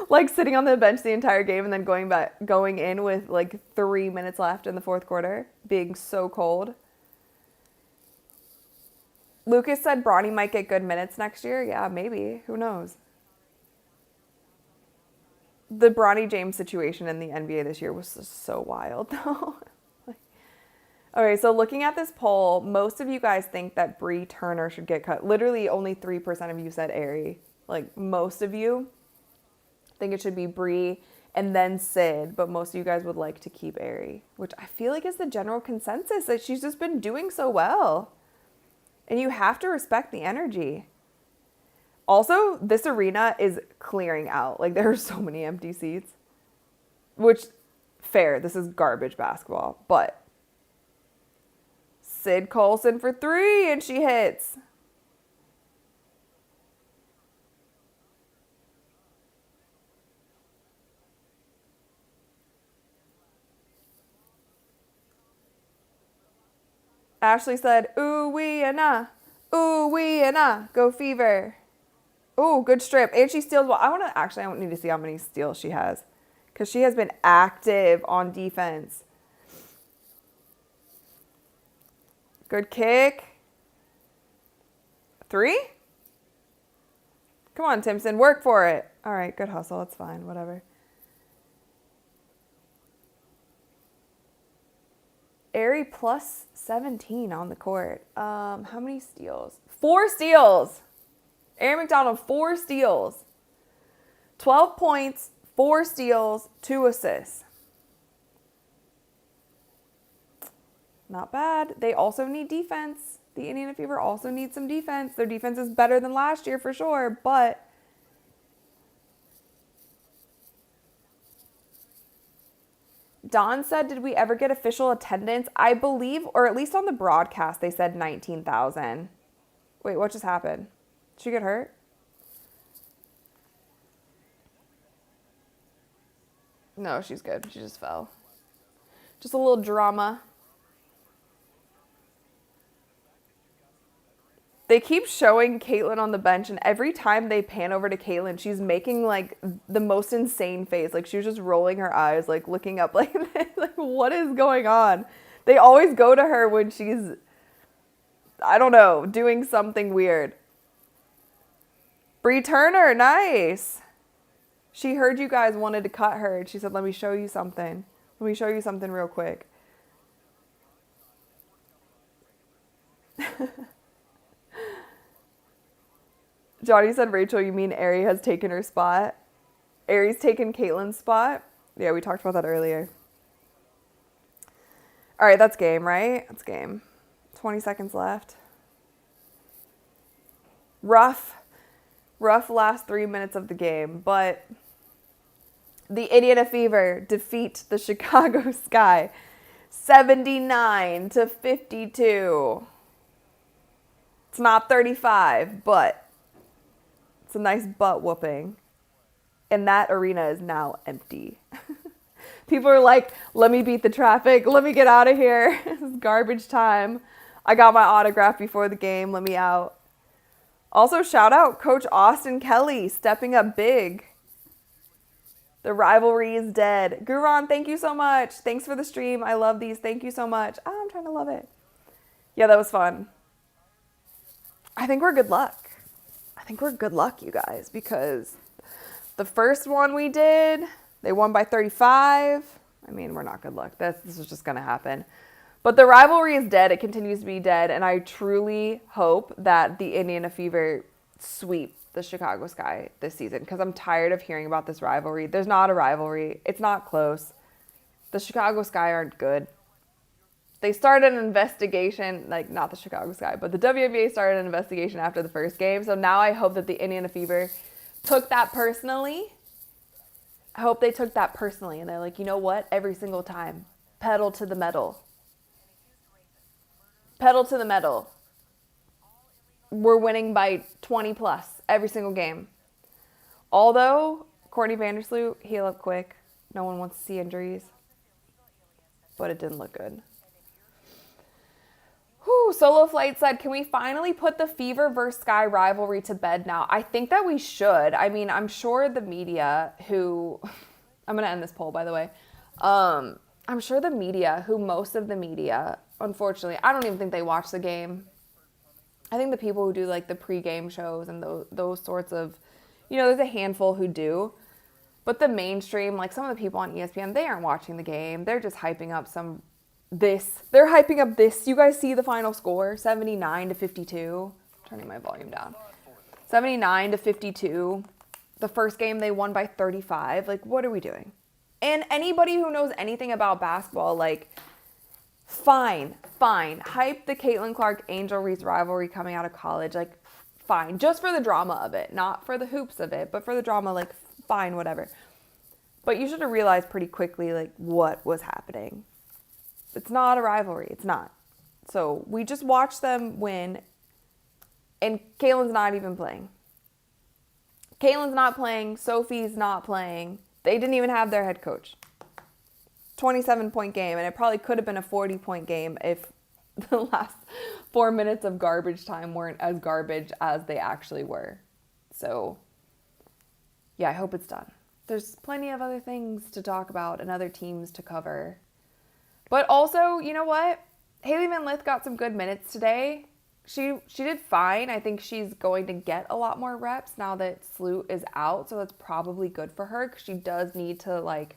like sitting on the bench the entire game and then going in with like 3 minutes left in the fourth quarter, being so cold. Lucas said Bronny might get good minutes next year. Yeah, maybe. Who knows? The Bronny James situation in the NBA this year was just so wild, though. Okay, so looking at this poll, most of you guys think that Bree Turner should get cut. Literally, only 3% of you said Aerie. Like, most of you think it should be Bree and then Sid, but most of you guys would like to keep Aerie, which I feel like is the general consensus, that she's just been doing so well. And you have to respect the energy. Also, this arena is clearing out. Like, there are so many empty seats, which, fair, this is garbage basketball, but Sid Colson for 3, and she hits. Ashley said, ooh, wee, and ah. Ooh, wee, and ah. Go Fever. Ooh, good strip. And she steals well. I don't need to see how many steals she has. Because she has been active on defense. Good kick. 3? Come on, Timpson. Work for it. All right, good hustle. It's fine. Whatever. Aerie plus 17 on the court. How many steals? 4 steals. Aerie McDonald, 4 steals. 12 points, 4 steals, 2 assists. Not bad. They also need defense. The Indiana Fever also needs some defense. Their defense is better than last year for sure, but Don said, did we ever get official attendance? I believe, or at least on the broadcast, they said 19,000. Wait, what just happened? Did she get hurt? No, she's good. She just fell. Just a little drama. They keep showing Caitlin on the bench, and every time they pan over to Caitlin, she's making, like, the most insane face. Like, she was just rolling her eyes, like, looking up like this. Like, what is going on? They always go to her when she's, I don't know, doing something weird. Bree Turner, nice. She heard you guys wanted to cut her, and she said, let me show you something. Let me show you something real quick. Johnny said, Rachel, you mean Aerie has taken her spot? Aerie's taken Caitlin's spot? Yeah, we talked about that earlier. All right, that's game, right? That's game. 20 seconds left. Rough last 3 minutes of the game, but the Indiana Fever defeat the Chicago Sky 79-52. It's not 35, but it's a nice butt whooping. And that arena is now empty. People are like, let me beat the traffic. Let me get out of here. This is garbage time. I got my autograph before the game. Let me out. Also, shout out Coach Austin Kelly stepping up big. The rivalry is dead. Guron, thank you so much. Thanks for the stream. I love these. Thank you so much. Oh, I'm trying to love it. Yeah, that was fun. I think we're good luck. You guys, because the first one we did, they won by 35. I mean, we're not good luck. This is just going to happen. But the rivalry is dead. It continues to be dead. And I truly hope that the Indiana Fever sweep the Chicago Sky this season, because I'm tired of hearing about this rivalry. There's not a rivalry. It's not close. The Chicago Sky aren't good. They started an investigation, like not the Chicago Sky, but the WNBA started an investigation after the first game. So now I hope that the Indiana Fever took that personally. I hope they took that personally. And they're like, you know what? Every single time, pedal to the metal. Pedal to the metal. We're winning by 20 plus every single game. Although, Courtney Vandersloot, heal up quick. No one wants to see injuries. But it didn't look good. Whew, Solo Flight said, can we finally put the Fever versus Sky rivalry to bed now? I think that we should. I mean, I'm sure the media who... I'm going to end this poll, by the way. I'm sure the media, most of the media, unfortunately, I don't even think they watch the game. I think the people who do, like, the pregame shows and those sorts of... there's a handful who do. But the mainstream, like some of the people on ESPN, they aren't watching the game. They're just hyping up this. They're hyping up this. You guys see the final score? 79-52. Turning my volume down. 79-52. The first game they won by 35. Like, what are we doing? And anybody who knows anything about basketball, like, fine. Hype the Caitlin Clark Angel Reese rivalry coming out of college. Like, fine. Just for the drama of it. Not for the hoops of it, but for the drama, like, fine, whatever. But you should have realized pretty quickly, like, what was happening. It's not a rivalry. It's not. So we just watched them win, and Caitlin's not even playing. Caitlin's not playing. Sophie's not playing. They didn't even have their head coach. 27-point game, and it probably could have been a 40-point game if the last 4 minutes of garbage time weren't as garbage as they actually were. So, yeah, I hope it's done. There's plenty of other things to talk about and other teams to cover. But also, you know what? Haley Van Lith got some good minutes today. She did fine. I think she's going to get a lot more reps now that Sloot is out, so that's probably good for her because she does need to,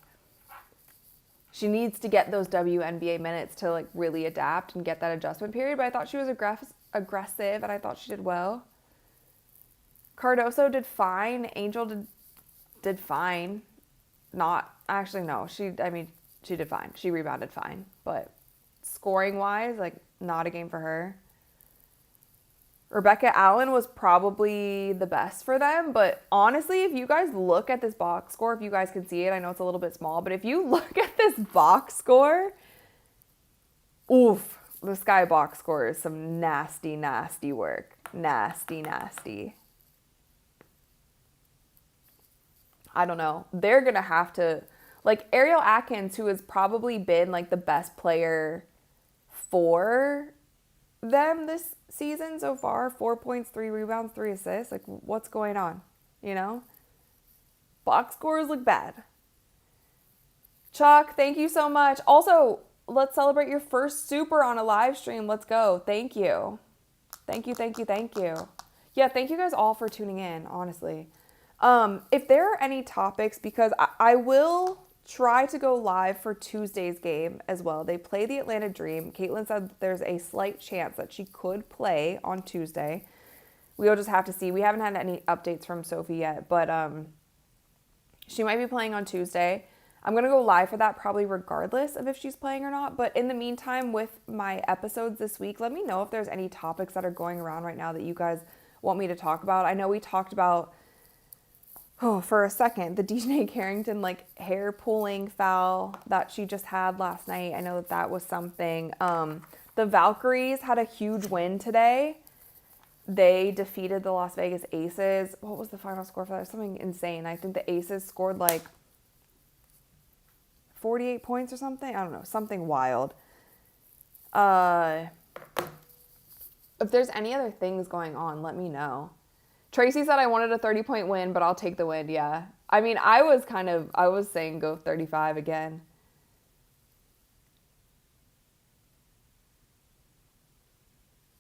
she needs to get those WNBA minutes to, really adapt and get that adjustment period. But I thought she was aggressive, and I thought she did well. Cardoso did fine. Angel did fine. She did fine. She rebounded fine. But scoring-wise, not a game for her. Rebecca Allen was probably the best for them, but honestly, if you guys look at this box score, if you guys can see it, I know it's a little bit small, but if you look at this box score, oof, the Sky box score is some nasty, nasty work. Nasty, nasty. I don't know. They're going to have to, Ariel Atkins, who has probably been, the best player for them this season so far, 4 points, 3 rebounds, 3 assists. What's going on? Box scores look bad. Chuck, thank you so much. Also, let's celebrate your first super on a live stream. Let's go. Thank you. Thank you. Yeah, thank you guys all for tuning in, honestly. If there are any topics, because I will try to go live for Tuesday's game as well. They play the Atlanta Dream. Caitlin said that there's a slight chance that she could play on Tuesday. We'll just have to see. We haven't had any updates from Sophie yet, but she might be playing on Tuesday. I'm going to go live for that probably regardless of if she's playing or not. But in the meantime, with my episodes this week, let me know if there's any topics that are going around right now that you guys want me to talk about. I know we talked about for a second, the DJ Carrington, hair pulling foul that she just had last night. I know that was something. The Valkyries had a huge win today. They defeated the Las Vegas Aces. What was the final score for that? Something insane. I think the Aces scored 48 points or something. I don't know. Something wild. If there's any other things going on, let me know. Tracy said I wanted a 30-point win, but I'll take the win, yeah. I mean, I was saying go 35 again.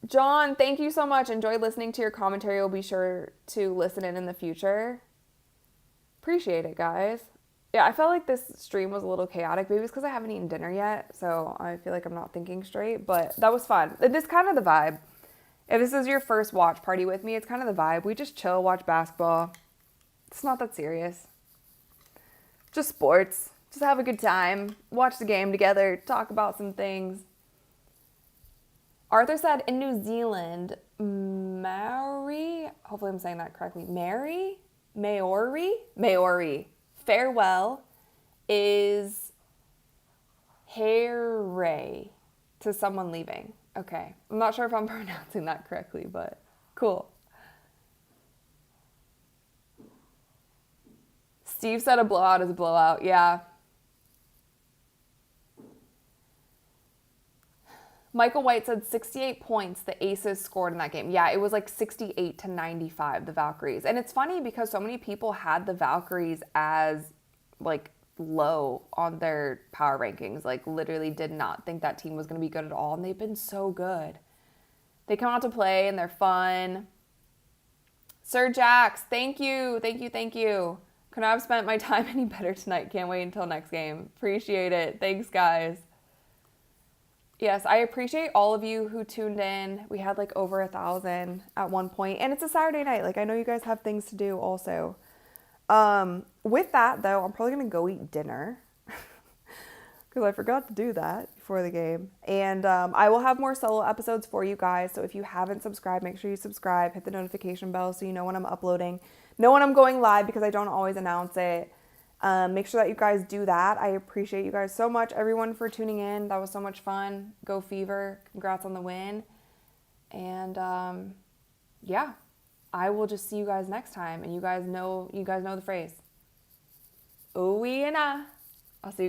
John, thank you so much. Enjoyed listening to your commentary. We'll be sure to listen in the future. Appreciate it, guys. Yeah, I felt like this stream was a little chaotic. Maybe it's because I haven't eaten dinner yet, so I feel like I'm not thinking straight, but that was fun. This is kind of the vibe. If this is your first watch party with me, it's kind of the vibe. We just chill, watch basketball. It's not that serious. Just sports. Just have a good time. Watch the game together. Talk about some things. Arthur said in New Zealand, Maori, hopefully I'm saying that correctly, Maori, farewell is hare to someone leaving. Okay. I'm not sure if I'm pronouncing that correctly, but cool. Steve said a blowout is a blowout. Yeah. Michael White said 68 points the Aces scored in that game. Yeah, it was 68-95, the Valkyries. And it's funny because so many people had the Valkyries as low on their power rankings, literally did not think that team was going to be good at all, and they've been so good. They come out to play and they're fun. Sir Jax, thank you. Could not have spent my time any better tonight. Can't wait until next game. Appreciate it. Thanks, guys. Yes, I appreciate all of you who tuned in. We had over 1,000 at one point, and it's a Saturday night. I know you guys have things to do also. With that, though, I'm probably going to go eat dinner because I forgot to do that before the game. And I will have more solo episodes for you guys. So if you haven't subscribed, make sure you subscribe. Hit the notification bell so you know when I'm uploading. Know when I'm going live because I don't always announce it. Make sure that you guys do that. I appreciate you guys so much, everyone, for tuning in. That was so much fun. Go Fever. Congrats on the win. And yeah, I will just see you guys next time. And you guys know the phrase. Ooh-wee and ah. I'll see you